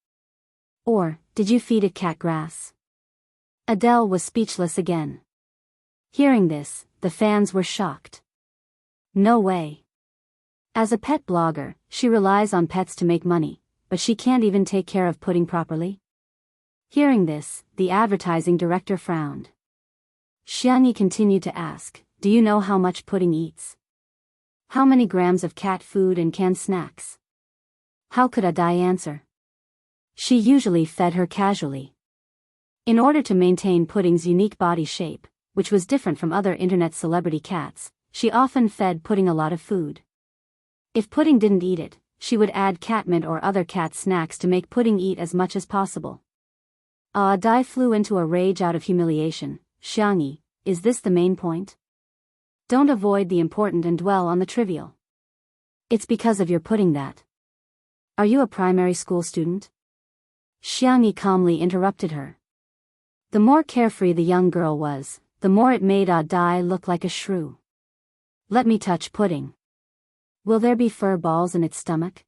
Or, did you feed it cat grass? Adele was speechless again. Hearing this, the fans were shocked. No way. As a pet blogger, she relies on pets to make money, but she can't even take care of Pudding properly? Hearing this, the advertising director frowned. Xiangyi continued to ask, do you know how much Pudding eats? How many grams of cat food and canned snacks? How could Dai answer? She usually fed her casually. In order to maintain Pudding's unique body shape, which was different from other internet celebrity cats, she often fed Pudding a lot of food. If Pudding didn't eat it, she would add catmint or other cat snacks to make Pudding eat as much as possible. Dai flew into a rage out of humiliation. Xiangyi, is this the main point? Don't avoid the important and dwell on the trivial. It's because of your Pudding that. Are you a primary school student? Xiangyi calmly interrupted her. The more carefree the young girl was, the more it made Dai look like a shrew. Let me touch Pudding. Will there be fur balls in its stomach?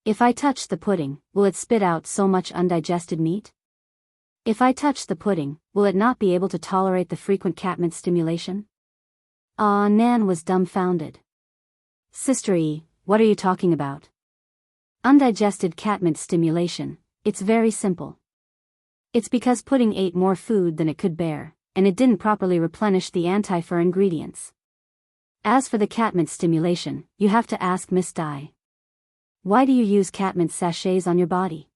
If I touch the Pudding, will it spit out so much undigested meat? If I touch the Pudding, will it not be able to tolerate the frequent catmint stimulation? Nan was dumbfounded. Sister E, what are you talking about? Undigested catmint stimulation, it's very simple. It's because Pudding ate more food than it could bear, and it didn't properly replenish the anti-fur ingredients. As for the catmint stimulation, you have to ask Miss Dai. Why do you use catmint sachets on your body?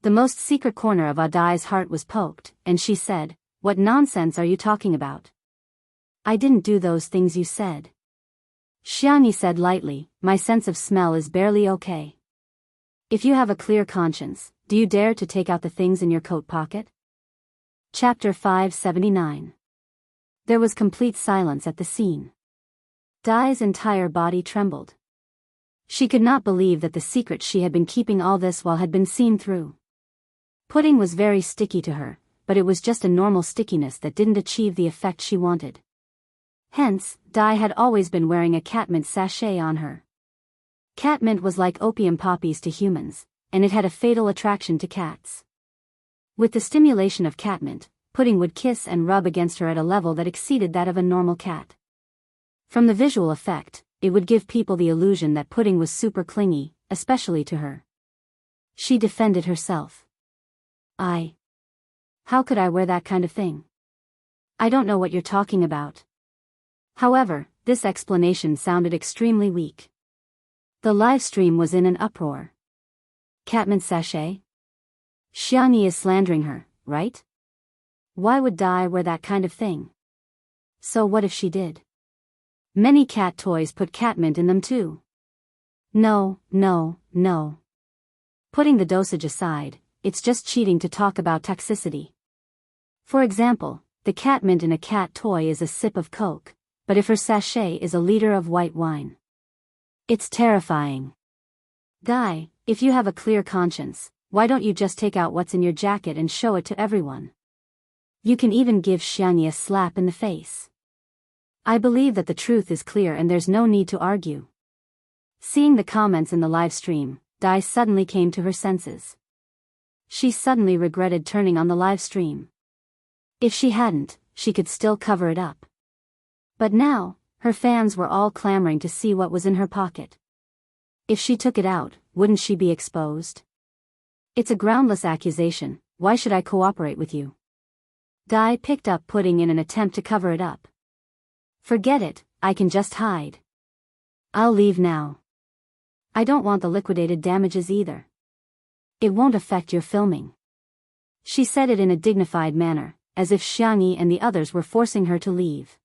The most secret corner of Dai's heart was poked, and she said, what nonsense are you talking about? I didn't do those things you said. Xiangyi said lightly, my sense of smell is barely okay. If you have a clear conscience, do you dare to take out the things in your coat pocket? Chapter 579. There was complete silence at the scene. Dai's entire body trembled. She could not believe that the secret she had been keeping all this while had been seen through. Pudding was very sticky to her, but it was just a normal stickiness that didn't achieve the effect she wanted. Hence, Dai had always been wearing a catmint sachet on her. Catmint was like opium poppies to humans, and it had a fatal attraction to cats. With the stimulation of catmint, Pudding would kiss and rub against her at a level that exceeded that of a normal cat. From the visual effect, it would give people the illusion that Pudding was super clingy, especially to her. She defended herself. How could I wear that kind of thing? I don't know what you're talking about. However, this explanation sounded extremely weak. The live stream was in an uproar. Catmint sachet? Xiangyi is slandering her, right? Why would Dai wear that kind of thing? So what if she did? Many cat toys put catmint in them too. No. Putting the dosage aside, it's just cheating to talk about toxicity. For example, the catmint in a cat toy is a sip of Coke, but if her sachet is a liter of white wine. It's terrifying. Dai, if you have a clear conscience, why don't you just take out what's in your jacket and show it to everyone? You can even give Xiangyi a slap in the face. I believe that the truth is clear and there's no need to argue. Seeing the comments in the live stream, Dai suddenly came to her senses. She suddenly regretted turning on the live stream. If she hadn't, she could still cover it up. But now, her fans were all clamoring to see what was in her pocket. If she took it out, wouldn't she be exposed? It's a groundless accusation, why should I cooperate with you? Dai picked up Pudding in an attempt to cover it up. Forget it, I can just hide. I'll leave now. I don't want the liquidated damages either. It won't affect your filming. She said it in a dignified manner, as if Xiangyi and the others were forcing her to leave.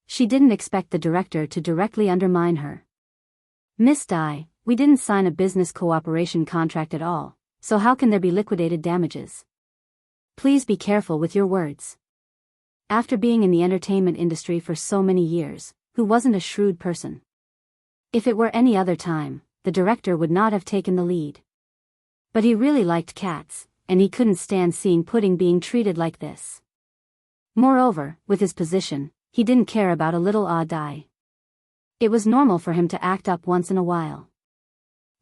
She didn't expect the director to directly undermine her. Miss Dai, we didn't sign a business cooperation contract at all, so how can there be liquidated damages? Please be careful with your words. After being in the entertainment industry for so many years, who wasn't a shrewd person? If it were any other time, the director would not have taken the lead. But he really liked cats, and he couldn't stand seeing Pudding being treated like this. Moreover, with his position, he didn't care about a little Dai. It was normal for him to act up once in a while.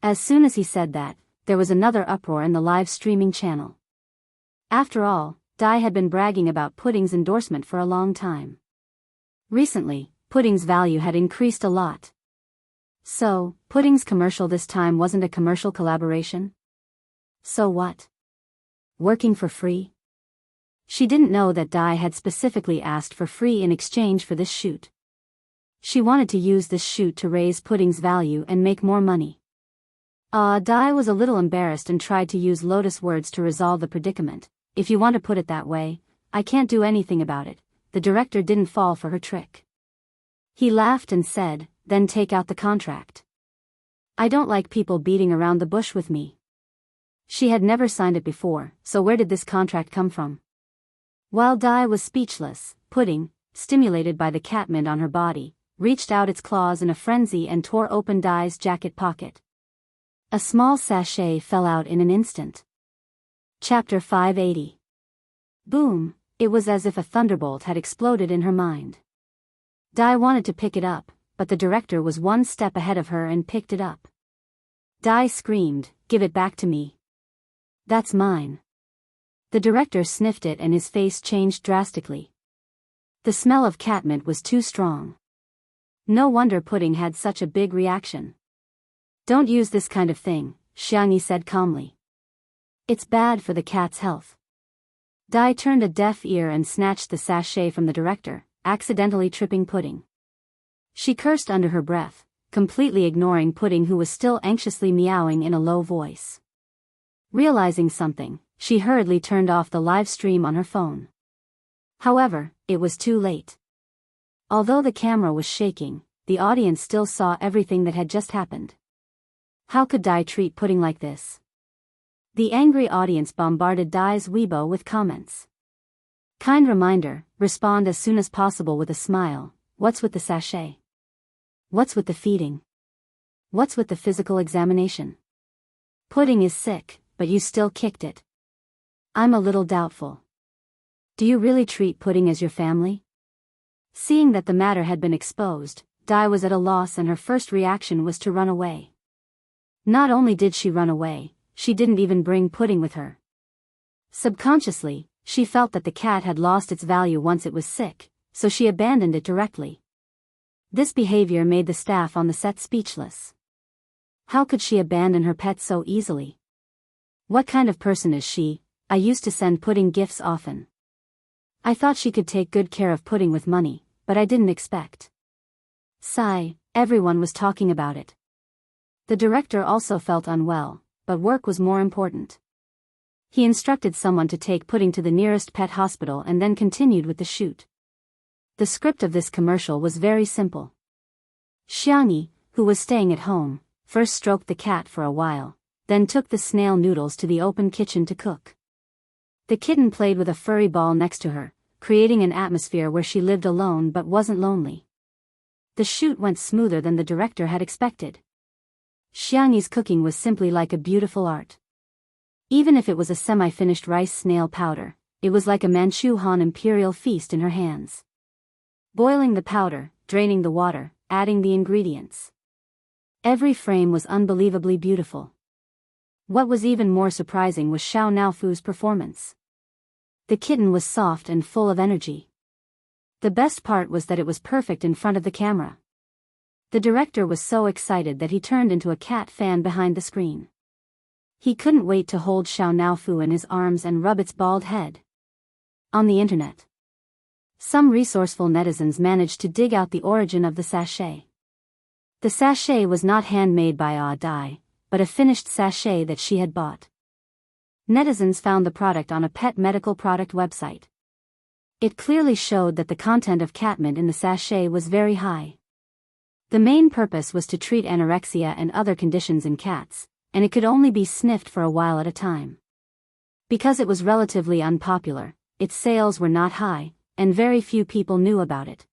As soon as he said that, there was another uproar in the live streaming channel. After all, Dai had been bragging about Pudding's endorsement for a long time. Recently, Pudding's value had increased a lot. So, Pudding's commercial this time wasn't a commercial collaboration? So what? Working for free? She didn't know that Dai had specifically asked for free in exchange for this shoot. She wanted to use this shoot to raise Pudding's value and make more money. Dai was a little embarrassed and tried to use lotus words to resolve the predicament. If you want to put it that way, I can't do anything about it. The director didn't fall for her trick. He laughed and said, then take out the contract. I don't like people beating around the bush with me. She had never signed it before, so where did this contract come from? While Dai was speechless, Pudding, stimulated by the catmint on her body, reached out its claws in a frenzy and tore open Dai's jacket pocket. A small sachet fell out in an instant. Chapter 580. Boom, it was as if a thunderbolt had exploded in her mind. Dai wanted to pick it up, but the director was one step ahead of her and picked it up. Dai screamed, "Give it back to me. That's mine." The director sniffed it and his face changed drastically. The smell of catmint was too strong. No wonder Pudding had such a big reaction. Don't use this kind of thing, Xiangyi said calmly. It's bad for the cat's health. Dai turned a deaf ear and snatched the sachet from the director, accidentally tripping Pudding. She cursed under her breath, completely ignoring Pudding, who was still anxiously meowing in a low voice. Realizing something, she hurriedly turned off the live stream on her phone. However, it was too late. Although the camera was shaking, the audience still saw everything that had just happened. How could Dai treat Pudding like this? The angry audience bombarded Dai's Weibo with comments. Kind reminder, respond as soon as possible with a smile. What's with the sachet? What's with the feeding? What's with the physical examination? Pudding is sick, but you still kicked it. I'm a little doubtful. Do you really treat Pudding as your family? Seeing that the matter had been exposed, Dai was at a loss and her first reaction was to run away. Not only did she run away, she didn't even bring pudding with her. Subconsciously, she felt that the cat had lost its value once it was sick, so she abandoned it directly. This behavior made the staff on the set speechless. How could she abandon her pet so easily? What kind of person is she? I used to send pudding gifts often. I thought she could take good care of pudding with money, but I didn't expect. Sigh, everyone was talking about it. The director also felt unwell, but work was more important. He instructed someone to take pudding to the nearest pet hospital and then continued with the shoot. The script of this commercial was very simple. Xiangyi, who was staying at home, first stroked the cat for a while, then took the snail noodles to the open kitchen to cook. The kitten played with a furry ball next to her, creating an atmosphere where she lived alone but wasn't lonely. The shoot went smoother than the director had expected. Xiangyi's cooking was simply like a beautiful art. Even if it was a semi-finished rice snail powder, it was like a Manchu Han imperial feast in her hands. Boiling the powder, draining the water, adding the ingredients. Every frame was unbelievably beautiful. What was even more surprising was Xiao Naofu's performance. The kitten was soft and full of energy. The best part was that it was perfect in front of the camera. The director was so excited that he turned into a cat fan behind the screen. He couldn't wait to hold Xiao Naofu in his arms and rub its bald head. On the internet, some resourceful netizens managed to dig out the origin of the sachet. The sachet was not handmade by Dai, but a finished sachet that she had bought. Netizens found the product on a pet medical product website. It clearly showed that the content of catmint in the sachet was very high. The main purpose was to treat anorexia and other conditions in cats, and it could only be sniffed for a while at a time. Because it was relatively unpopular, its sales were not high, and very few people knew about it.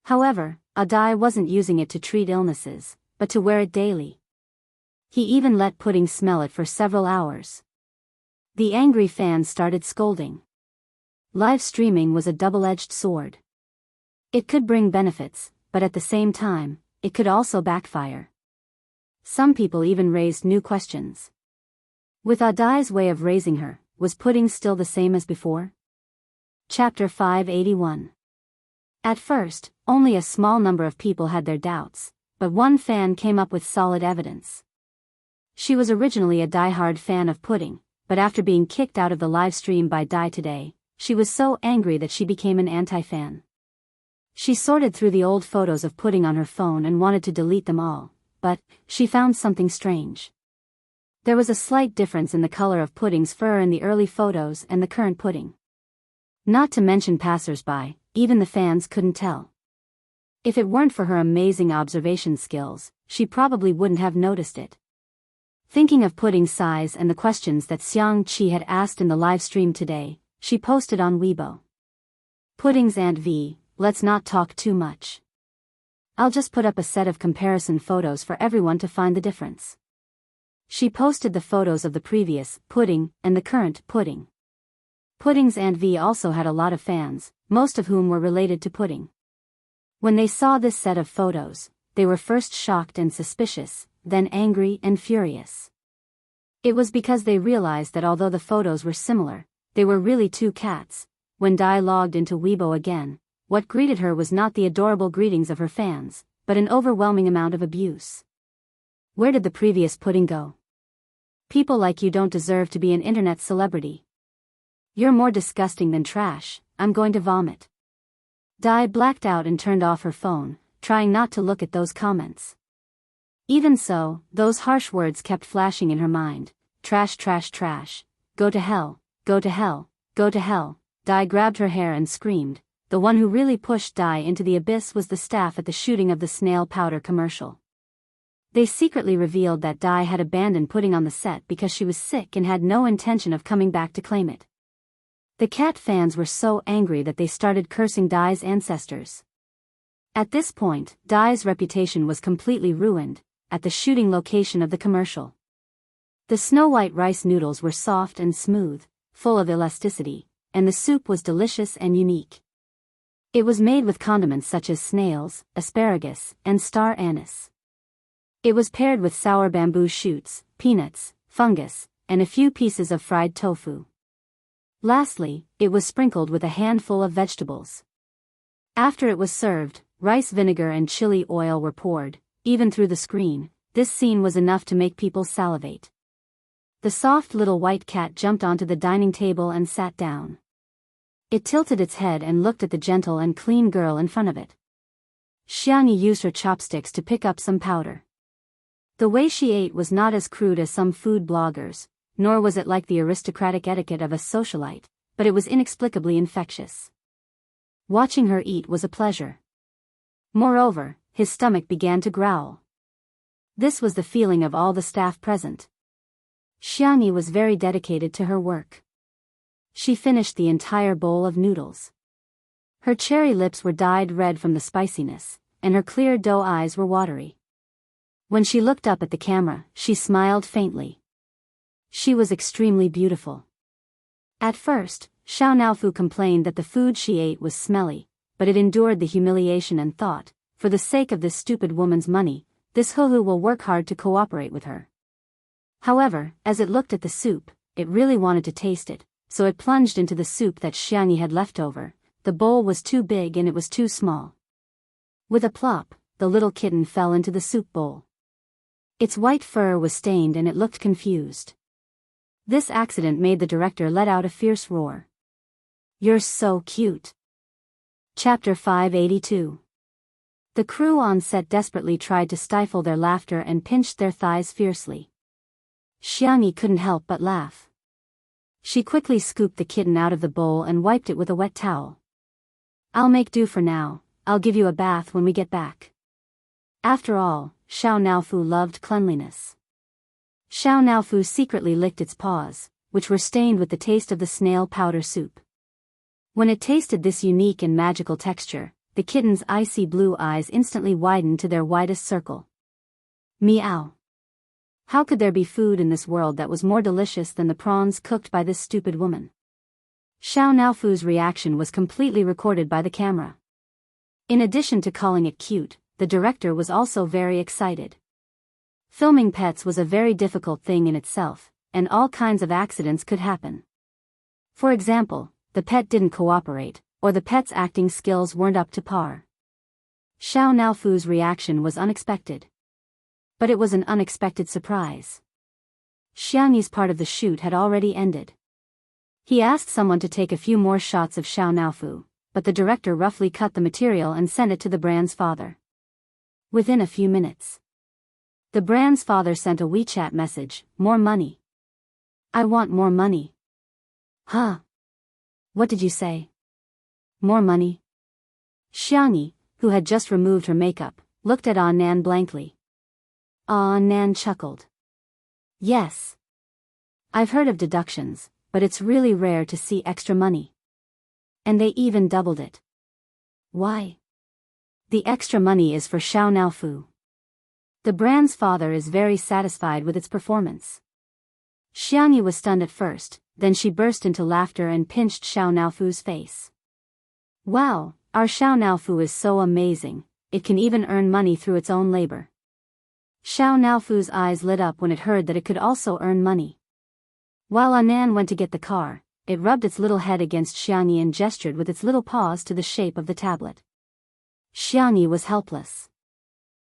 However, Dai wasn't using it to treat illnesses, but to wear it daily. He even let Pudding smell it for several hours. The angry fans started scolding. Live streaming was a double-edged sword. It could bring benefits, but at the same time, it could also backfire. Some people even raised new questions. With Dai's way of raising her, was Pudding still the same as before? Chapter 581. At first, only a small number of people had their doubts, but one fan came up with solid evidence. She was originally a die-hard fan of Pudding, but after being kicked out of the live stream by Dai today, she was so angry that she became an anti-fan. She sorted through the old photos of Pudding on her phone and wanted to delete them all, but she found something strange. There was a slight difference in the color of Pudding's fur in the early photos and the current Pudding. Not to mention passers-by, even the fans couldn't tell. If it weren't for her amazing observation skills, she probably wouldn't have noticed it. Thinking of Pudding's size and the questions that Xiang Qi had asked in the live stream today, she posted on Weibo. Pudding's Aunt V, let's not talk too much. I'll just put up a set of comparison photos for everyone to find the difference. She posted the photos of the previous Pudding and the current Pudding. Pudding's Aunt V also had a lot of fans, most of whom were related to Pudding. When they saw this set of photos, they were first shocked and suspicious, then angry and furious. It was because they realized that although the photos were similar, they were really two cats. When Dai logged into Weibo again, what greeted her was not the adorable greetings of her fans, but an overwhelming amount of abuse. Where did the previous Pudding go? People like you don't deserve to be an internet celebrity. You're more disgusting than trash, I'm going to vomit. Dai blacked out and turned off her phone, trying not to look at those comments. Even so, those harsh words kept flashing in her mind. Trash, trash, trash. Go to hell, go to hell, go to hell. Dai grabbed her hair and screamed. The one who really pushed Dai into the abyss was the staff at the shooting of the snail powder commercial. They secretly revealed that Dai had abandoned Pudding on the set because she was sick and had no intention of coming back to claim it. The cat fans were so angry that they started cursing Dai's ancestors. At this point, Dai's reputation was completely ruined, at the shooting location of the commercial. The snow-white rice noodles were soft and smooth, full of elasticity, and the soup was delicious and unique. It was made with condiments such as snails, asparagus, and star anise. It was paired with sour bamboo shoots, peanuts, fungus, and a few pieces of fried tofu. Lastly, it was sprinkled with a handful of vegetables. After it was served, rice vinegar and chili oil were poured. Even through the screen, this scene was enough to make people salivate. The soft little white cat jumped onto the dining table and sat down. It tilted its head and looked at the gentle and clean girl in front of it. Xiangyi used her chopsticks to pick up some powder. The way she ate was not as crude as some food bloggers, nor was it like the aristocratic etiquette of a socialite, but it was inexplicably infectious. Watching her eat was a pleasure. Moreover, his stomach began to growl. This was the feeling of all the staff present. Xiangyi was very dedicated to her work. She finished the entire bowl of noodles. Her cherry lips were dyed red from the spiciness, and her clear doe eyes were watery. When she looked up at the camera, she smiled faintly. She was extremely beautiful. At first, Xiao Naofu complained that the food she ate was smelly, but it endured the humiliation and thought, for the sake of this stupid woman's money, this Hulu will work hard to cooperate with her. However, as it looked at the soup, it really wanted to taste it, so it plunged into the soup that Xiangyi had left over. The bowl was too big and it was too small. With a plop, the little kitten fell into the soup bowl. Its white fur was stained and it looked confused. This accident made the director let out a fierce roar. "You're so cute." Chapter 582. The crew on set desperately tried to stifle their laughter and pinched their thighs fiercely. Xiangyi couldn't help but laugh. She quickly scooped the kitten out of the bowl and wiped it with a wet towel. "I'll make do for now, I'll give you a bath when we get back." After all, Xiao Naofu loved cleanliness. Xiao Naofu secretly licked its paws, which were stained with the taste of the snail powder soup. When it tasted this unique and magical texture, the kitten's icy blue eyes instantly widened to their widest circle. Meow. How could there be food in this world that was more delicious than the prawns cooked by this stupid woman? Xiao Naofu's reaction was completely recorded by the camera. In addition to calling it cute, the director was also very excited. Filming pets was a very difficult thing in itself, and all kinds of accidents could happen. For example, the pet didn't cooperate, or the pet's acting skills weren't up to par. Xiao Naofu's reaction was unexpected. But it was an unexpected surprise. Xiangyi's part of the shoot had already ended. He asked someone to take a few more shots of Xiao Naofu, but the director roughly cut the material and sent it to the brand's father. Within a few minutes, the brand's father sent a WeChat message, "More money." "I want more money." "Huh? What did you say?" "More money?" Xiangyi, who had just removed her makeup, looked at Nan blankly. Nan chuckled. "Yes. I've heard of deductions, but it's really rare to see extra money. And they even doubled it." "Why?" "The extra money is for Xiao Naofu. The brand's father is very satisfied with its performance." Xiangyi was stunned at first, then she burst into laughter and pinched Xiao Naofu's face. "Wow, our Xiao Naofu is so amazing, it can even earn money through its own labor." Xiao Naofu's eyes lit up when it heard that it could also earn money. While Anan went to get the car, it rubbed its little head against Xiangyi and gestured with its little paws to the shape of the tablet. Xiangyi was helpless.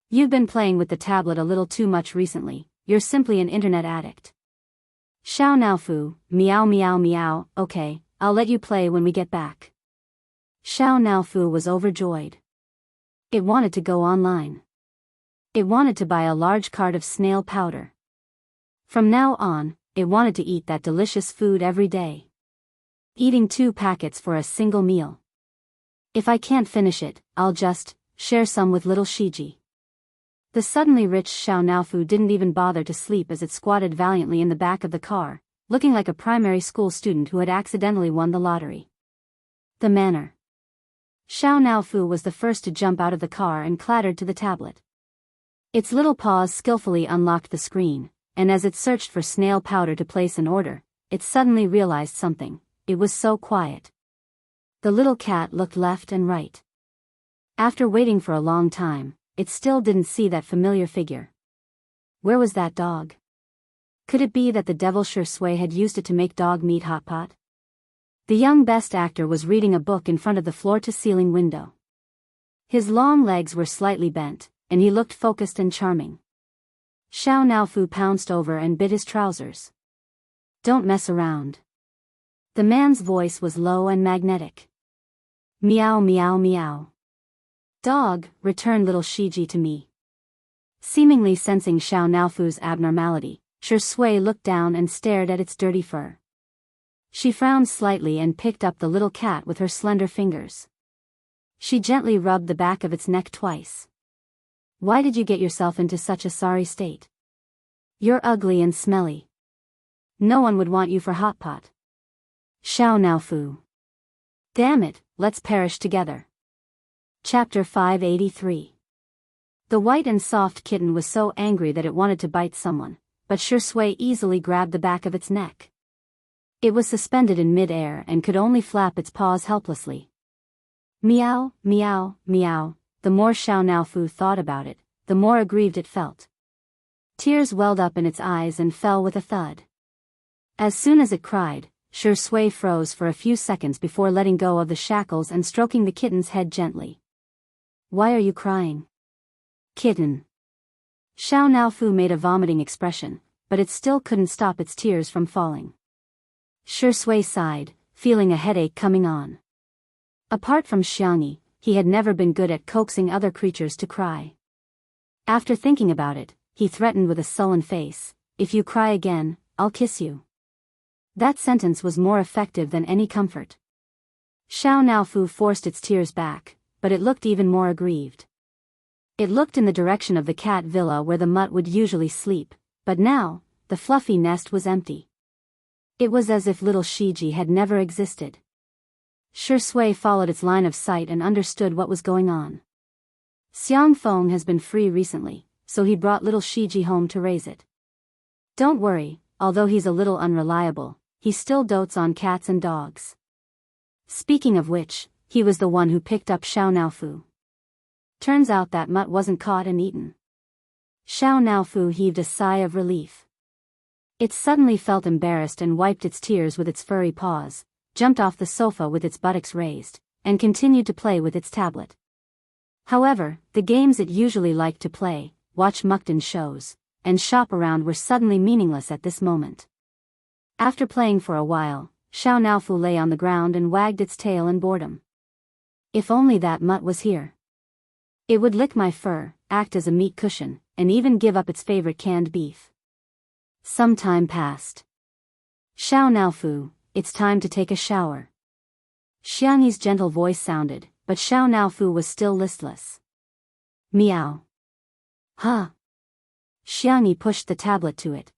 "You've been playing with the tablet a little too much recently, you're simply an internet addict." Xiao Naofu, meow meow meow, "Okay, I'll let you play when we get back." Xiao Naofu was overjoyed. It wanted to go online. It wanted to buy a large cart of snail powder. From now on, it wanted to eat that delicious food every day. Eating 2 packets for a single meal. "If I can't finish it, I'll just share some with little Shiji." The suddenly rich Xiao Naofu didn't even bother to sleep as it squatted valiantly in the back of the car, looking like a primary school student who had accidentally won the lottery. The manner. Xiao Naofu was the first to jump out of the car and clattered to the tablet. Its little paws skillfully unlocked the screen, and as it searched for snail powder to place an order, it suddenly realized something. It was so quiet. The little cat looked left and right. After waiting for a long time, it still didn't see that familiar figure. Where was that dog? Could it be that the devil Shui Sui had used it to make dog meat hot pot? The young best actor was reading a book in front of the floor-to-ceiling window. His long legs were slightly bent, and he looked focused and charming. Xiao Naofu pounced over and bit his trousers. Don't mess around. The man's voice was low and magnetic. Meow meow meow. Dog, return little Shiji to me. Seemingly sensing Xiao Naofu's abnormality, Shui Sui looked down and stared at its dirty fur. She frowned slightly and picked up the little cat with her slender fingers. She gently rubbed the back of its neck twice. Why did you get yourself into such a sorry state? You're ugly and smelly. No one would want you for hot pot. Xiao Naofu. Damn it, let's perish together. Chapter 583. The white and soft kitten was so angry that it wanted to bite someone, but Shui Sui easily grabbed the back of its neck. It was suspended in mid-air and could only flap its paws helplessly. Meow, meow, meow. The more Xiao Naofu thought about it, the more aggrieved it felt. Tears welled up in its eyes and fell with a thud. As soon as it cried, Shui Sui froze for a few seconds before letting go of the shackles and stroking the kitten's head gently. Why are you crying? Kitten. Xiao Naofu made a vomiting expression, but it still couldn't stop its tears from falling. Shui Sui sighed, feeling a headache coming on. Apart from Xiangyi, he had never been good at coaxing other creatures to cry. After thinking about it, he threatened with a sullen face, if you cry again, I'll kiss you. That sentence was more effective than any comfort. Xiao Naofu forced its tears back, but it looked even more aggrieved. It looked in the direction of the cat villa where the mutt would usually sleep, but now, the fluffy nest was empty. It was as if little Shiji had never existed. Shui Sui followed its line of sight and understood what was going on. Xiang Feng has been free recently, so he brought little Shiji home to raise it. Don't worry, although he's a little unreliable, he still dotes on cats and dogs. Speaking of which, he was the one who picked up Xiao Naofu. Turns out that mutt wasn't caught and eaten. Xiao Naofu heaved a sigh of relief. It suddenly felt embarrassed and wiped its tears with its furry paws, jumped off the sofa with its buttocks raised, and continued to play with its tablet. However, the games it usually liked to play, watch Mukden shows, and shop around were suddenly meaningless at this moment. After playing for a while, Xiao Naofu lay on the ground and wagged its tail in boredom. If only that mutt was here. It would lick my fur, act as a meat cushion, and even give up its favorite canned beef. Some time passed. Xiao Naofu, it's time to take a shower. Xiangyi's gentle voice sounded, but Xiao Naofu was still listless. Meow. Huh. Xiangyi pushed the tablet to it.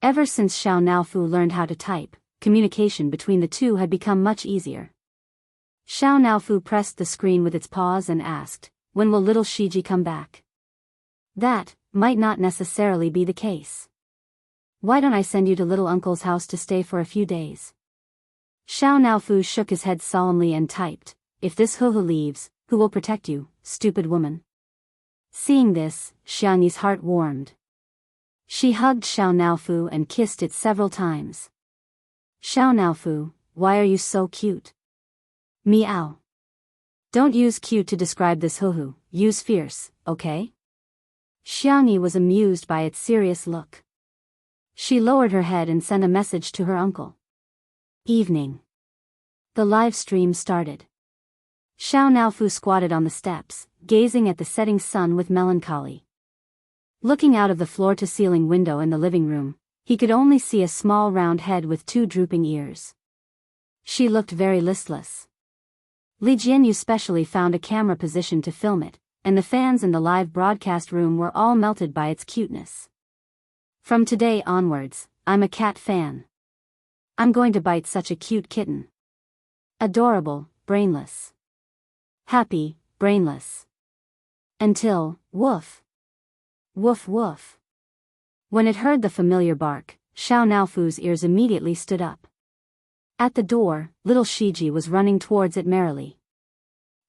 Ever since Xiao Naofu learned how to type, communication between the two had become much easier. Xiao Naofu pressed the screen with its paws and asked, when will little Shiji come back? That might not necessarily be the case. Why don't I send you to little uncle's house to stay for a few days? Xiao Naofu shook his head solemnly and typed, if this Huhu leaves, who will protect you, stupid woman? Seeing this, Xiangyi's heart warmed. She hugged Xiao Naofu and kissed it several times. Xiao Naofu, why are you so cute? Meow. Don't use cute to describe this Huhu, use fierce, okay? Xiangyi was amused by its serious look. She lowered her head and sent a message to her uncle. Evening. The live stream started. Xiao Naofu squatted on the steps, gazing at the setting sun with melancholy. Looking out of the floor-to-ceiling window in the living room, he could only see a small round head with two drooping ears. She looked very listless. Li Jianyu specially found a camera position to film it, and the fans in the live broadcast room were all melted by its cuteness. From today onwards, I'm a cat fan. I'm going to bite such a cute kitten. Adorable, brainless. Happy, brainless. Until, woof. Woof woof. When it heard the familiar bark, Xiao Naofu's ears immediately stood up. At the door, little Shiji was running towards it merrily.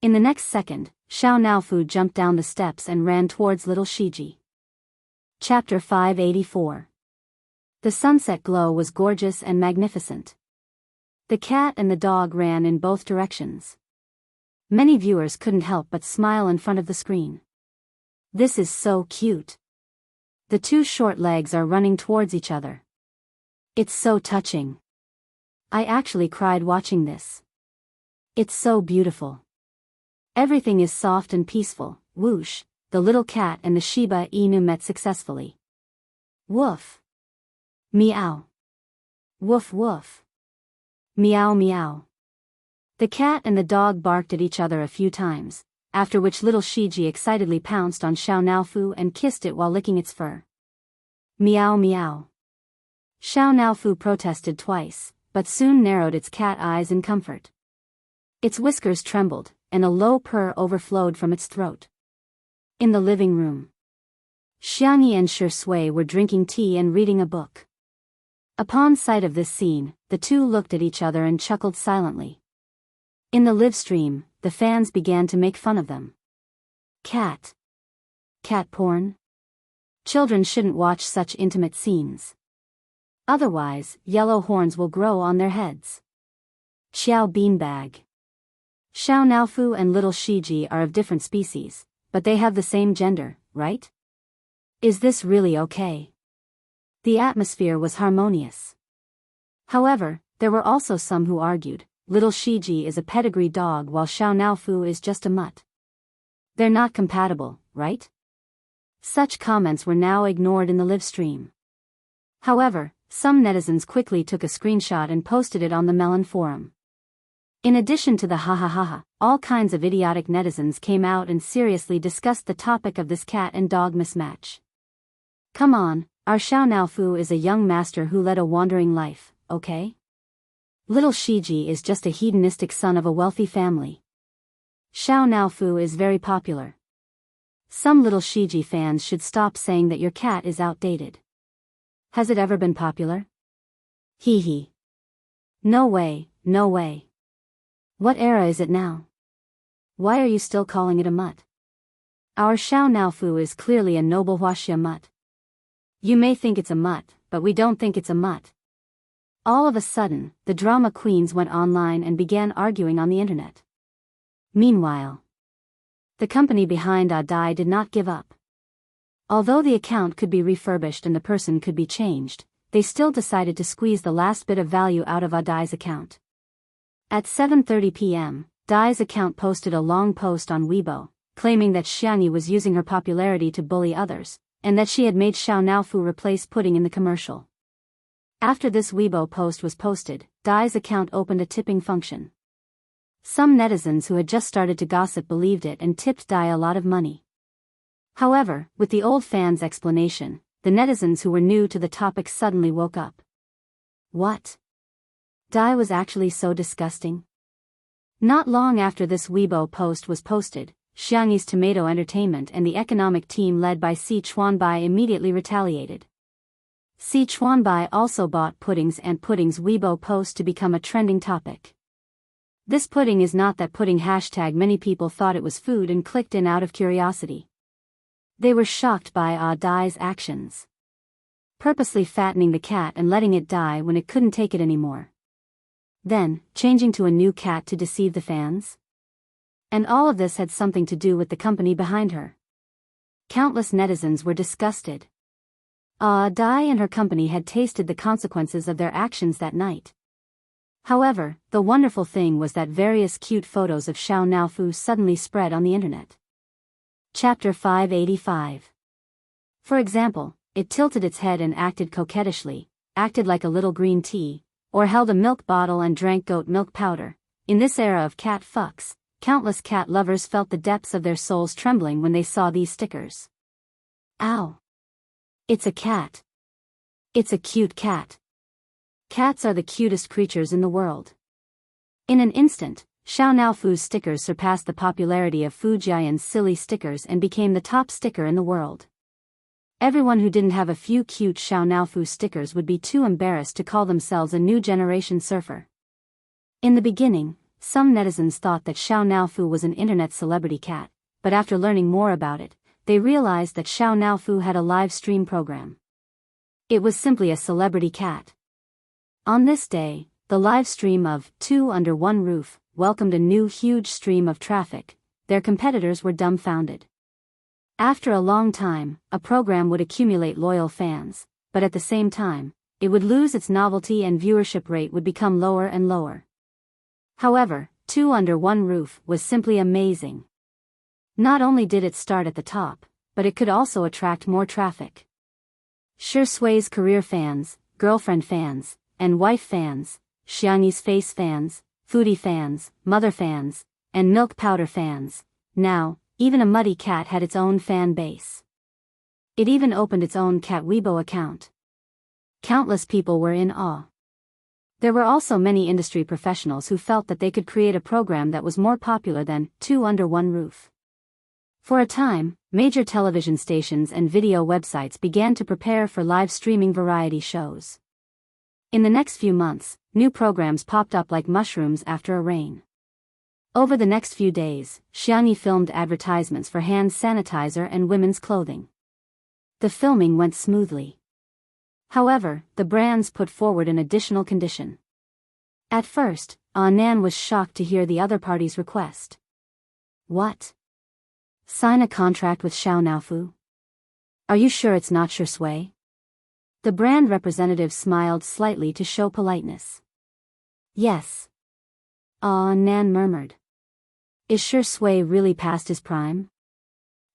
In the next second, Xiao Naofu jumped down the steps and ran towards little Shiji. Chapter 584. The sunset glow was gorgeous and magnificent. The cat and the dog ran in both directions. Many viewers couldn't help but smile in front of the screen. This is so cute. The two short legs are running towards each other. It's so touching. I actually cried watching this. It's so beautiful. Everything is soft and peaceful. Whoosh, the little cat and the Shiba Inu met successfully. Woof. Meow. Woof woof. Meow meow. The cat and the dog barked at each other a few times, after which little Shiji excitedly pounced on Xiao Naofu and kissed it while licking its fur. Meow meow. Xiao Naofu protested twice, but soon narrowed its cat eyes in comfort. Its whiskers trembled, and a low purr overflowed from its throat. In the living room, Xiangyi and Shi Sui were drinking tea and reading a book. Upon sight of this scene, the two looked at each other and chuckled silently. In the live stream, the fans began to make fun of them. Cat porn? Children shouldn't watch such intimate scenes. Otherwise, yellow horns will grow on their heads. Xiao beanbag. Xiao Naofu and little Shiji are of different species, but they have the same gender, right? Is this really okay? The atmosphere was harmonious. However, there were also some who argued, little Shiji is a pedigree dog while Xiao Naofu is just a mutt. They're not compatible, right? Such comments were now ignored in the live stream. However, some netizens quickly took a screenshot and posted it on the Melon forum. In addition to the ha ha ha ha, all kinds of idiotic netizens came out and seriously discussed the topic of this cat and dog mismatch. Come on, our Xiao Naofu is a young master who led a wandering life, okay? Little Shiji is just a hedonistic son of a wealthy family. Xiao Naofu is very popular. Some little Shiji fans should stop saying that your cat is outdated. Has it ever been popular? Hee hee. No way, no way. What era is it now? Why are you still calling it a mutt? Our Xiao Naofu is clearly a noble Wuxia mutt. You may think it's a mutt, but we don't think it's a mutt. All of a sudden, the drama queens went online and began arguing on the internet. Meanwhile, the company behind Audai did not give up. Although the account could be refurbished and the person could be changed, they still decided to squeeze the last bit of value out of Audai's account. At 7:30 p.m., Dai's account posted a long post on Weibo, claiming that Xiangyi was using her popularity to bully others, and that she had made Xiao Naofu replace pudding in the commercial. After this Weibo post was posted, Dai's account opened a tipping function. Some netizens who had just started to gossip believed it and tipped Dai a lot of money. However, with the old fans' explanation, the netizens who were new to the topic suddenly woke up. What? Dai was actually so disgusting? Not long after this Weibo post was posted, Xiangyi's Tomato Entertainment and the economic team led by Si Chuanbai immediately retaliated. Si Chuanbai also bought Pudding's and Pudding's Weibo post to become a trending topic. This pudding is not that pudding # many people thought it was food and clicked in out of curiosity. They were shocked by Dai's actions. Purposely fattening the cat and letting it die when it couldn't take it anymore. Then, changing to a new cat to deceive the fans? And all of this had something to do with the company behind her. Countless netizens were disgusted. Dai and her company had tasted the consequences of their actions that night. However, the wonderful thing was that various cute photos of Xiao Naofu suddenly spread on the internet. Chapter 585. For example, it tilted its head and acted coquettishly, acted like a little green tea, or held a milk bottle and drank goat milk powder. In this era of cat fucks, countless cat lovers felt the depths of their souls trembling when they saw these stickers. Ow! It's a cat. It's a cute cat. Cats are the cutest creatures in the world. In an instant, Xiao Naofu's stickers surpassed the popularity of Fujian's silly stickers and became the top sticker in the world. Everyone who didn't have a few cute Xiao Naofu stickers would be too embarrassed to call themselves a new generation surfer. In the beginning, some netizens thought that Xiao Naofu was an internet celebrity cat, but after learning more about it, they realized that Xiao Naofu had a live stream program. It was simply a celebrity cat. On this day, the live stream of Two Under One Roof welcomed a new huge stream of traffic. Their competitors were dumbfounded. After a long time, a program would accumulate loyal fans, but at the same time, it would lose its novelty and viewership rate would become lower and lower. However, Two Under One Roof was simply amazing. Not only did it start at the top, but it could also attract more traffic. Shi Sui's career fans, girlfriend fans, and wife fans, Xiangyi's face fans, foodie fans, mother fans, and milk powder fans. Now, even a muddy cat had its own fan base. It even opened its own Cat Weibo account. Countless people were in awe. There were also many industry professionals who felt that they could create a program that was more popular than Two Under One Roof. For a time, major television stations and video websites began to prepare for live streaming variety shows. In the next few months, new programs popped up like mushrooms after a rain. Over the next few days, Xiangyi filmed advertisements for hand sanitizer and women's clothing. The filming went smoothly. However, the brands put forward an additional condition. At first, Nan was shocked to hear the other party's request. What? Sign a contract with Xiao Naofu? Are you sure it's not Shi Sui? The brand representative smiled slightly to show politeness. Yes. Nan murmured. Is Shi Sui really past his prime?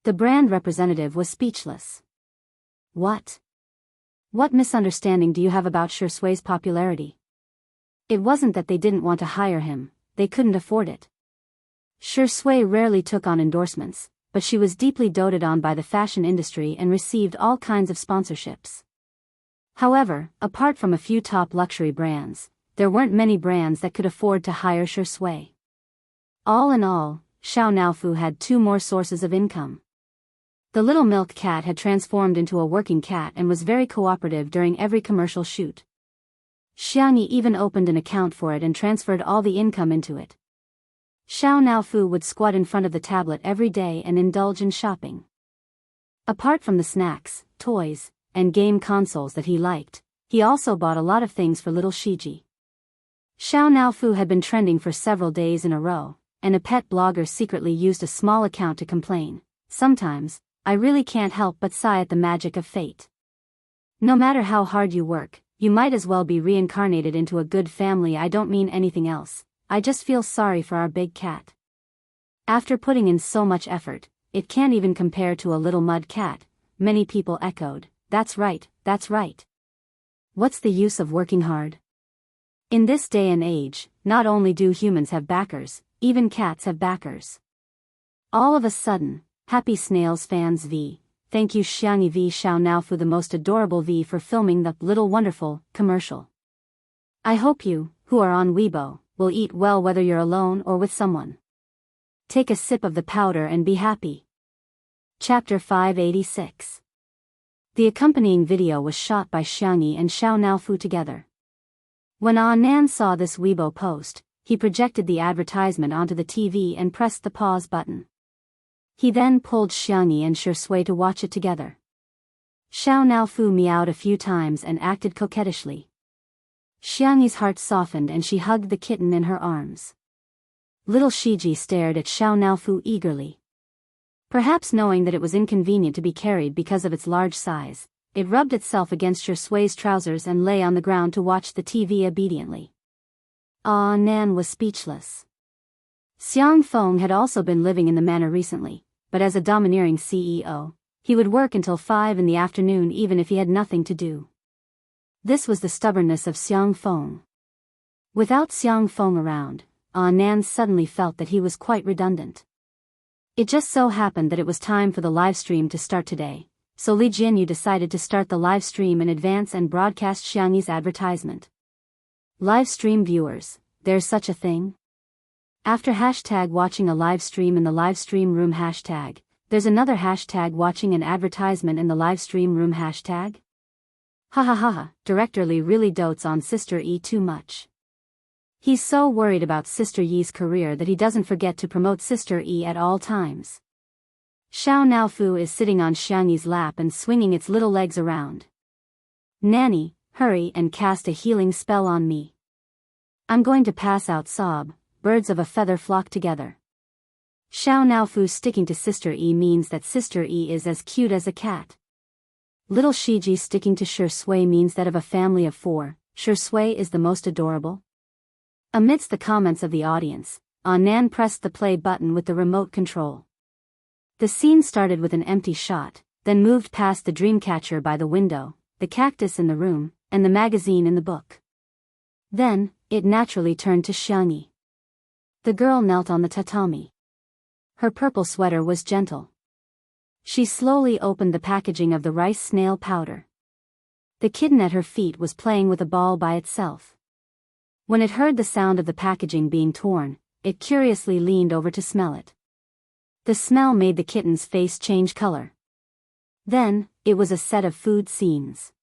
The brand representative was speechless. What? What misunderstanding do you have about Shi Sui's popularity? It wasn't that they didn't want to hire him, they couldn't afford it. Shi Sui rarely took on endorsements, but she was deeply doted on by the fashion industry and received all kinds of sponsorships. However, apart from a few top luxury brands, there weren't many brands that could afford to hire Shi Sui. All in all, Xiao Naofu had two more sources of income. The little milk cat had transformed into a working cat and was very cooperative during every commercial shoot. Xiangyi even opened an account for it and transferred all the income into it. Xiao Naofu would squat in front of the tablet every day and indulge in shopping. Apart from the snacks, toys, and game consoles that he liked, he also bought a lot of things for little Shiji. Xiao Naofu had been trending for several days in a row, and a pet blogger secretly used a small account to complain. Sometimes, I really can't help but sigh at the magic of fate. No matter how hard you work, you might as well be reincarnated into a good family. I don't mean anything else, I just feel sorry for our big cat. After putting in so much effort, it can't even compare to a little mud cat, many people echoed. That's right, that's right. What's the use of working hard? In this day and age, not only do humans have backers, even cats have backers. All of a sudden, Happy Snails fans v. Thank you Xiangyi v Xiao Naofu the most adorable v for filming the Little Wonderful commercial. I hope you, who are on Weibo, will eat well whether you're alone or with someone. Take a sip of the powder and be happy. Chapter 586. The accompanying video was shot by Xiangyi and Xiao Naofu together. When Nan saw this Weibo post, he projected the advertisement onto the TV and pressed the pause button. He then pulled Xiangyi and Shi Sui to watch it together. Xiao Naofu meowed a few times and acted coquettishly. Xiangyi's heart softened and she hugged the kitten in her arms. Little Shiji stared at Xiao Naofu eagerly. Perhaps knowing that it was inconvenient to be carried because of its large size, it rubbed itself against Shi Sui's trousers and lay on the ground to watch the TV obediently. Nan was speechless. Xiang Feng had also been living in the manor recently, but as a domineering CEO, he would work until 5 in the afternoon even if he had nothing to do. This was the stubbornness of Xiang Feng. Without Xiang Feng around, Nan suddenly felt that he was quite redundant. It just so happened that it was time for the live stream to start today, so Li Jianyu decided to start the live stream in advance and broadcast Xiangyi's advertisement. Live stream viewers, there's such a thing? After #watching a live stream in the live stream room #, there's another #watching an advertisement in the live stream room #. Ha ha ha ha, Director Li really dotes on Sister Yi too much. He's so worried about Sister Yi's career that he doesn't forget to promote Sister Yi at all times. Xiao Naofu is sitting on Xiangyi's lap and swinging its little legs around. Nanny, hurry and cast a healing spell on me. I'm going to pass out. Sob. Birds of a feather flock together. Xiao Naofu sticking to Sister E means that Sister E is as cute as a cat. Little Shiji sticking to Shi Sui means that of a family of 4, Shi Sui is the most adorable. Amidst the comments of the audience, Nan pressed the play button with the remote control. The scene started with an empty shot, then moved past the dreamcatcher by the window, the cactus in the room, and the magazine in the book. Then, it naturally turned to Xiangyi. The girl knelt on the tatami. Her purple sweater was gentle. She slowly opened the packaging of the rice snail powder. The kitten at her feet was playing with a ball by itself. When it heard the sound of the packaging being torn, it curiously leaned over to smell it. The smell made the kitten's face change color. Then, it was a set of food scenes.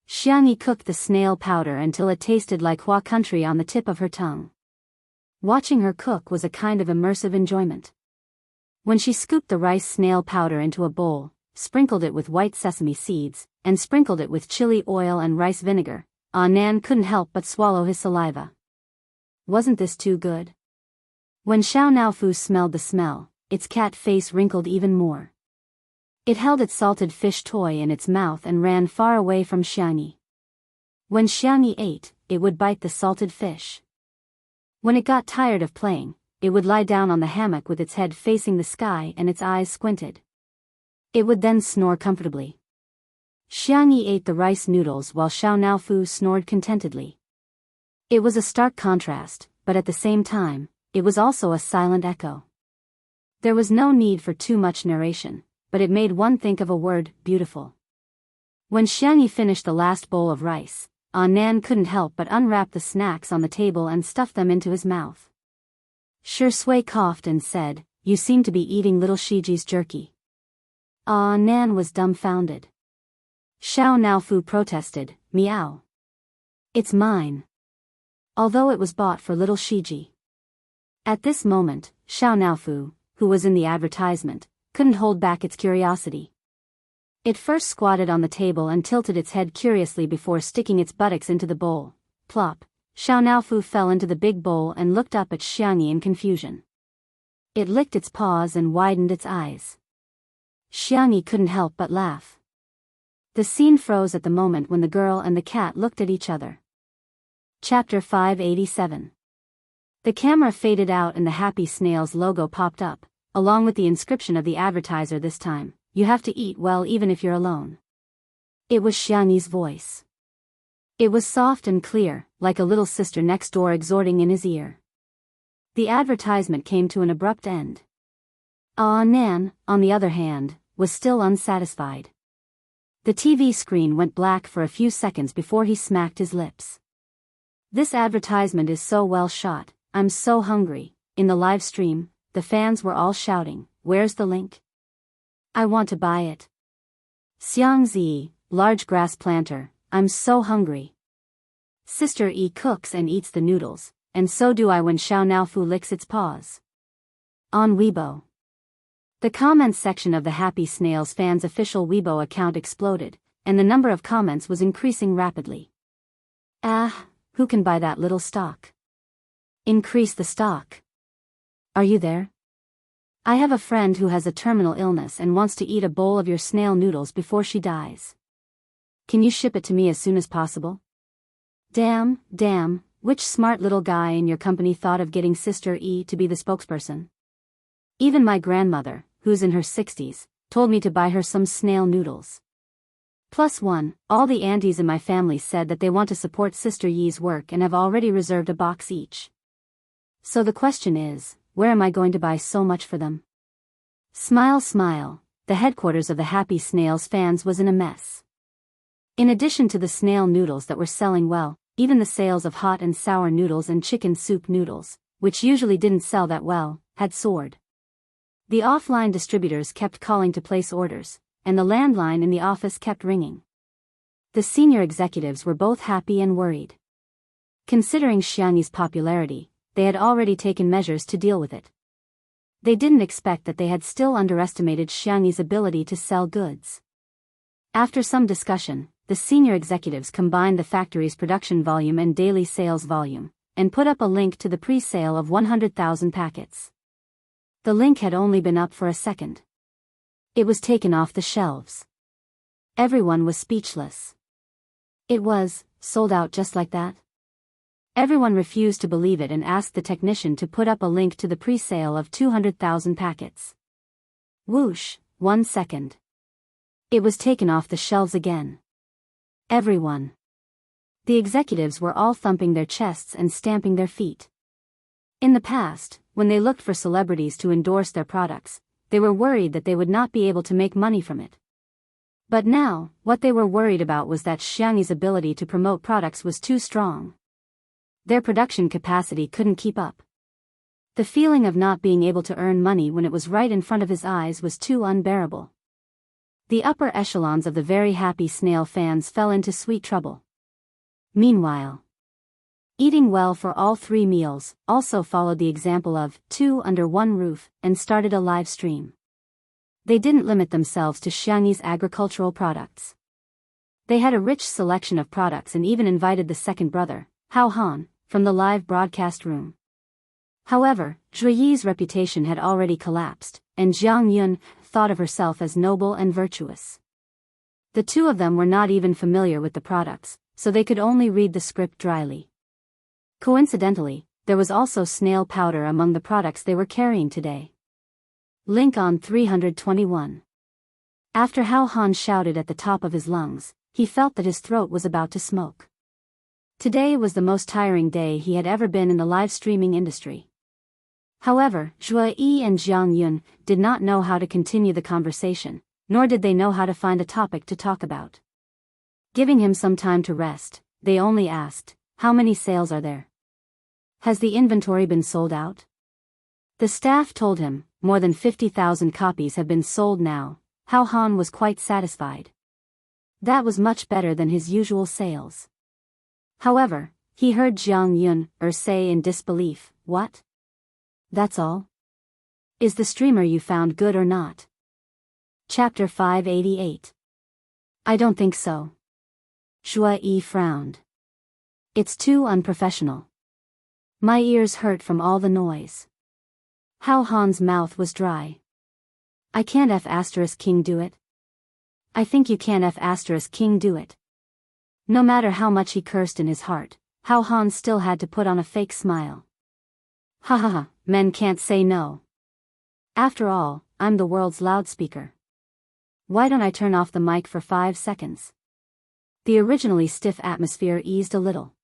Xiangyi cooked the snail powder until it tasted like Hua country on the tip of her tongue. Watching her cook was a kind of immersive enjoyment. When she scooped the rice snail powder into a bowl, sprinkled it with white sesame seeds, and sprinkled it with chili oil and rice vinegar, Nan couldn't help but swallow his saliva. Wasn't this too good? When Xiao Naofu smelled the smell, its cat face wrinkled even more. It held its salted fish toy in its mouth and ran far away from Xiangyi. When Xiangyi ate, it would bite the salted fish. When it got tired of playing, it would lie down on the hammock with its head facing the sky and its eyes squinted. It would then snore comfortably. Xiangyi ate the rice noodles while Xiao Naofu snored contentedly. It was a stark contrast, but at the same time, it was also a silent echo. There was no need for too much narration, but it made one think of a word, beautiful. When Xiangyi finished the last bowl of rice, Nan couldn't help but unwrap the snacks on the table and stuff them into his mouth. Shi Sui coughed and said, "You seem to be eating little Shiji's jerky." Nan was dumbfounded. Xiao Naofu protested, "Meow. It's mine." Although it was bought for little Shiji. At this moment, Xiao Naofu, who was in the advertisement, couldn't hold back its curiosity. It first squatted on the table and tilted its head curiously before sticking its buttocks into the bowl. Plop. Xiao Naofu fell into the big bowl and looked up at Xiangyi in confusion. It licked its paws and widened its eyes. Xiangyi couldn't help but laugh. The scene froze at the moment when the girl and the cat looked at each other. Chapter 587. The camera faded out and the Happy Snails logo popped up, along with the inscription of the advertiser this time, "You have to eat well even if you're alone." It was Xiangyi's voice. It was soft and clear, like a little sister next door exhorting in his ear. The advertisement came to an abrupt end. Nan, on the other hand, was still unsatisfied. The TV screen went black for a few seconds before he smacked his lips. "This advertisement is so well shot, I'm so hungry." In the live stream, the fans were all shouting, "Where's the link? I want to buy it." Xiangzi, large grass planter, "I'm so hungry." Sister E cooks and eats the noodles, and so do I when Xiao Naofu licks its paws. On Weibo. The comments section of the Happy Snails fans' official Weibo account exploded, and the number of comments was increasing rapidly. Who can buy that little stock? Increase the stock. Are you there? I have a friend who has a terminal illness and wants to eat a bowl of your snail noodles before she dies. Can you ship it to me as soon as possible? Damn, which smart little guy in your company thought of getting Sister E to be the spokesperson? Even my grandmother, who's in her 60s, told me to buy her some snail noodles. +1, all the aunties in my family said that they want to support Sister Yi's work and have already reserved a box each. So the question is, where am I going to buy so much for them? Smile, smile, the headquarters of the Happy Snails fans was in a mess. In addition to the snail noodles that were selling well, even the sales of hot and sour noodles and chicken soup noodles, which usually didn't sell that well, had soared. The offline distributors kept calling to place orders, and the landline in the office kept ringing. The senior executives were both happy and worried. Considering Xiangyi's popularity, they had already taken measures to deal with it. They didn't expect that they had still underestimated Xiangyi's ability to sell goods. After some discussion, the senior executives combined the factory's production volume and daily sales volume, and put up a link to the pre-sale of 100,000 packets. The link had only been up for a second. It was taken off the shelves. Everyone was speechless. It was sold out just like that? Everyone refused to believe it and asked the technician to put up a link to the pre-sale of 200,000 packets. Whoosh, 1 second. It was taken off the shelves again. Everyone. The executives were all thumping their chests and stamping their feet. In the past, when they looked for celebrities to endorse their products, they were worried that they would not be able to make money from it. But now, what they were worried about was that Xiangyi's ability to promote products was too strong. Their production capacity couldn't keep up. The feeling of not being able to earn money when it was right in front of his eyes was too unbearable. The upper echelons of the very happy snail fans fell into sweet trouble. Meanwhile, eating well for all 3 meals also followed the example of 2 under 1 roof and started a live stream. They didn't limit themselves to Xiangyi's agricultural products. They had a rich selection of products and even invited the second brother, Hao Han, from the live broadcast room. However, Zhuyi's reputation had already collapsed, and Jiang Yun thought of herself as noble and virtuous. The two of them were not even familiar with the products, so they could only read the script dryly. Coincidentally, there was also snail powder among the products they were carrying today. Link on 321. After Hao Han shouted at the top of his lungs, he felt that his throat was about to smoke. Today was the most tiring day he had ever been in the live streaming industry. However, Zhuyi and Jiang Yun did not know how to continue the conversation, nor did they know how to find a topic to talk about. Giving him some time to rest, they only asked, "How many sales are there? Has the inventory been sold out?" The staff told him, "More than 50,000 copies have been sold now." Hao Han was quite satisfied. That was much better than his usual sales. However, he heard Jiang Yun say in disbelief, "What? That's all? Is the streamer you found good or not?" Chapter 588. I don't think so. Zhuyi frowned. It's too unprofessional. My ears hurt from all the noise. Hao Han's mouth was dry. I can't F***king do it. I think you can F***king do it. No matter how much he cursed in his heart, Hao Han still had to put on a fake smile. Ha ha ha, men can't say no. After all, I'm the world's loudspeaker. Why don't I turn off the mic for 5 seconds? The originally stiff atmosphere eased a little.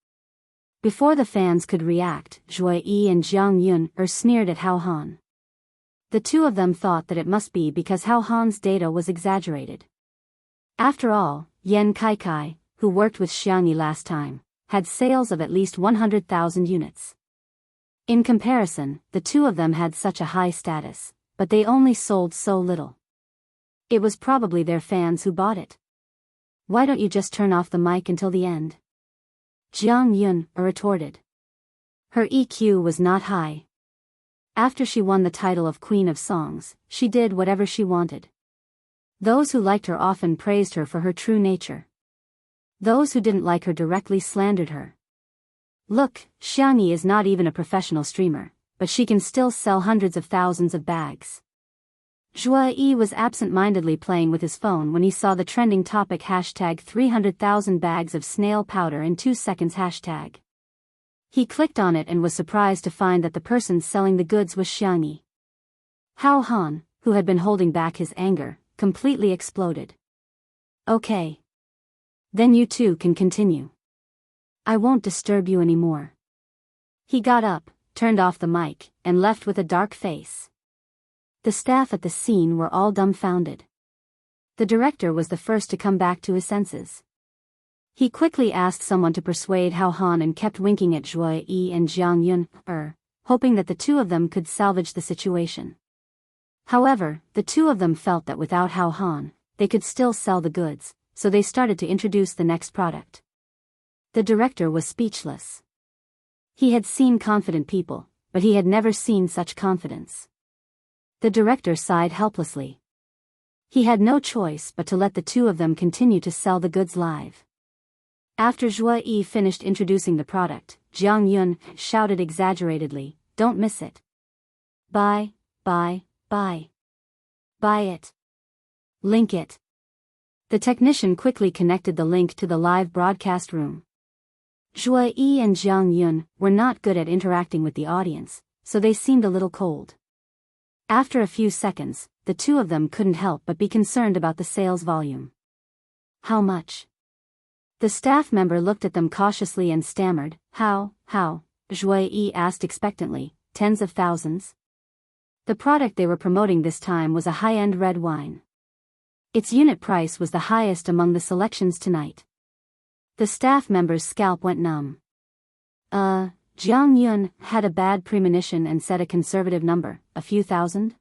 Before the fans could react, Zhuyi and Jiang Yun sneered at Hao Han. The two of them thought that it must be because Hao Han's data was exaggerated. After all, Yan Kai, who worked with Xiangyi last time, had sales of at least 100,000 units. In comparison, the two of them had such a high status, but they only sold so little. It was probably their fans who bought it. Why don't you just turn off the mic until the end? Jiang Yun retorted. Her EQ was not high. After she won the title of Queen of Songs, she did whatever she wanted. Those who liked her often praised her for her true nature. Those who didn't like her directly slandered her. Look, Xiangyi is not even a professional streamer, but she can still sell hundreds of thousands of bags. Zhuyi was absent-mindedly playing with his phone when he saw the trending topic hashtag 300,000 bags of snail powder in 2 seconds hashtag. He clicked on it and was surprised to find that the person selling the goods was Xiangyi. Hao Han, who had been holding back his anger, completely exploded. Okay. Then you two can continue. I won't disturb you anymore. He got up, turned off the mic, and left with a dark face. The staff at the scene were all dumbfounded. The director was the first to come back to his senses. He quickly asked someone to persuade Hao Han and kept winking at Zhuyi and Jiang Yun, hoping that the two of them could salvage the situation. However, the two of them felt that without Hao Han, they could still sell the goods, so they started to introduce the next product. The director was speechless. He had seen confident people, but he had never seen such confidence. The director sighed helplessly. He had no choice but to let the two of them continue to sell the goods live. After Zhuo Yi finished introducing the product, Jiang Yun shouted exaggeratedly, "Don't miss it. Buy, buy, buy. Buy it. Link it." The technician quickly connected the link to the live broadcast room. Zhuo Yi and Jiang Yun were not good at interacting with the audience, so they seemed a little cold. After a few seconds, the two of them couldn't help but be concerned about the sales volume. "How much?" The staff member looked at them cautiously and stammered, How? Zhuo Yi asked expectantly, "Tens of thousands?" The product they were promoting this time was a high-end red wine. Its unit price was the highest among the selections tonight. The staff member's scalp went numb. Jiang Yun had a bad premonition and said a conservative number, a few thousand?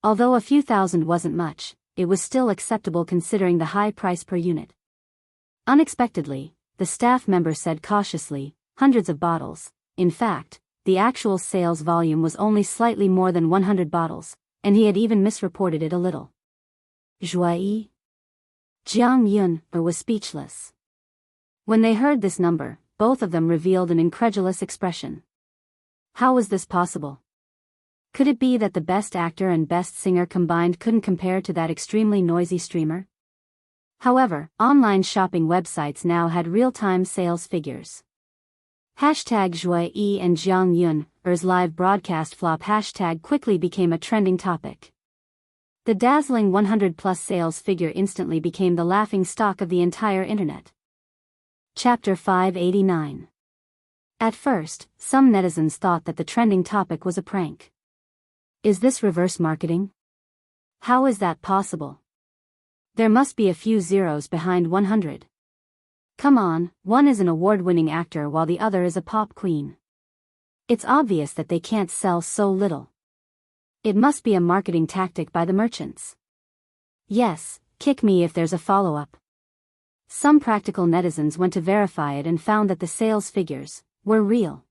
Although a few thousand wasn't much, it was still acceptable considering the high price per unit. Unexpectedly, the staff member said cautiously, "Hundreds of bottles." In fact, the actual sales volume was only slightly more than 100 bottles, and he had even misreported it a little. Zhuo Yi? Jiang Yun was speechless. When they heard this number, both of them revealed an incredulous expression. How was this possible? Could it be that the best actor and best singer combined couldn't compare to that extremely noisy streamer? However, online shopping websites now had real-time sales figures. Hashtag Zhuo Yi and Jiang Yun's live broadcast flop hashtag quickly became a trending topic. The dazzling 100-plus sales figure instantly became the laughing stock of the entire internet. Chapter 589. At first, some netizens thought that the trending topic was a prank. Is this reverse marketing? How is that possible? There must be a few zeros behind 100. Come on, one is an award-winning actor while the other is a pop queen. It's obvious that they can't sell so little. It must be a marketing tactic by the merchants. Yes, kick me if there's a follow-up. Some practical netizens went to verify it and found that the sales figures were real.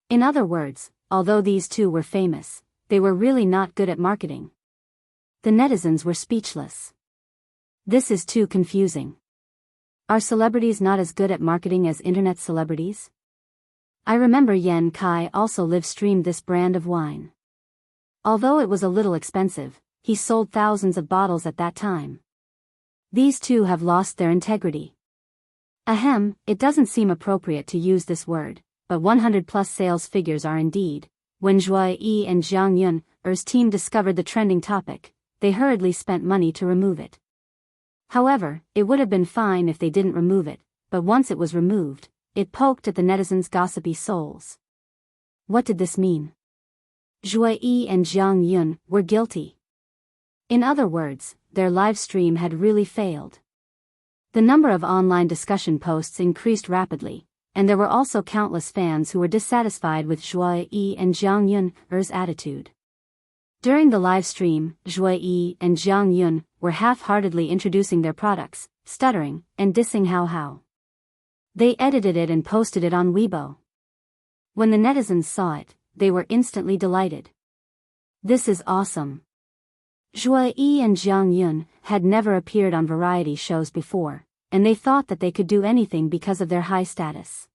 In other words, although these two were famous, they were really not good at marketing. The netizens were speechless. This is too confusing. Are celebrities not as good at marketing as internet celebrities? I remember Yan Kai also live-streamed this brand of wine. Although it was a little expensive, he sold thousands of bottles at that time. These two have lost their integrity. Ahem, it doesn't seem appropriate to use this word, but 100-plus sales figures are indeed. When Zhuo Yi and Jiang Yun's team discovered the trending topic, they hurriedly spent money to remove it. However, it would have been fine if they didn't remove it, but once it was removed, it poked at the netizens' gossipy souls. What did this mean? Zhuo Yi and Jiang Yun were guilty. In other words, their live stream had really failed. The number of online discussion posts increased rapidly, and there were also countless fans who were dissatisfied with Zhuo Yi and Jiang Yun's attitude. During the live stream, Zhuo Yi and Jiang Yun were half-heartedly introducing their products, stuttering, and dissing How. They edited it and posted it on Weibo. When the netizens saw it, they were instantly delighted. This is awesome. Zhuo Yi and Jiang Yun had never appeared on variety shows before, and they thought that they could do anything because of their high status.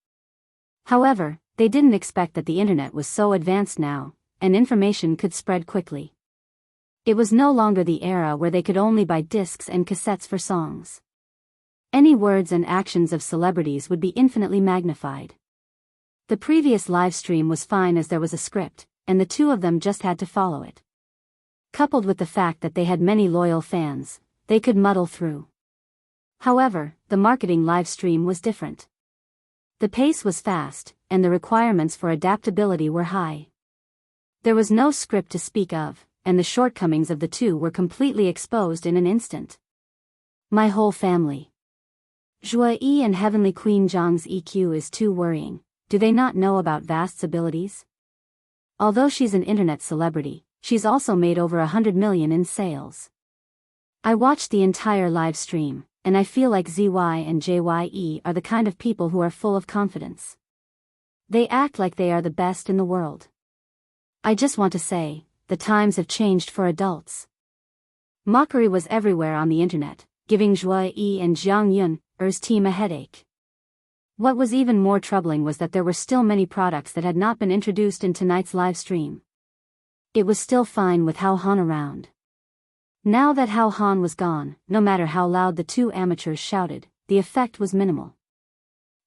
However, they didn't expect that the internet was so advanced now, and information could spread quickly. It was no longer the era where they could only buy discs and cassettes for songs. Any words and actions of celebrities would be infinitely magnified. The previous live stream was fine as there was a script, and the two of them just had to follow it. Coupled with the fact that they had many loyal fans, they could muddle through. However, the marketing live stream was different. The pace was fast, and the requirements for adaptability were high. There was no script to speak of, and the shortcomings of the two were completely exposed in an instant. My whole family. Zhuo Yi and Heavenly Queen Zhang's EQ is too worrying. Do they not know about Vast's abilities? Although she's an internet celebrity, she's also made over 100 million in sales. I watched the entire live stream, and I feel like ZY and JYE are the kind of people who are full of confidence. They act like they are the best in the world. I just want to say, the times have changed for adults. Mockery was everywhere on the internet, giving Zhuai Yi and Jiang Yun's team a headache. What was even more troubling was that there were still many products that had not been introduced in tonight's live stream. It was still fine with Hao Han around. Now that Hao Han was gone, no matter how loud the two amateurs shouted, the effect was minimal.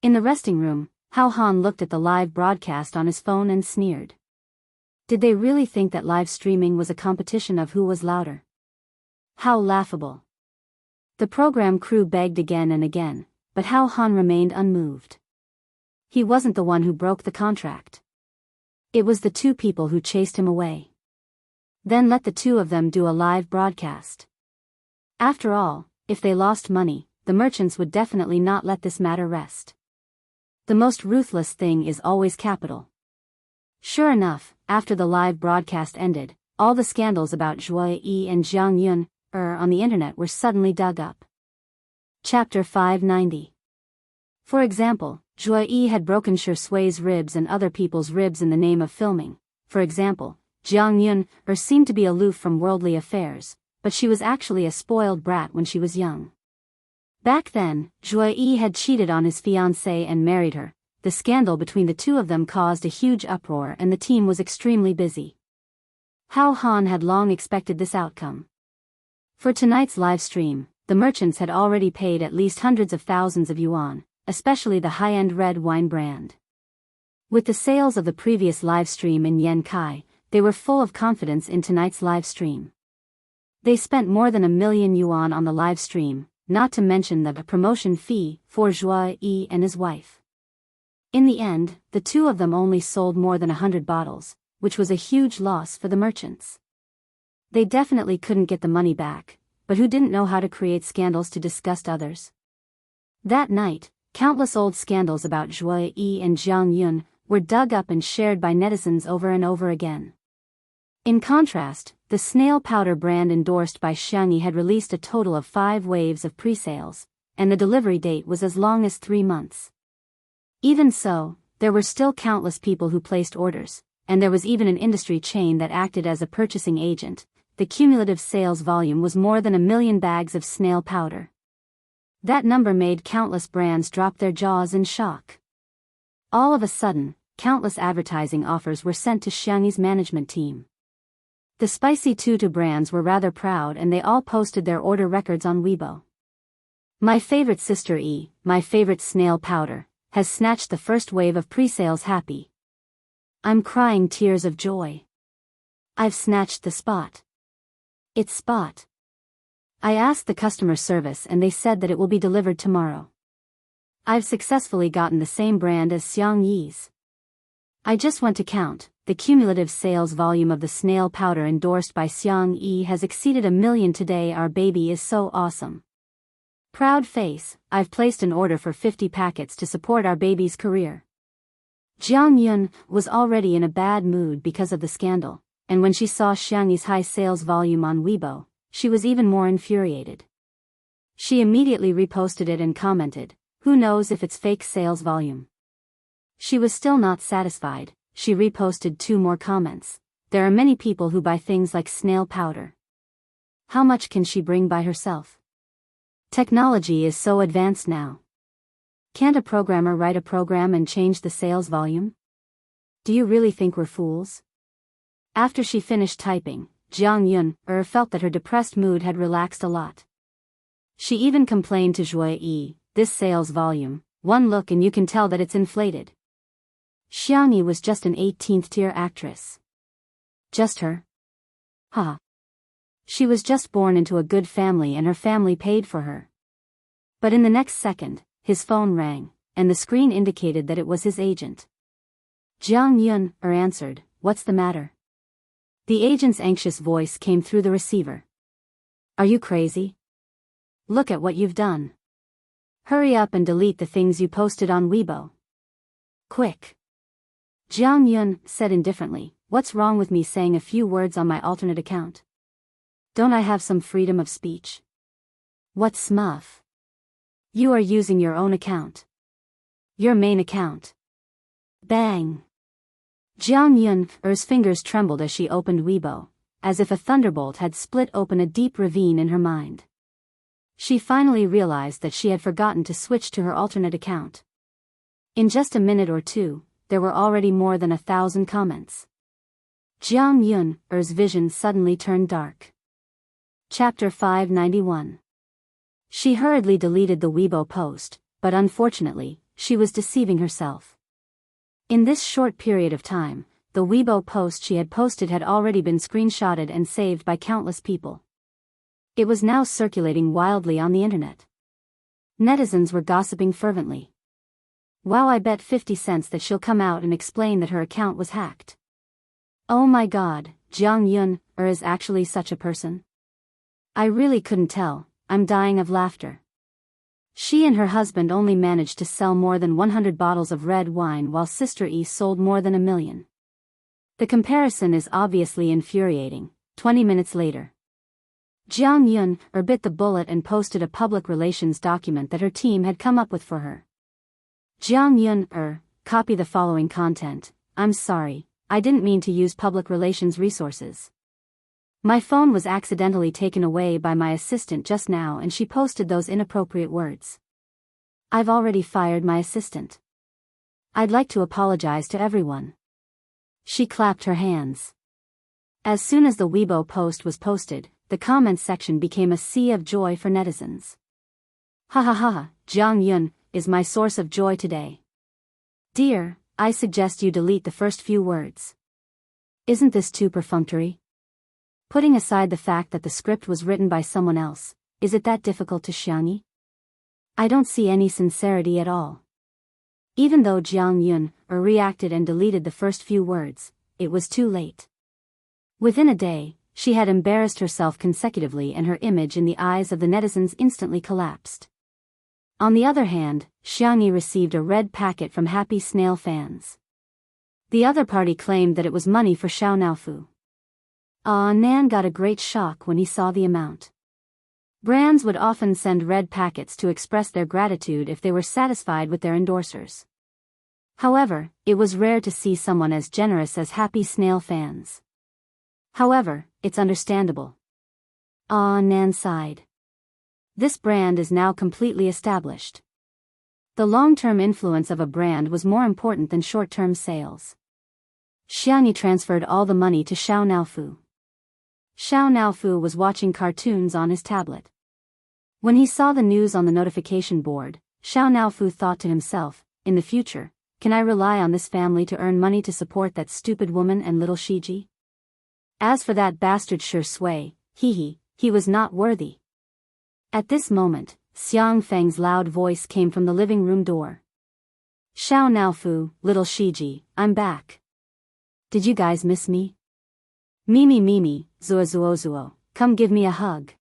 In the resting room, Hao Han looked at the live broadcast on his phone and sneered. Did they really think that live streaming was a competition of who was louder? How laughable. The program crew begged again and again, but Hao Han remained unmoved. He wasn't the one who broke the contract. It was the two people who chased him away. Then let the two of them do a live broadcast. After all, if they lost money, the merchants would definitely not let this matter rest. The most ruthless thing is always capital. Sure enough, after the live broadcast ended, all the scandals about Zhuai Yi and Jiang Yun on the internet were suddenly dug up. Chapter 590. For example, Zhuai Yi had broken Shi Sui's ribs and other people's ribs in the name of filming. For example, Jiang Yun seemed to be aloof from worldly affairs, but she was actually a spoiled brat when she was young. Back then, Zhuai Yi had cheated on his fiancée and married her. The scandal between the two of them caused a huge uproar and the team was extremely busy. Hao Han had long expected this outcome. For tonight's live stream, the merchants had already paid at least hundreds of thousands of yuan, especially the high-end red wine brand. With the sales of the previous live stream in Yankai, they were full of confidence in tonight's live stream. They spent more than 1 million yuan on the live stream, not to mention the promotion fee for Zhuai Yi and his wife. In the end, the two of them only sold more than 100 bottles, which was a huge loss for the merchants. They definitely couldn't get the money back, but who didn't know how to create scandals to disgust others? That night, countless old scandals about Zhuai Yi and Jiang Yun were dug up and shared by netizens over and over again. In contrast, the snail powder brand endorsed by Xiangyi had released a total of 5 waves of pre-sales, and the delivery date was as long as 3 months. Even so, there were still countless people who placed orders, and there was even an industry chain that acted as a purchasing agent. The cumulative sales volume was more than 1 million bags of snail powder. That number made countless brands drop their jaws in shock. All of a sudden, countless advertising offers were sent to Xiangyi's management team. The spicy tutu brands were rather proud and they all posted their order records on Weibo. My favorite sister E, my favorite snail powder, has snatched the first wave of pre-sales happy. I'm crying tears of joy. I've snatched the spot. It's spot. I asked the customer service and they said that it will be delivered tomorrow. I've successfully gotten the same brand as Xiang Yi's. I just went to count. The cumulative sales volume of the snail powder endorsed by Xiang Yi has exceeded 1 million today. Our baby is so awesome. Proud face, I've placed an order for 50 packets to support our baby's career. Jiang Yun was already in a bad mood because of the scandal, and when she saw Xiangyi's high sales volume on Weibo, she was even more infuriated. She immediately reposted it and commented, "Who knows if it's fake sales volume?" She was still not satisfied. She reposted 2 more comments. There are many people who buy things like snail powder. How much can she bring by herself? Technology is so advanced now. Can't a programmer write a program and change the sales volume? Do you really think we're fools? After she finished typing, Jiang Yun felt that her depressed mood had relaxed a lot. She even complained to Zhuai Yi, "This sales volume, one look and you can tell that it's inflated." Xiangyi was just an 18th-tier actress. Just her? Ha. She was just born into a good family and her family paid for her. But in the next second, his phone rang, and the screen indicated that it was his agent. Jiang Yun answered, "What's the matter?" The agent's anxious voice came through the receiver. "Are you crazy? Look at what you've done. Hurry up and delete the things you posted on Weibo. Quick." Jiang Yun said indifferently, "What's wrong with me saying a few words on my alternate account? Don't I have some freedom of speech? What smuff? You are using your own account. Your main account." Bang! Jiang Yun's fingers trembled as she opened Weibo, as if a thunderbolt had split open a deep ravine in her mind. She finally realized that she had forgotten to switch to her alternate account. In just a minute or two, there were already more than 1,000 comments. Jiang Yun's vision suddenly turned dark. Chapter 591. She hurriedly deleted the Weibo post, but unfortunately, she was deceiving herself. In this short period of time, the Weibo post she had posted had already been screenshotted and saved by countless people. It was now circulating wildly on the internet. Netizens were gossiping fervently. Wow, I bet 50 cents that she'll come out and explain that her account was hacked. Oh my god, Jiang Yun is actually such a person? I really couldn't tell, I'm dying of laughter. She and her husband only managed to sell more than 100 bottles of red wine while Sister E sold more than 1 million. The comparison is obviously infuriating. 20 minutes later, Jiang Yun bit the bullet and posted a public relations document that her team had come up with for her. Jiang Yun copy the following content. I'm sorry, I didn't mean to use public relations resources. My phone was accidentally taken away by my assistant just now and she posted those inappropriate words. I've already fired my assistant. I'd like to apologize to everyone. She clapped her hands. As soon as the Weibo post was posted, the comments section became a sea of joy for netizens. Ha ha ha, Jiang Yun is my source of joy today. Dear, I suggest you delete the first few words. Isn't this too perfunctory? Putting aside the fact that the script was written by someone else, is it that difficult to Xiangyi? I don't see any sincerity at all. Even though Jiang Yun reacted and deleted the first few words, it was too late. Within a day, she had embarrassed herself consecutively and her image in the eyes of the netizens instantly collapsed. On the other hand, Xiangyi received a red packet from happy snail fans. The other party claimed that it was money for Xiao Naofu. Nan got a great shock when he saw the amount. Brands would often send red packets to express their gratitude if they were satisfied with their endorsers. However, it was rare to see someone as generous as happy snail fans. However, it's understandable. Nan sighed. This brand is now completely established. The long-term influence of a brand was more important than short-term sales. Xiangyi transferred all the money to Xiao Naofu. Xiao Naofu was watching cartoons on his tablet. When he saw the news on the notification board, Xiao Naofu thought to himself, in the future, can I rely on this family to earn money to support that stupid woman and little Shiji? As for that bastard Shi Sui, he was not worthy. At this moment, Xiang Feng's loud voice came from the living room door. Xiao Naofu, little Shiji, I'm back. Did you guys miss me? Mimi, zuo, come give me a hug.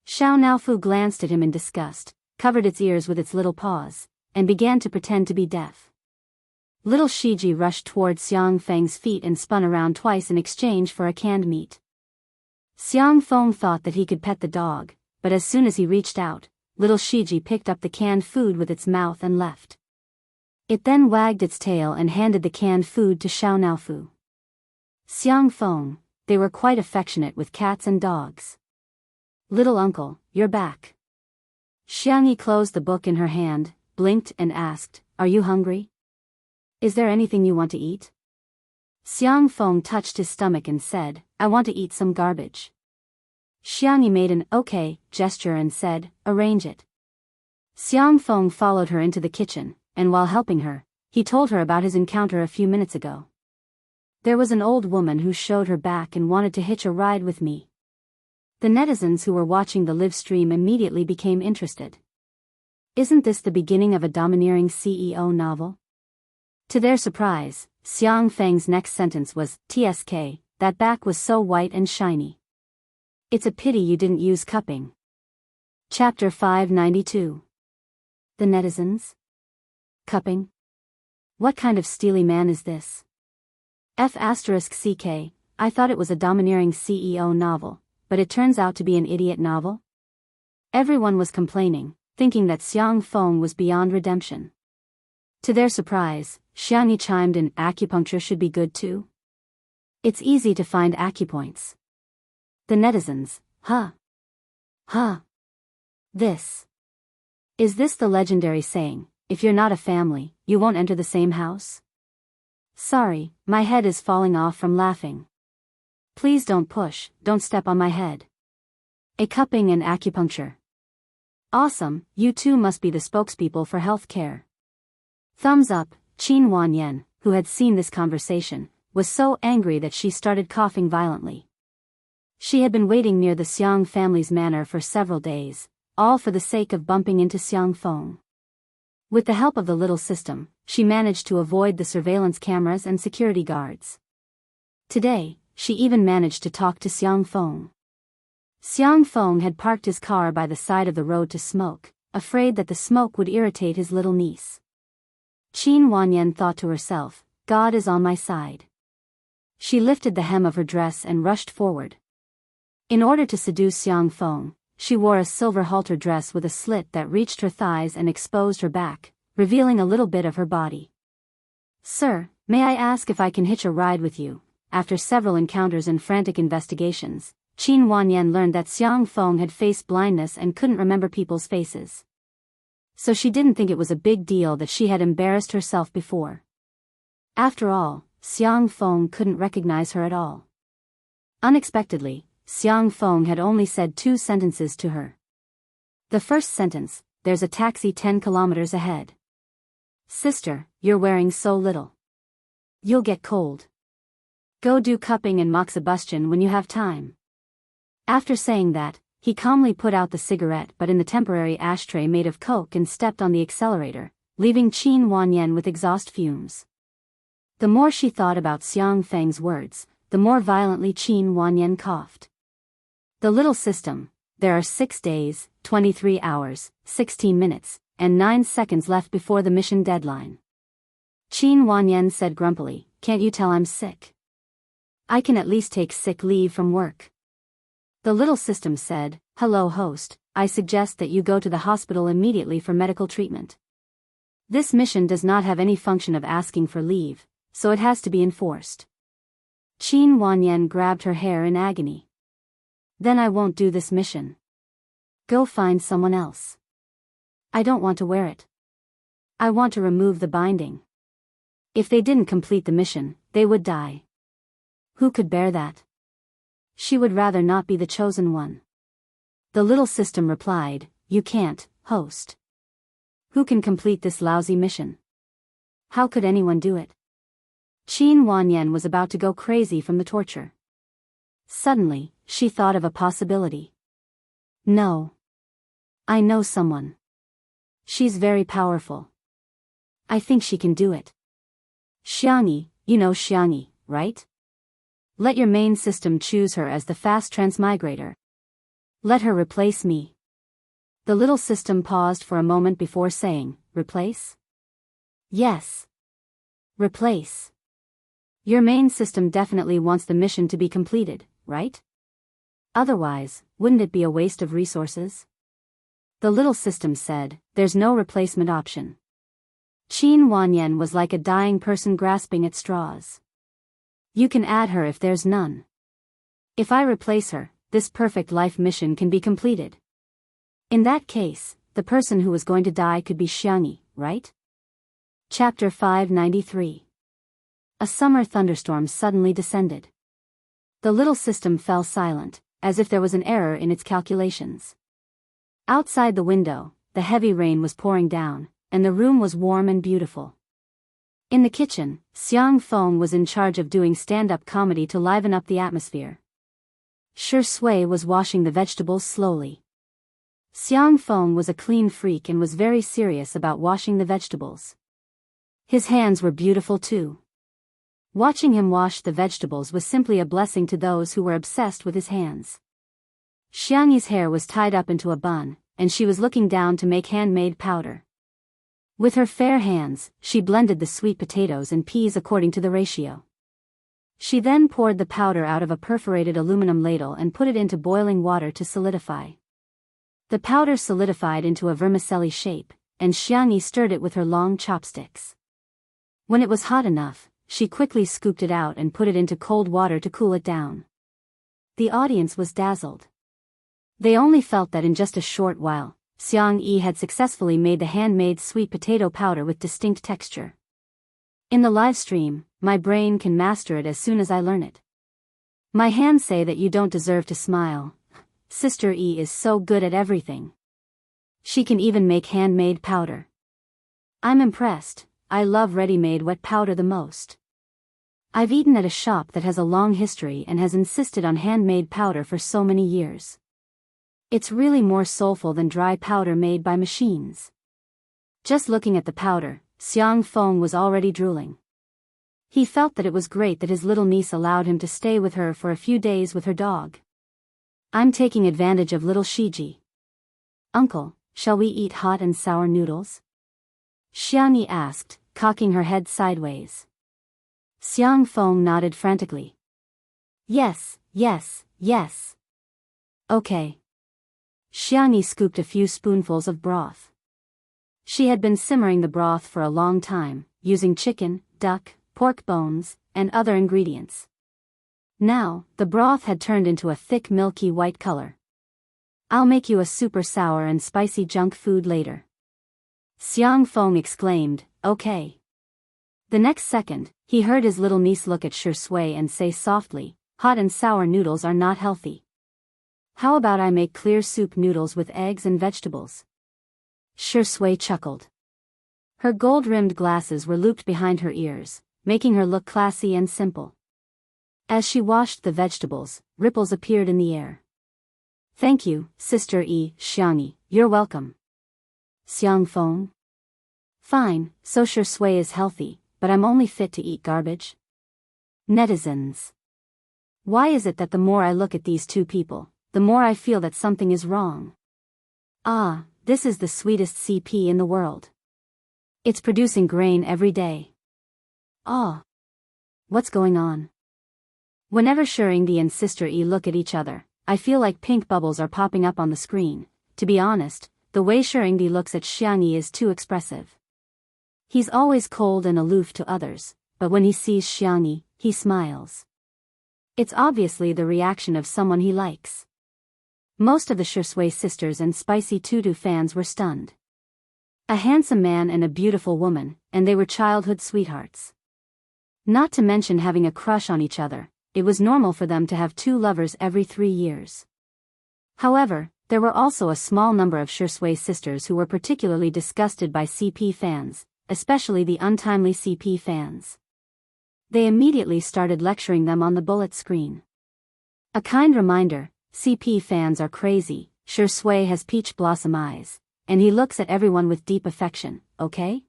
Xiao Naofu glanced at him in disgust, covered its ears with its little paws, and began to pretend to be deaf. Little Shiji rushed toward Xiang Feng's feet and spun around twice in exchange for a canned meat. Xiang Feng thought that he could pet the dog, but as soon as he reached out, little Shiji picked up the canned food with its mouth and left. It then wagged its tail and handed the canned food to Xiao Naofu. Xiang Feng, they were quite affectionate with cats and dogs. Little uncle, you're back. Xiangyi closed the book in her hand, blinked and asked, are you hungry? Is there anything you want to eat? Xiang Feng touched his stomach and said, I want to eat some garbage. Xiangyi made an okay gesture and said, arrange it. Xiang Feng followed her into the kitchen, and while helping her, he told her about his encounter a few minutes ago. There was an old woman who showed her back and wanted to hitch a ride with me. The netizens who were watching the live stream immediately became interested. Isn't this the beginning of a domineering CEO novel? To their surprise, Xiang Feng's next sentence was, TSK, that back was so white and shiny. It's a pity you didn't use cupping. Chapter 592. The netizens? Cupping? What kind of steely man is this? F***ck, I thought it was a domineering CEO novel, but it turns out to be an idiot novel? Everyone was complaining, thinking that Xiang Feng was beyond redemption. To their surprise, Xiangyi chimed in, acupuncture should be good too. It's easy to find acupoints. The netizens, huh? Huh? This. Is this the legendary saying, if you're not a family, you won't enter the same house? Sorry, my head is falling off from laughing. Please don't push, don't step on my head. A cupping and acupuncture. Awesome, you two must be the spokespeople for health care. Thumbs up. Qin Wanyan, who had seen this conversation, was so angry that she started coughing violently. She had been waiting near the Xiang family's manor for several days, all for the sake of bumping into Xiang Feng. With the help of the little system, she managed to avoid the surveillance cameras and security guards. Today, she even managed to talk to Xiang Feng. Xiang Feng had parked his car by the side of the road to smoke, afraid that the smoke would irritate his little niece. Qin Wanyan thought to herself, God is on my side. She lifted the hem of her dress and rushed forward. In order to seduce Xiang Feng, she wore a silver halter dress with a slit that reached her thighs and exposed her back, revealing a little bit of her body. Sir, may I ask if I can hitch a ride with you? After several encounters and frantic investigations, Qin Wanyan learned that Xiang Feng had face blindness and couldn't remember people's faces. So she didn't think it was a big deal that she had embarrassed herself before. After all, Xiang Feng couldn't recognize her at all. Unexpectedly, Xiang Feng had only said 2 sentences to her. The first sentence, there's a taxi 10 kilometers ahead. Sister, you're wearing so little. You'll get cold. Go do cupping and moxibustion when you have time. After saying that, he calmly put out the cigarette but in the temporary ashtray made of coke and stepped on the accelerator, leaving Qin Wanyan with exhaust fumes. The more she thought about Xiang Feng's words, the more violently Qin Wanyan coughed. The little system, there are 6 days, 23 hours, 16 minutes, and 9 seconds left before the mission deadline. Qin Wanyan said grumpily, can't you tell I'm sick? I can at least take sick leave from work. The little system said, hello host, I suggest that you go to the hospital immediately for medical treatment. This mission does not have any function of asking for leave, so it has to be enforced. Qin Wanyan grabbed her hair in agony. Then I won't do this mission. Go find someone else. I don't want to wear it. I want to remove the binding. If they didn't complete the mission, they would die. Who could bear that? She would rather not be the chosen one. The little system replied, you can't, host. Who can complete this lousy mission? How could anyone do it? Qin Wanyan was about to go crazy from the torture. Suddenly, she thought of a possibility. No. I know someone. She's very powerful. I think she can do it. Xiangyi, you know Xiangyi, right? Let your main system choose her as the fast transmigrator. Let her replace me. The little system paused for a moment before saying, replace? Yes. Replace. Your main system definitely wants the mission to be completed, right? Otherwise, wouldn't it be a waste of resources? The little system said, there's no replacement option. Qin Wanyan was like a dying person grasping at straws. You can add her if there's none. If I replace her, this perfect life mission can be completed. In that case, the person who was going to die could be Xiangyi, right? Chapter 593. A summer thunderstorm suddenly descended. The little system fell silent, as if there was an error in its calculations. Outside the window, the heavy rain was pouring down, and the room was warm and beautiful. In the kitchen, Xiang Feng was in charge of doing stand-up comedy to liven up the atmosphere. Shi Sui was washing the vegetables slowly. Xiang Feng was a clean freak and was very serious about washing the vegetables. His hands were beautiful too. Watching him wash the vegetables was simply a blessing to those who were obsessed with his hands. Xiangyi's hair was tied up into a bun, and she was looking down to make handmade powder. With her fair hands, she blended the sweet potatoes and peas according to the ratio. She then poured the powder out of a perforated aluminum ladle and put it into boiling water to solidify. The powder solidified into a vermicelli shape, and Xiangyi stirred it with her long chopsticks. When it was hot enough, she quickly scooped it out and put it into cold water to cool it down. The audience was dazzled. They only felt that in just a short while, Xiang Yi had successfully made the handmade sweet potato powder with distinct texture. In the live stream, my brain can master it as soon as I learn it. My hands say that you don't deserve to smile. Sister E is so good at everything. She can even make handmade powder. I'm impressed. I love ready-made wet powder the most. I've eaten at a shop that has a long history and has insisted on handmade powder for so many years. It's really more soulful than dry powder made by machines. Just looking at the powder, Xiang Feng was already drooling. He felt that it was great that his little niece allowed him to stay with her for a few days with her dog. I'm taking advantage of little Shiji. Uncle, shall we eat hot and sour noodles? Xiangyi asked, cocking her head sideways. Xiang Feng nodded frantically. Yes, yes, yes. Okay. Xiangyi scooped a few spoonfuls of broth. She had been simmering the broth for a long time, using chicken, duck, pork bones, and other ingredients. Now, the broth had turned into a thick milky white color. I'll make you a super sour and spicy junk food later. Xiang Feng exclaimed, okay. The next second, he heard his little niece look at Shi Sui and say softly, hot and sour noodles are not healthy. How about I make clear soup noodles with eggs and vegetables? Shi Sui chuckled. Her gold-rimmed glasses were looped behind her ears, making her look classy and simple. As she washed the vegetables, ripples appeared in the air. Thank you, Sister E, Xiangyi, you're welcome. Xiang Feng. Fine, so Shi Sui is healthy, but I'm only fit to eat garbage. Netizens. Why is it that the more I look at these two people, the more I feel that something is wrong? Ah, this is the sweetest CP in the world. It's producing grain every day. Ah. What's going on? Whenever Shirindi and Sister E look at each other, I feel like pink bubbles are popping up on the screen. To be honest, the way Shirindi looks at Xiangyi is too expressive. He's always cold and aloof to others, but when he sees Xiangyi, he smiles. It's obviously the reaction of someone he likes. Most of the Shi Sui sisters and Spicy Tutu fans were stunned. A handsome man and a beautiful woman, and they were childhood sweethearts. Not to mention having a crush on each other, it was normal for them to have two lovers every 3 years. However, there were also a small number of Shi Sui sisters who were particularly disgusted by CP fans, especially the untimely CP fans. They immediately started lecturing them on the bullet screen. A kind reminder, CP fans are crazy. Shi Sui has peach blossom eyes, and he looks at everyone with deep affection, okay?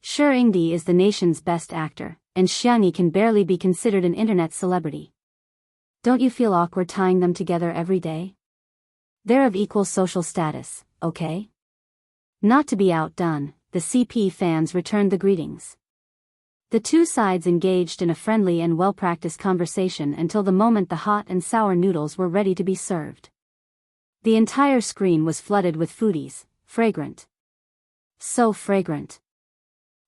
Shi Yingdi is the nation's best actor, and Xiangyi can barely be considered an internet celebrity. Don't you feel awkward tying them together every day? They're of equal social status, okay? Not to be outdone, the CP fans returned the greetings. The two sides engaged in a friendly and well-practiced conversation until the moment the hot and sour noodles were ready to be served. The entire screen was flooded with foodies, fragrant. So fragrant.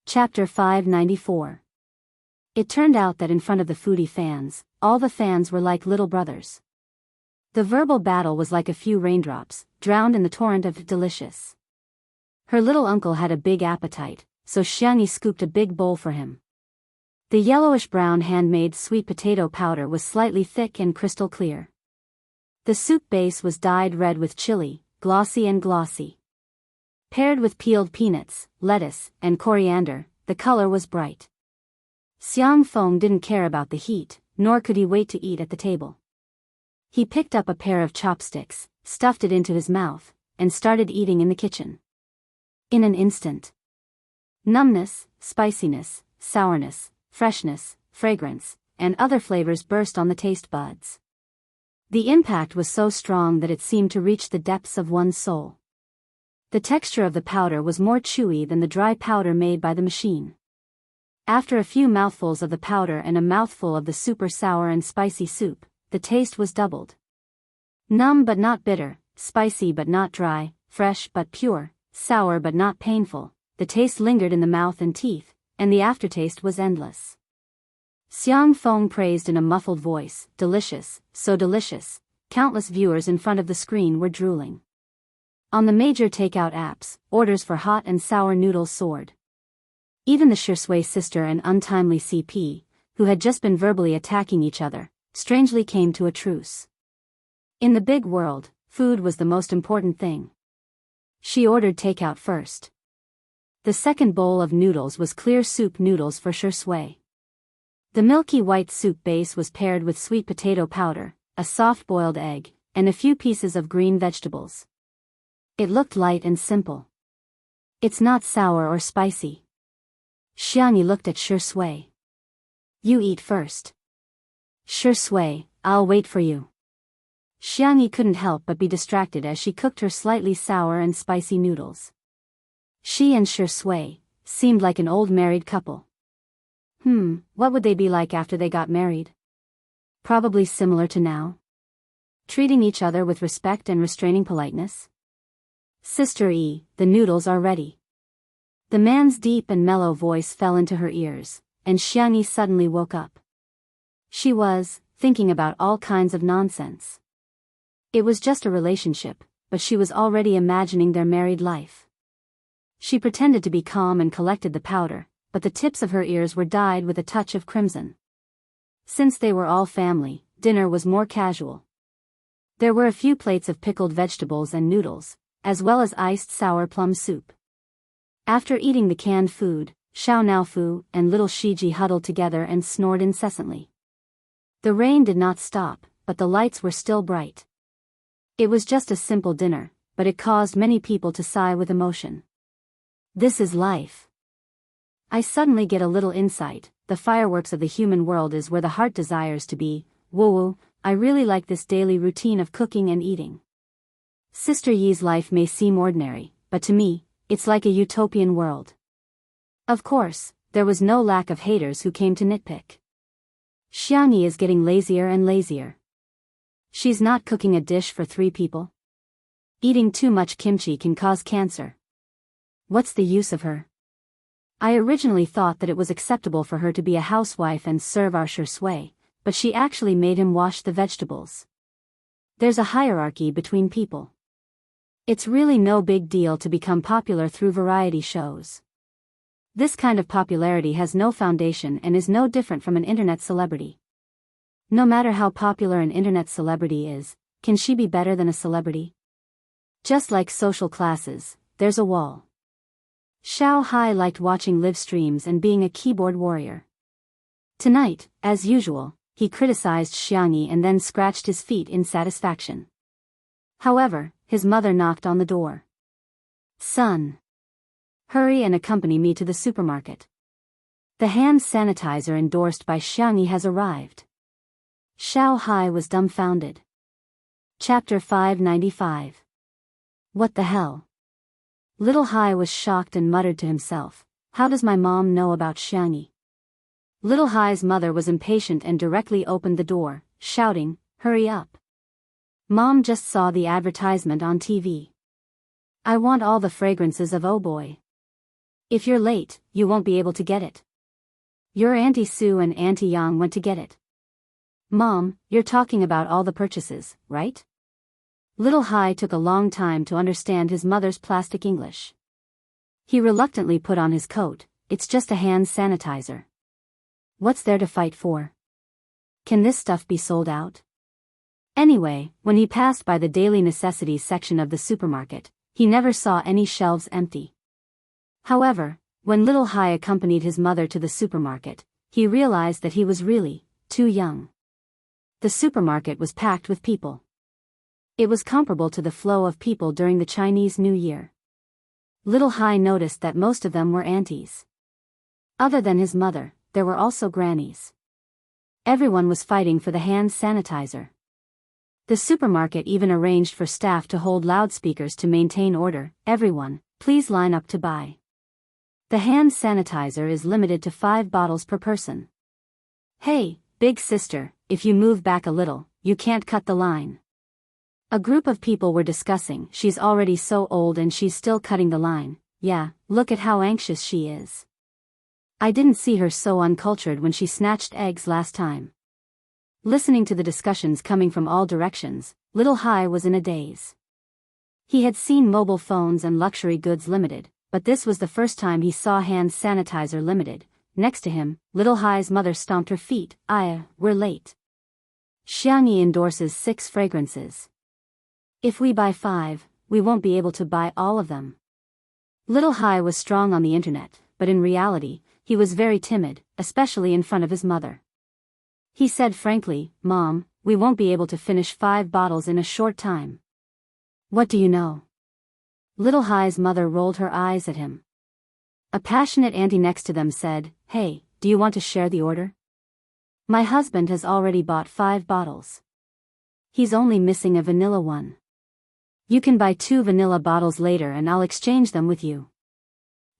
Chapter 594. It turned out that in front of the foodie fans, all the fans were like little brothers. The verbal battle was like a few raindrops, drowned in the torrent of delicious. Her little uncle had a big appetite, so Xiangyi scooped a big bowl for him. The yellowish-brown handmade sweet potato powder was slightly thick and crystal clear. The soup base was dyed red with chili, glossy and glossy. Paired with peeled peanuts, lettuce, and coriander, the color was bright. Xiang Feng didn't care about the heat, nor could he wait to eat at the table. He picked up a pair of chopsticks, stuffed it into his mouth, and started eating in the kitchen. In an instant. Numbness, spiciness, sourness, freshness, fragrance, and other flavors burst on the taste buds. The impact was so strong that it seemed to reach the depths of one's soul. The texture of the powder was more chewy than the dry powder made by the machine. After a few mouthfuls of the powder and a mouthful of the super sour and spicy soup, the taste was doubled. Numb but not bitter, spicy but not dry, fresh but pure, sour but not painful, the taste lingered in the mouth and teeth, and the aftertaste was endless. Xiang Feng praised in a muffled voice, delicious, so delicious. Countless viewers in front of the screen were drooling. On the major takeout apps, orders for hot and sour noodles soared. Even the Shui sister and untimely CP, who had just been verbally attacking each other, strangely came to a truce. In the big world, food was the most important thing. She ordered takeout first. The second bowl of noodles was clear soup noodles for Shui. The milky white soup base was paired with sweet potato powder, a soft-boiled egg, and a few pieces of green vegetables. It looked light and simple. It's not sour or spicy. Xiangyi looked at Shui. You eat first. Shui, I'll wait for you. Xiangyi couldn't help but be distracted as she cooked her slightly sour and spicy noodles. She and Shui seemed like an old married couple. What would they be like after they got married? Probably similar to now. Treating each other with respect and restraining politeness. Sister E, the noodles are ready. The man's deep and mellow voice fell into her ears, and Xiangyi suddenly woke up. She was thinking about all kinds of nonsense. It was just a relationship, but she was already imagining their married life. She pretended to be calm and collected the powder, but the tips of her ears were dyed with a touch of crimson. Since they were all family, dinner was more casual. There were a few plates of pickled vegetables and noodles, as well as iced sour plum soup. After eating the canned food, Xiao Naofu and little Shiji huddled together and snored incessantly. The rain did not stop, but the lights were still bright. It was just a simple dinner, but it caused many people to sigh with emotion. This is life. I suddenly get a little insight. The fireworks of the human world is where the heart desires to be. Woo, I really like this daily routine of cooking and eating. Sister Yi's life may seem ordinary, but to me, it's like a utopian world. Of course, there was no lack of haters who came to nitpick. Xiangyi is getting lazier and lazier. She's not cooking a dish for 3 people. Eating too much kimchi can cause cancer. What's the use of her? I originally thought that it was acceptable for her to be a housewife and serve our Shui, but she actually made him wash the vegetables. There's a hierarchy between people. It's really no big deal to become popular through variety shows. This kind of popularity has no foundation and is no different from an internet celebrity. No matter how popular an internet celebrity is, can she be better than a celebrity? Just like social classes, there's a wall. Xiao Hai liked watching live streams and being a keyboard warrior. Tonight, as usual, he criticized Xiangyi and then scratched his feet in satisfaction. However, his mother knocked on the door. Son. Hurry and accompany me to the supermarket. The hand sanitizer endorsed by Xiangyi has arrived. Xiao Hai was dumbfounded. Chapter 595. What the hell? Little Hai was shocked and muttered to himself, how does my mom know about Xiangyi? Little Hai's mother was impatient and directly opened the door, shouting, hurry up. Mom just saw the advertisement on TV. I want all the fragrances of Oh Boy. If you're late, you won't be able to get it. Your Auntie Sue and Auntie Yang went to get it. Mom, you're talking about all the purchases, right? Little Hai took a long time to understand his mother's plastic English. He reluctantly put on his coat. It's just a hand sanitizer. What's there to fight for? Can this stuff be sold out? Anyway, when he passed by the daily necessities section of the supermarket, he never saw any shelves empty. However, when Little Hai accompanied his mother to the supermarket, he realized that he was really too young. The supermarket was packed with people. It was comparable to the flow of people during the Chinese New Year. Little Hai noticed that most of them were aunties. Other than his mother, there were also grannies. Everyone was fighting for the hand sanitizer. The supermarket even arranged for staff to hold loudspeakers to maintain order. Everyone, please line up to buy. The hand sanitizer is limited to 5 bottles per person. Hey, big sister, if you move back a little, you can't cut the line. A group of people were discussing, she's already so old and she's still cutting the line. Yeah, look at how anxious she is. I didn't see her so uncultured when she snatched eggs last time. Listening to the discussions coming from all directions, Little Hai was in a daze. He had seen mobile phones and luxury goods limited, but this was the first time he saw hand sanitizer limited. Next to him, Little Hai's mother stomped her feet. We're late. Xiangyi endorses 6 fragrances. If we buy 5, we won't be able to buy all of them. Little Hai was strong on the internet, but in reality, he was very timid, especially in front of his mother. He said frankly, "Mom, we won't be able to finish 5 bottles in a short time." "What do you know?" Little Hai's mother rolled her eyes at him. A passionate auntie next to them said, "Hey, do you want to share the order? My husband has already bought 5 bottles. He's only missing a vanilla one. You can buy 2 vanilla bottles later and I'll exchange them with you.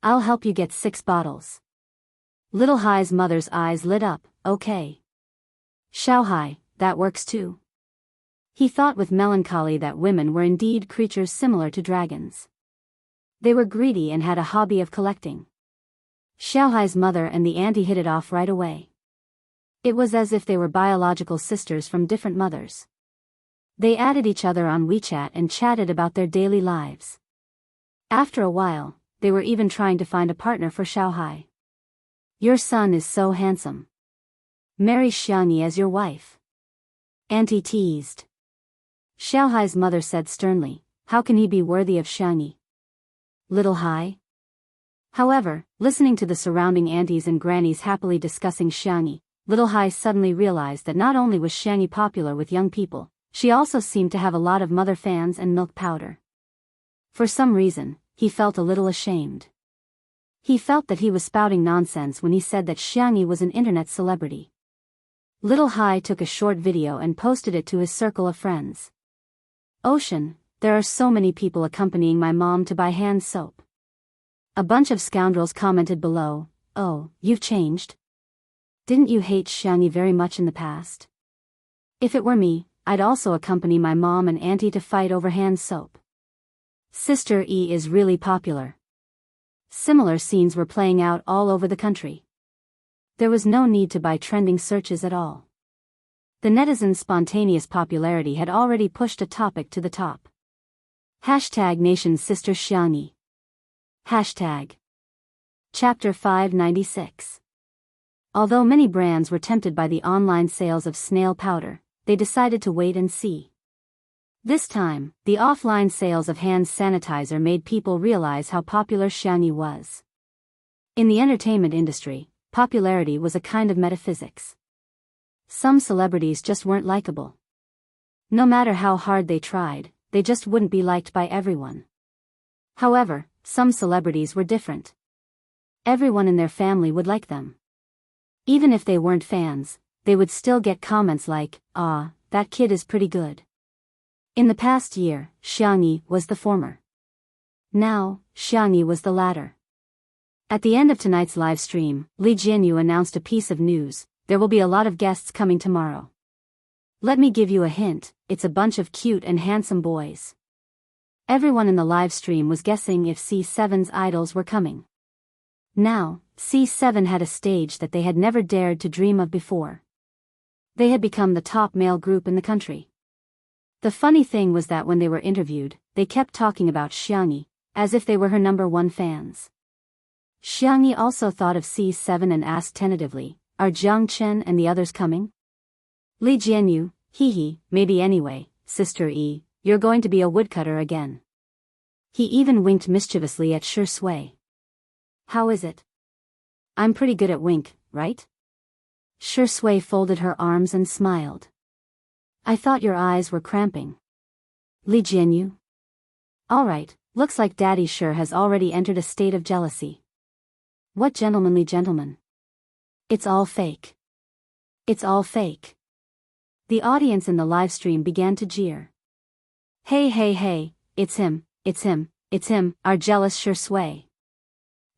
I'll help you get 6 bottles." Little Hai's mother's eyes lit up. "Okay. Xiaohai, that works too." He thought with melancholy that women were indeed creatures similar to dragons. They were greedy and had a hobby of collecting. Xiaohai's mother and the auntie hit it off right away. It was as if they were biological sisters from different mothers. They added each other on WeChat and chatted about their daily lives. After a while, they were even trying to find a partner for Xiaohai. "Your son is so handsome. Marry Xiangyi as your wife." Auntie teased. Xiaohai's mother said sternly, "How can he be worthy of Xiangyi?" Little Hai? However, listening to the surrounding aunties and grannies happily discussing Xiangyi, Little Hai suddenly realized that not only was Xiangyi popular with young people, she also seemed to have a lot of mother fans and milk powder. For some reason, he felt a little ashamed. He felt that he was spouting nonsense when he said that Xiangyi was an internet celebrity. Little Hai took a short video and posted it to his circle of friends. "Ocean, there are so many people accompanying my mom to buy hand soap." A bunch of scoundrels commented below, "Oh, you've changed. Didn't you hate Xiangyi very much in the past? If it were me, I'd also accompany my mom and auntie to fight over hand soap. Sister E is really popular." Similar scenes were playing out all over the country. There was no need to buy trending searches at all. The netizens' spontaneous popularity had already pushed a topic to the top. #Nation Sister Xiangyi. Chapter 596. Although many brands were tempted by the online sales of snail powder, they decided to wait and see. This time, the offline sales of hand sanitizer made people realize how popular Xiangyi was. In the entertainment industry, popularity was a kind of metaphysics. Some celebrities just weren't likable. No matter how hard they tried, they just wouldn't be liked by everyone. However, some celebrities were different. Everyone in their family would like them. Even if they weren't fans, they would still get comments like, "Ah, that kid is pretty good." In the past year, Xiangyi was the former. Now, Xiangyi was the latter. At the end of tonight's live stream, Li Jianyu announced a piece of news: there will be a lot of guests coming tomorrow. Let me give you a hint, it's a bunch of cute and handsome boys. Everyone in the live stream was guessing if C7's idols were coming. Now, C7 had a stage that they had never dared to dream of before. They had become the top male group in the country. The funny thing was that when they were interviewed, they kept talking about Xiangyi, as if they were her #1 fans. Xiangyi also thought of C7 and asked tentatively, "Are Jiang Chen and the others coming?" Li Jianyu, "Hee, maybe anyway, Sister E, you're going to be a woodcutter again." He even winked mischievously at Shi Sui. "How is it? I'm pretty good at wink, right?" Shi Sui folded her arms and smiled. "I thought your eyes were cramping." Li Jianyu. "Alright, looks like Daddy sure has already entered a state of jealousy." "What gentlemanly gentleman? It's all fake. It's all fake." The audience in the livestream began to jeer. Hey, it's him, our jealous Shi Sui.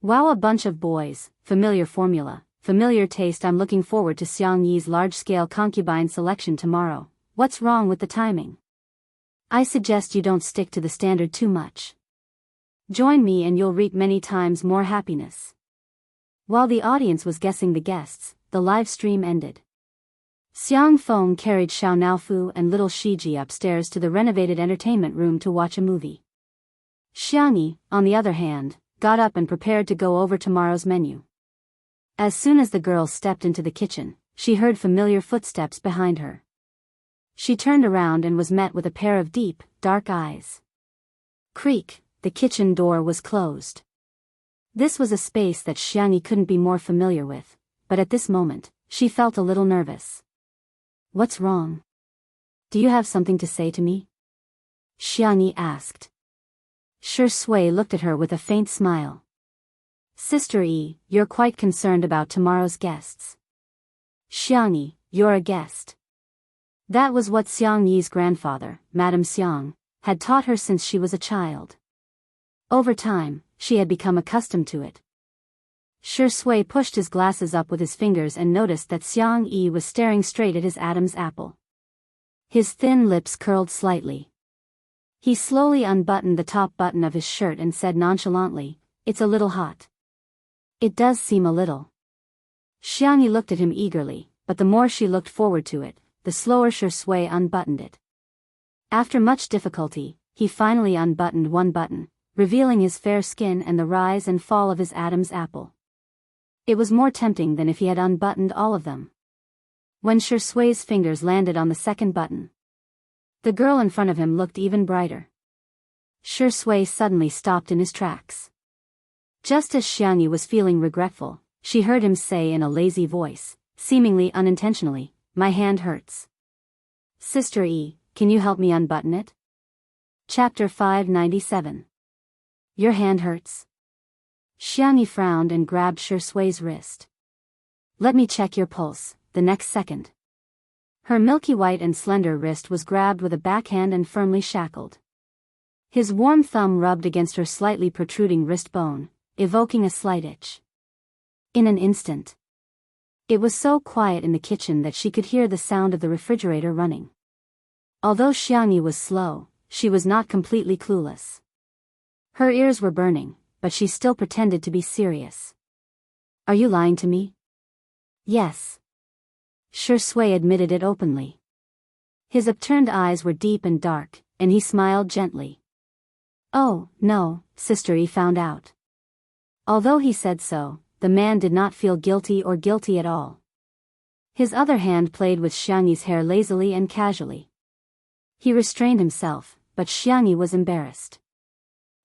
Wow, a bunch of boys, familiar formula, familiar taste. I'm looking forward to Xiangyi's large-scale concubine selection tomorrow. What's wrong with the timing? I suggest you don't stick to the standard too much. Join me and you'll reap many times more happiness. While the audience was guessing the guests, the live stream ended. Xiang Feng carried Xiao Naofu and little Shiji upstairs to the renovated entertainment room to watch a movie. Xiangyi, on the other hand, got up and prepared to go over tomorrow's menu. As soon as the girls stepped into the kitchen, she heard familiar footsteps behind her. She turned around and was met with a pair of deep, dark eyes. Creak, the kitchen door was closed. This was a space that Xiangyi couldn't be more familiar with, but at this moment, she felt a little nervous. What's wrong? Do you have something to say to me? Xiangyi asked. Shi Sui looked at her with a faint smile. Sister Yi, you're quite concerned about tomorrow's guests. Xiangyi, you're a guest. That was what Xiang Yi's grandfather, Madame Xiang, had taught her since she was a child. Over time, she had become accustomed to it. Shi Sui pushed his glasses up with his fingers and noticed that Xiang Yi was staring straight at his Adam's apple. His thin lips curled slightly. He slowly unbuttoned the top button of his shirt and said nonchalantly, "It's a little hot." It does seem a little. Xiangyi looked at him eagerly, but the more she looked forward to it, the slower Shi Sui unbuttoned it. After much difficulty, he finally unbuttoned one button, revealing his fair skin and the rise and fall of his Adam's apple. It was more tempting than if he had unbuttoned all of them. When Shi Sui's fingers landed on the second button, the girl in front of him looked even brighter. Shi Sui suddenly stopped in his tracks. Just as Xiangyi was feeling regretful, she heard him say in a lazy voice, seemingly unintentionally, "My hand hurts. Sister Yi, can you help me unbutton it?" Chapter 597. Your hand hurts? Xiangyi frowned and grabbed Shi Sui's wrist. Let me check your pulse, the next second. Her milky white and slender wrist was grabbed with a backhand and firmly shackled. His warm thumb rubbed against her slightly protruding wrist bone, evoking a slight itch. In an instant. It was so quiet in the kitchen that she could hear the sound of the refrigerator running. Although Xiangyi was slow, she was not completely clueless. Her ears were burning, but she still pretended to be serious. Are you lying to me? Yes. Shi Sui admitted it openly. His upturned eyes were deep and dark, and he smiled gently. Oh, no, Sister Yi found out. Although he said so, the man did not feel guilty or guilty at all. His other hand played with Xiangyi's hair lazily and casually. He restrained himself, but Xiangyi was embarrassed.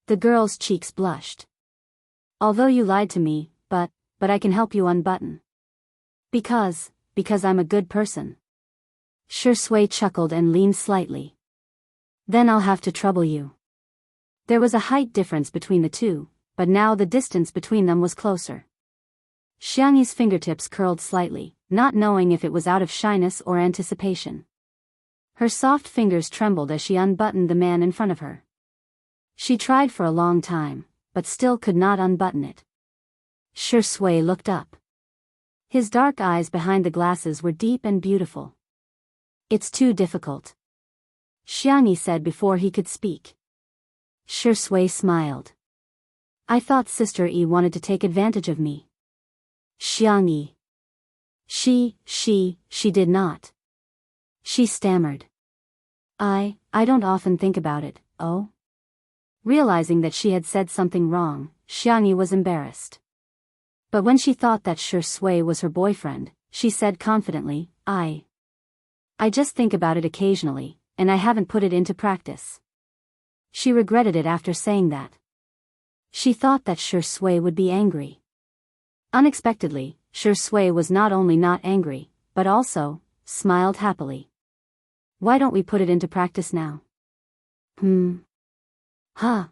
The girl's cheeks blushed. Although you lied to me, but I can help you unbutton. Because I'm a good person. Shi Sui chuckled and leaned slightly. Then I'll have to trouble you. There was a height difference between the two, but now the distance between them was closer. Xiangyi's fingertips curled slightly, not knowing if it was out of shyness or anticipation. Her soft fingers trembled as she unbuttoned the man in front of her. She tried for a long time, but still could not unbutton it. Shi Sui looked up. His dark eyes behind the glasses were deep and beautiful. It's too difficult, Xiangyi said before he could speak. Shi Sui smiled. I thought Sister Yi wanted to take advantage of me. Xiangyi. She did not. She stammered. I don't often think about it, oh? Realizing that she had said something wrong, Xiangyi was embarrassed. But when she thought that Shi Sui was her boyfriend, she said confidently, I just think about it occasionally, and I haven't put it into practice. She regretted it after saying that. She thought that Shi Sui would be angry. Unexpectedly, Shi Sui was not only not angry, but also smiled happily. Why don't we put it into practice now? Huh.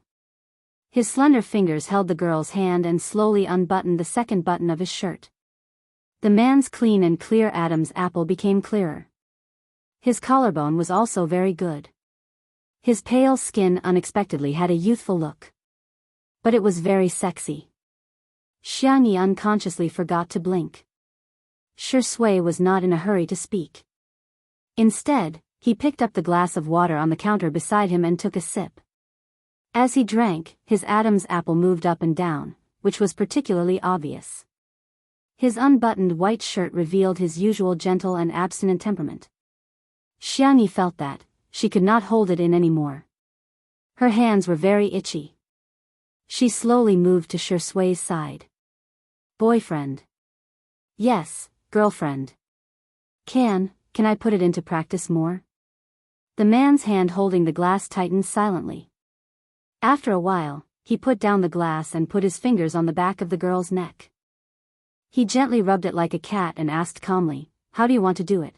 His slender fingers held the girl's hand and slowly unbuttoned the second button of his shirt. The man's clean and clear Adam's apple became clearer. His collarbone was also very good. His pale skin unexpectedly had a youthful look. But it was very sexy. Xiangyi unconsciously forgot to blink. Shi Sui was not in a hurry to speak. Instead, he picked up the glass of water on the counter beside him and took a sip. As he drank, his Adam's apple moved up and down, which was particularly obvious. His unbuttoned white shirt revealed his usual gentle and abstinent temperament. Xiangyi felt that she could not hold it in anymore. Her hands were very itchy. She slowly moved to Shui's side. Boyfriend. Yes, girlfriend. Can I put it into practice more? The man's hand holding the glass tightened silently. After a while, he put down the glass and put his fingers on the back of the girl's neck. He gently rubbed it like a cat and asked calmly, "How do you want to do it?"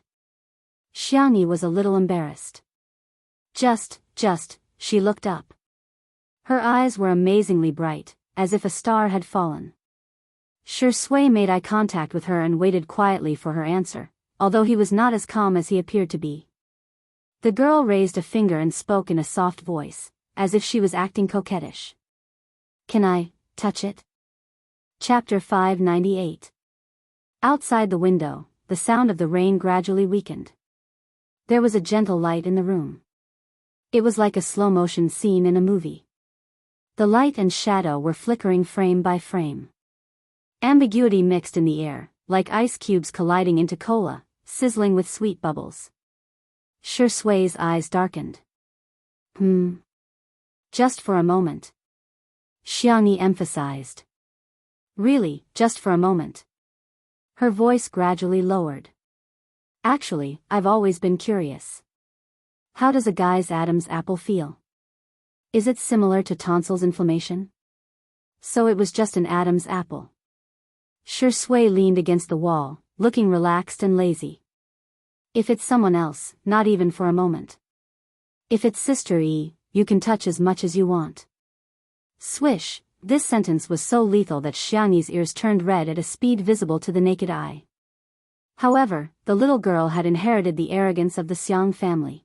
Xiangyi was a little embarrassed. Just, she looked up. Her eyes were amazingly bright, as if a star had fallen. Shui made eye contact with her and waited quietly for her answer, although he was not as calm as he appeared to be. The girl raised a finger and spoke in a soft voice, as if she was acting coquettish. Can I touch it? Chapter 598. Outside the window, the sound of the rain gradually weakened. There was a gentle light in the room. It was like a slow-motion scene in a movie. The light and shadow were flickering frame by frame. Ambiguity mixed in the air, like ice cubes colliding into cola, sizzling with sweet bubbles. Shui's eyes darkened. Just for a moment. Xiangyi emphasized. Really, just for a moment. Her voice gradually lowered. Actually, I've always been curious. How does a guy's Adam's apple feel? Is it similar to tonsils inflammation? So it was just an Adam's apple. Shui leaned against the wall, looking relaxed and lazy. If it's someone else, not even for a moment. If it's Sister E, you can touch as much as you want. Swish, this sentence was so lethal that Xiangyi's ears turned red at a speed visible to the naked eye. However, the little girl had inherited the arrogance of the Xiang family.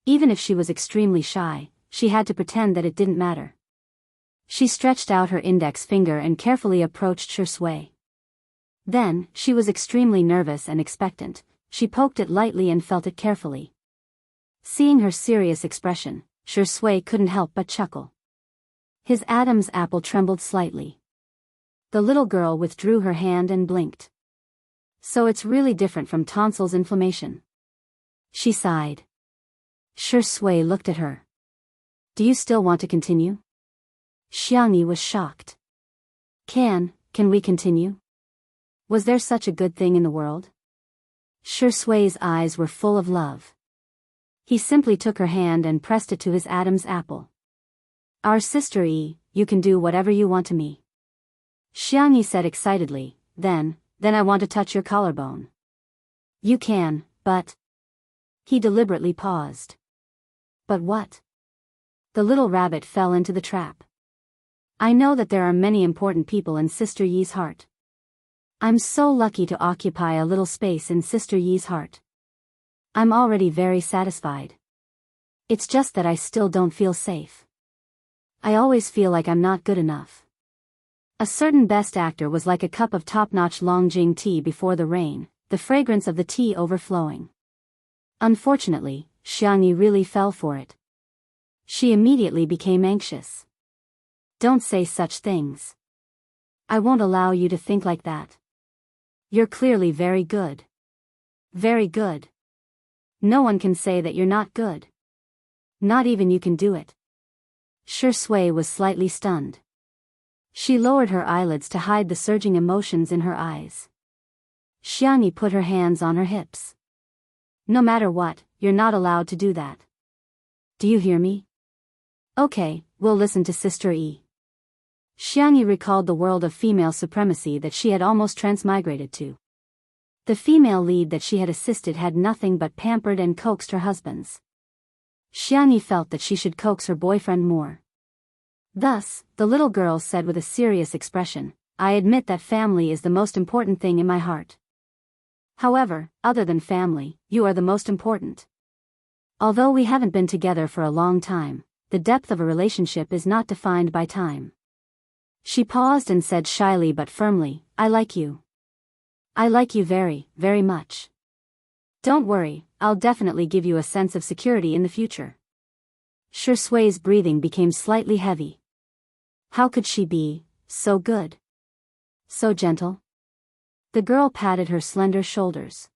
Even if she was extremely shy, she had to pretend that it didn't matter. She stretched out her index finger and carefully approached Shui. Then, she was extremely nervous and expectant. She poked it lightly and felt it carefully. Seeing her serious expression, Shui couldn't help but chuckle. His Adam's apple trembled slightly. The little girl withdrew her hand and blinked. So it's really different from tonsils inflammation. She sighed. Shui looked at her. Do you still want to continue? Xiangyi was shocked. Can we continue? Was there such a good thing in the world? Shui's eyes were full of love. He simply took her hand and pressed it to his Adam's apple. Our Sister E, you can do whatever you want to me. Xiangyi said excitedly, then I want to touch your collarbone. You can, but... He deliberately paused. But what? The little rabbit fell into the trap. I know that there are many important people in Sister Yi's heart. I'm so lucky to occupy a little space in Sister Yi's heart. I'm already very satisfied. It's just that I still don't feel safe. I always feel like I'm not good enough. A certain best actor was like a cup of top-notch Longjing tea before the rain, the fragrance of the tea overflowing. Unfortunately, Xiangyi really fell for it. She immediately became anxious. Don't say such things. I won't allow you to think like that. You're clearly very good. Very good. No one can say that you're not good. Not even you can do it. Shui was slightly stunned. She lowered her eyelids to hide the surging emotions in her eyes. Xiangyi put her hands on her hips. No matter what, you're not allowed to do that. Do you hear me? Okay, we'll listen to Sister E. Xiangyi recalled the world of female supremacy that she had almost transmigrated to. The female lead that she had assisted had nothing but pampered and coaxed her husbands. Xiangyi felt that she should coax her boyfriend more. Thus, the little girl said with a serious expression, I admit that family is the most important thing in my heart. However, other than family, you are the most important. Although we haven't been together for a long time, the depth of a relationship is not defined by time. She paused and said shyly but firmly, I like you. I like you very, very much. Don't worry, I'll definitely give you a sense of security in the future. Shui's breathing became slightly heavy. How could she be so good? So gentle? The girl patted her slender shoulders.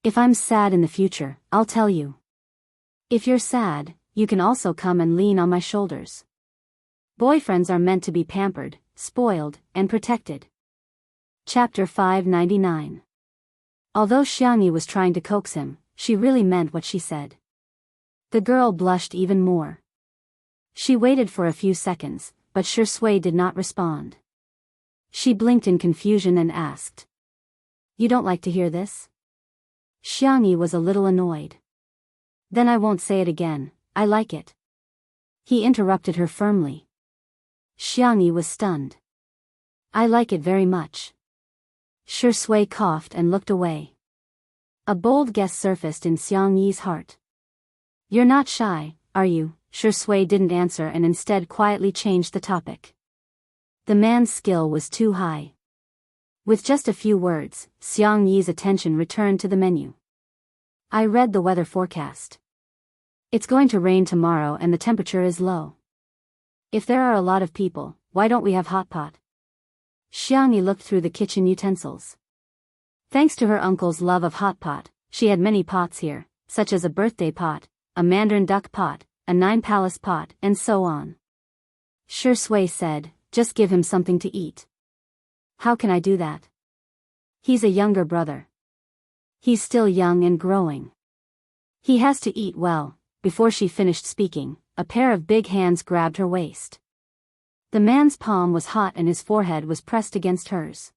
If I'm sad in the future, I'll tell you. If you're sad, you can also come and lean on my shoulders. Boyfriends are meant to be pampered, spoiled, and protected. Chapter 599. Although Xiangyi was trying to coax him, she really meant what she said. The girl blushed even more. She waited for a few seconds, but Shui did not respond. She blinked in confusion and asked, "You don't like to hear this?" Xiangyi was a little annoyed. "Then I won't say it again, I like it." He interrupted her firmly. Xiangyi was stunned. "I like it very much." Shui coughed and looked away. A bold guess surfaced in Xiangyi's heart. "You're not shy, are you?" Shui didn't answer and instead quietly changed the topic. The man's skill was too high. With just a few words, Xiangyi's attention returned to the menu. "I read the weather forecast. It's going to rain tomorrow and the temperature is low. If there are a lot of people, why don't we have hot pot?" Xiangyi looked through the kitchen utensils. Thanks to her uncle's love of hot pot, she had many pots here, such as a birthday pot, a mandarin duck pot, a 9 palace pot, and so on. Shui said, "Just give him something to eat." "How can I do that? He's a younger brother. He's still young and growing. He has to eat well." Before she finished speaking, a pair of big hands grabbed her waist. The man's palm was hot and his forehead was pressed against hers.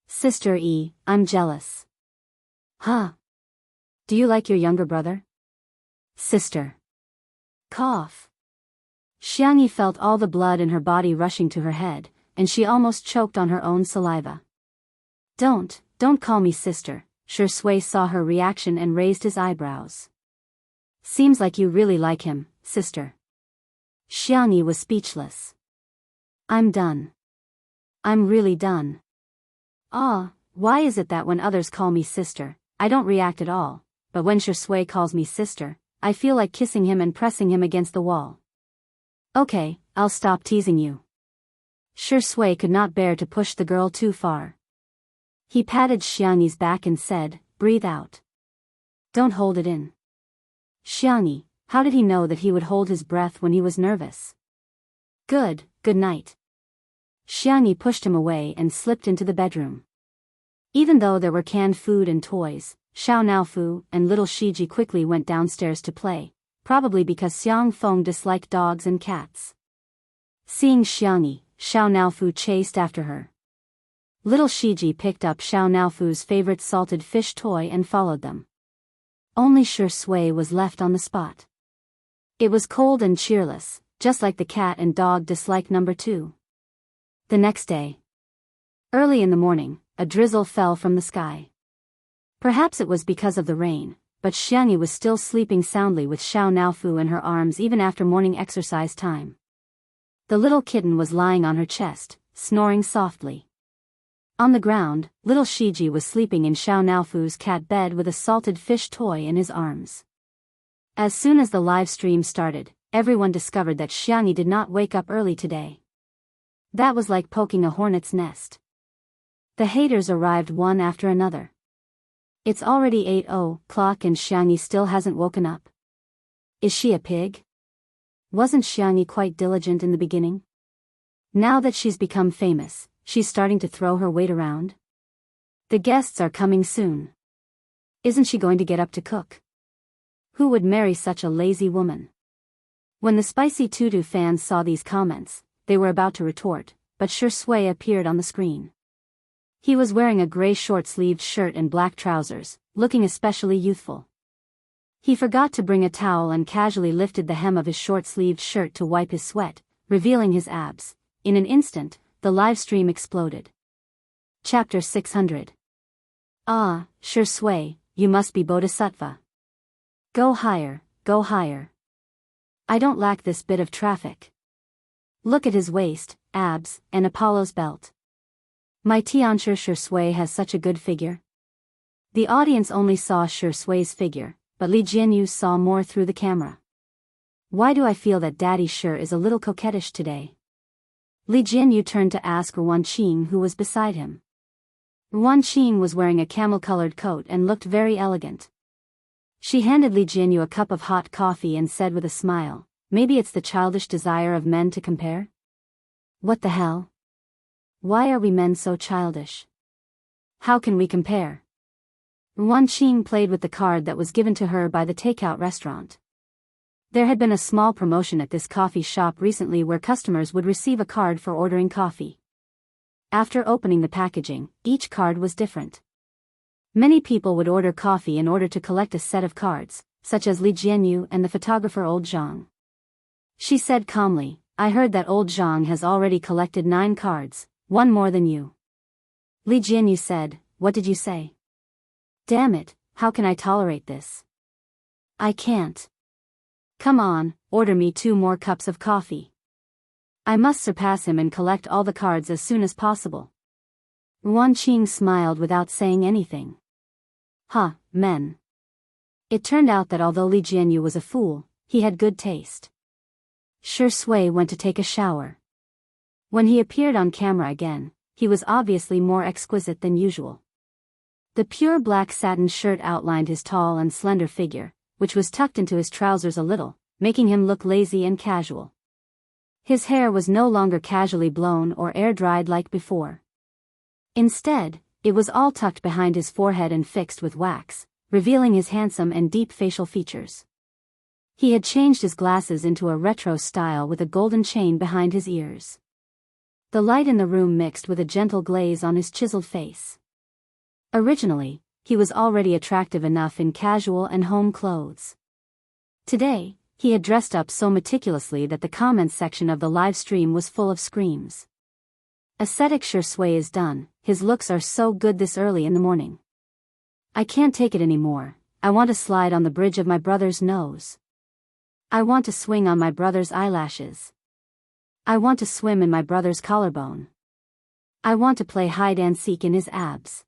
"Sister E, I'm jealous." "Huh? Do you like your younger brother?" "Sister." Cough. Xiangyi felt all the blood in her body rushing to her head, and she almost choked on her own saliva. Don't call me sister." Shui saw her reaction and raised his eyebrows. "Seems like you really like him, sister." Xiangyi was speechless. "I'm done. I'm really done. Why is it that when others call me sister, I don't react at all, but when Shui calls me sister, I feel like kissing him and pressing him against the wall." "Okay, I'll stop teasing you." Shui could not bear to push the girl too far. He patted Xiangyi's back and said, "Breathe out. Don't hold it in." Xiangyi, how did he know that he would hold his breath when he was nervous? Good night." Xiangyi pushed him away and slipped into the bedroom. Even though there were canned food and toys, Xiao Naofu and little Shiji quickly went downstairs to play, probably because Xiang Feng disliked dogs and cats. Seeing Xiangyi, Xiao Naofu chased after her. Little Shiji picked up Xiao Naofu's favorite salted fish toy and followed them. Only Shui was left on the spot. It was cold and cheerless, just like the cat and dog dislike number 2. The next day. Early in the morning, a drizzle fell from the sky. Perhaps it was because of the rain, but Xiangyi was still sleeping soundly with Xiao Naofu in her arms even after morning exercise time. The little kitten was lying on her chest, snoring softly. On the ground, little Shiji was sleeping in Xiao Naofu's cat bed with a salted fish toy in his arms. As soon as the live stream started, everyone discovered that Xiangyi did not wake up early today. That was like poking a hornet's nest. The haters arrived one after another. It's already 8:00 and Xiangyi still hasn't woken up. Is she a pig? Wasn't Xiangyi quite diligent in the beginning? Now that she's become famous, she's starting to throw her weight around. The guests are coming soon. Isn't she going to get up to cook? Who would marry such a lazy woman? When the Spicy Tutu fans saw these comments, they were about to retort, but Shui appeared on the screen. He was wearing a gray short-sleeved shirt and black trousers, looking especially youthful. He forgot to bring a towel and casually lifted the hem of his short-sleeved shirt to wipe his sweat, revealing his abs. In an instant, the live stream exploded. Chapter 600. Ah, Shui, you must be Bodhisattva. Go higher, go higher. I don't lack this bit of traffic. Look at his waist, abs, and Apollo's belt. My Tianshi Shui has such a good figure. The audience only saw Shui's figure, but Li Jianyu saw more through the camera. Why do I feel that Daddy Shu is a little coquettish today? Li Jianyu turned to ask Wan Qing who was beside him. Wan Qing was wearing a camel-colored coat and looked very elegant. She handed Li Jianyu a cup of hot coffee and said with a smile, "Maybe it's the childish desire of men to compare?" "What the hell? Why are we men so childish? How can we compare?" Wan Qing played with the card that was given to her by the takeout restaurant. There had been a small promotion at this coffee shop recently where customers would receive a card for ordering coffee. After opening the packaging, each card was different. Many people would order coffee in order to collect a set of cards, such as Li Jianyu and the photographer old Zhang. She said calmly, "I heard that old Zhang has already collected 9 cards, one more than you." Li Jianyu said, "What did you say? Damn it, how can I tolerate this? I can't. Come on, order me 2 more cups of coffee. I must surpass him and collect all the cards as soon as possible." Wan Qing smiled without saying anything. Men. It turned out that although Li Jianyu was a fool, he had good taste. Shi Sui went to take a shower. When he appeared on camera again, he was obviously more exquisite than usual. The pure black satin shirt outlined his tall and slender figure, which was tucked into his trousers a little, making him look lazy and casual. His hair was no longer casually blown or air-dried like before. Instead, it was all tucked behind his forehead and fixed with wax, revealing his handsome and deep facial features. He had changed his glasses into a retro style with a golden chain behind his ears. The light in the room mixed with a gentle glaze on his chiseled face. Originally, he was already attractive enough in casual and home clothes. Today, he had dressed up so meticulously that the comments section of the live stream was full of screams. Ascetic Shi Sui is done, his looks are so good this early in the morning. I can't take it anymore, I want to slide on the bridge of my brother's nose. I want to swing on my brother's eyelashes. I want to swim in my brother's collarbone. I want to play hide-and-seek in his abs.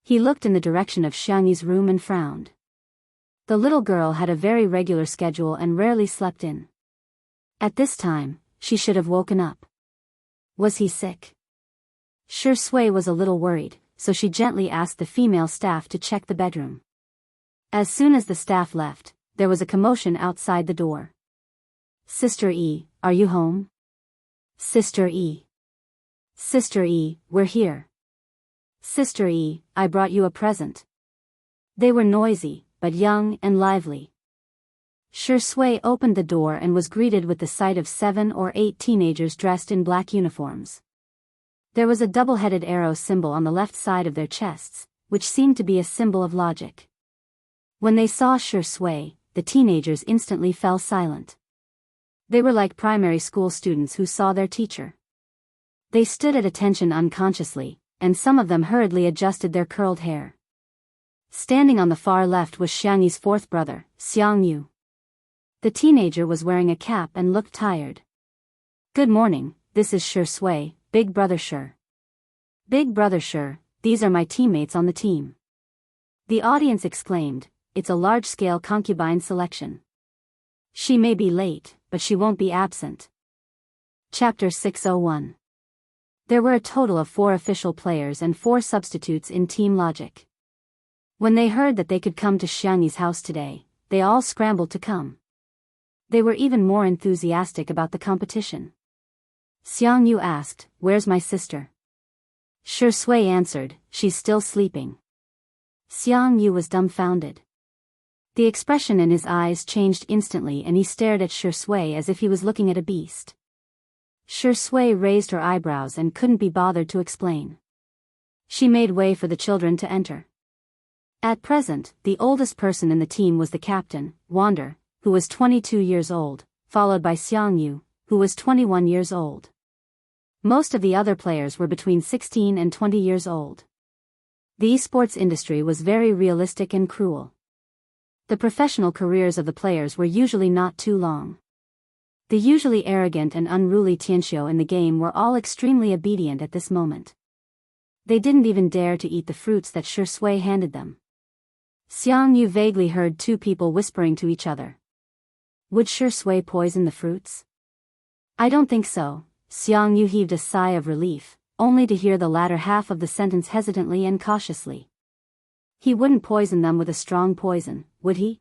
He looked in the direction of Xiangyi's room and frowned. The little girl had a very regular schedule and rarely slept in. At this time, she should have woken up. Was he sick? Shi Sui was a little worried, so she gently asked the female staff to check the bedroom. As soon as the staff left, there was a commotion outside the door. "Sister E, are you home? Sister E. Sister E, we're here. Sister E, I brought you a present." They were noisy, but young and lively. Shi Sui opened the door and was greeted with the sight of 7 or 8 teenagers dressed in black uniforms. There was a double-headed arrow symbol on the left side of their chests, which seemed to be a symbol of logic. When they saw Shi Sui, the teenagers instantly fell silent. They were like primary school students who saw their teacher. They stood at attention unconsciously, and some of them hurriedly adjusted their curled hair. Standing on the far left was Xiangyi's 4th brother, Xiangyu. The teenager was wearing a cap and looked tired. "Good morning, this is Shi Sui, Big Brother Shi. Big Brother Shi, these are my teammates on the team." The audience exclaimed, "It's a large-scale concubine selection. She may be late, but she won't be absent." Chapter 601. There were a total of 4 official players and 4 substitutes in Team Logic. When they heard that they could come to Xiangyi's house today, they all scrambled to come. They were even more enthusiastic about the competition. Xiangyu asked, "Where's my sister?" Shi Sui answered, "She's still sleeping." Xiangyu was dumbfounded. The expression in his eyes changed instantly and he stared at Shi Sui as if he was looking at a beast. Shi Sui raised her eyebrows and couldn't be bothered to explain. She made way for the children to enter. At present, the oldest person in the team was the captain, Wander, who was 22 years old, followed by Xiangyu, who was 21 years old. Most of the other players were between 16 and 20 years old. The esports industry was very realistic and cruel. The professional careers of the players were usually not too long. The usually arrogant and unruly Tianxiu in the game were all extremely obedient at this moment. They didn't even dare to eat the fruits that Shi Sui handed them. Xiangyu vaguely heard 2 people whispering to each other. Would Shi Sui poison the fruits? I don't think so. Xiangyu heaved a sigh of relief, only to hear the latter half of the sentence hesitantly and cautiously. He wouldn't poison them with a strong poison, would he?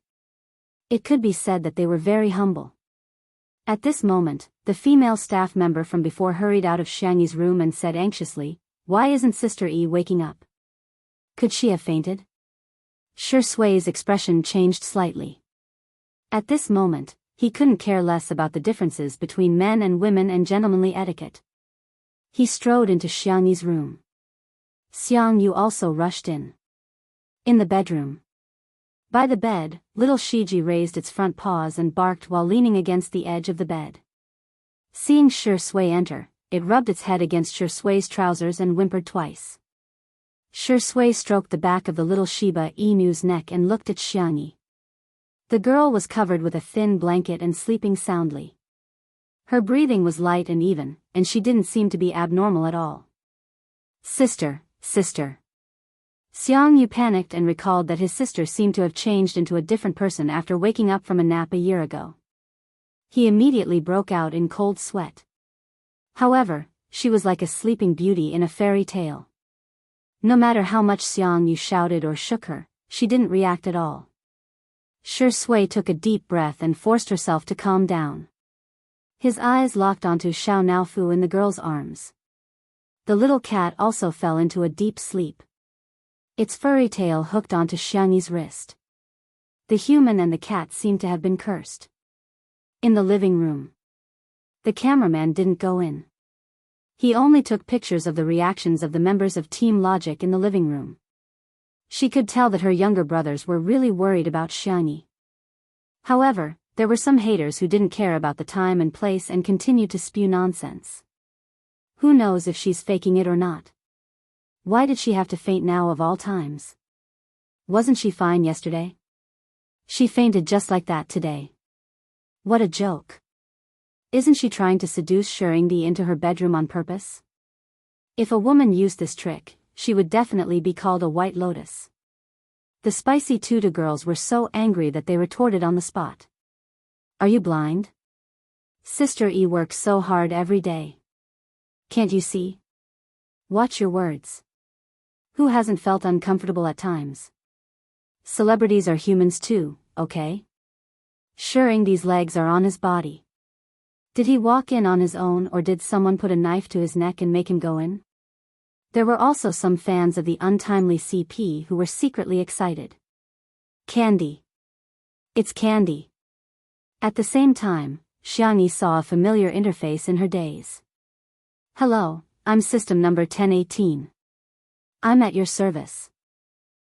It could be said that they were very humble. At this moment, the female staff member from before hurried out of Xiangyi's room and said anxiously, "Why isn't Sister Yi waking up? Could she have fainted?" Shi Sui's expression changed slightly. At this moment, he couldn't care less about the differences between men and women and gentlemanly etiquette. He strode into Xiangyi's room. Xiang Yu also rushed in. In the bedroom. By the bed, little Shiji raised its front paws and barked while leaning against the edge of the bed. Seeing Shi Sui enter, it rubbed its head against Shi Sui's trousers and whimpered twice. Shi Sui stroked the back of the little Shiba Inu's neck and looked at Xiangyi. The girl was covered with a thin blanket and sleeping soundly. Her breathing was light and even, and she didn't seem to be abnormal at all. "Sister, sister." Xiang Yu panicked and recalled that his sister seemed to have changed into a different person after waking up from a nap a year ago. He immediately broke out in cold sweat. However, she was like a sleeping beauty in a fairy tale. No matter how much Xiang Yu shouted or shook her, she didn't react at all. Shi Sui took a deep breath and forced herself to calm down. His eyes locked onto Xiao Naofu in the girl's arms. The little cat also fell into a deep sleep. Its furry tail hooked onto Xiangyi's wrist. The human and the cat seemed to have been cursed. In the living room. The cameraman didn't go in. He only took pictures of the reactions of the members of Team Logic in the living room. She could tell that her younger brothers were really worried about Xiangyi. However, there were some haters who didn't care about the time and place and continued to spew nonsense. Who knows if she's faking it or not? Why did she have to faint now of all times? Wasn't she fine yesterday? She fainted just like that today. What a joke. Isn't she trying to seduce Shirindi into her bedroom on purpose? If a woman used this trick, she would definitely be called a white lotus. The spicy Tutu girls were so angry that they retorted on the spot. "Are you blind? Sister E works so hard every day. Can't you see? Watch your words. Who hasn't felt uncomfortable at times? Celebrities are humans too, okay? Shirindi's legs are on his body. Did he walk in on his own or did someone put a knife to his neck and make him go in?" There were also some fans of the untimely CP who were secretly excited. Candy. It's candy. At the same time, Xiangyi saw a familiar interface in her daze. "Hello, I'm system number 1018. I'm at your service."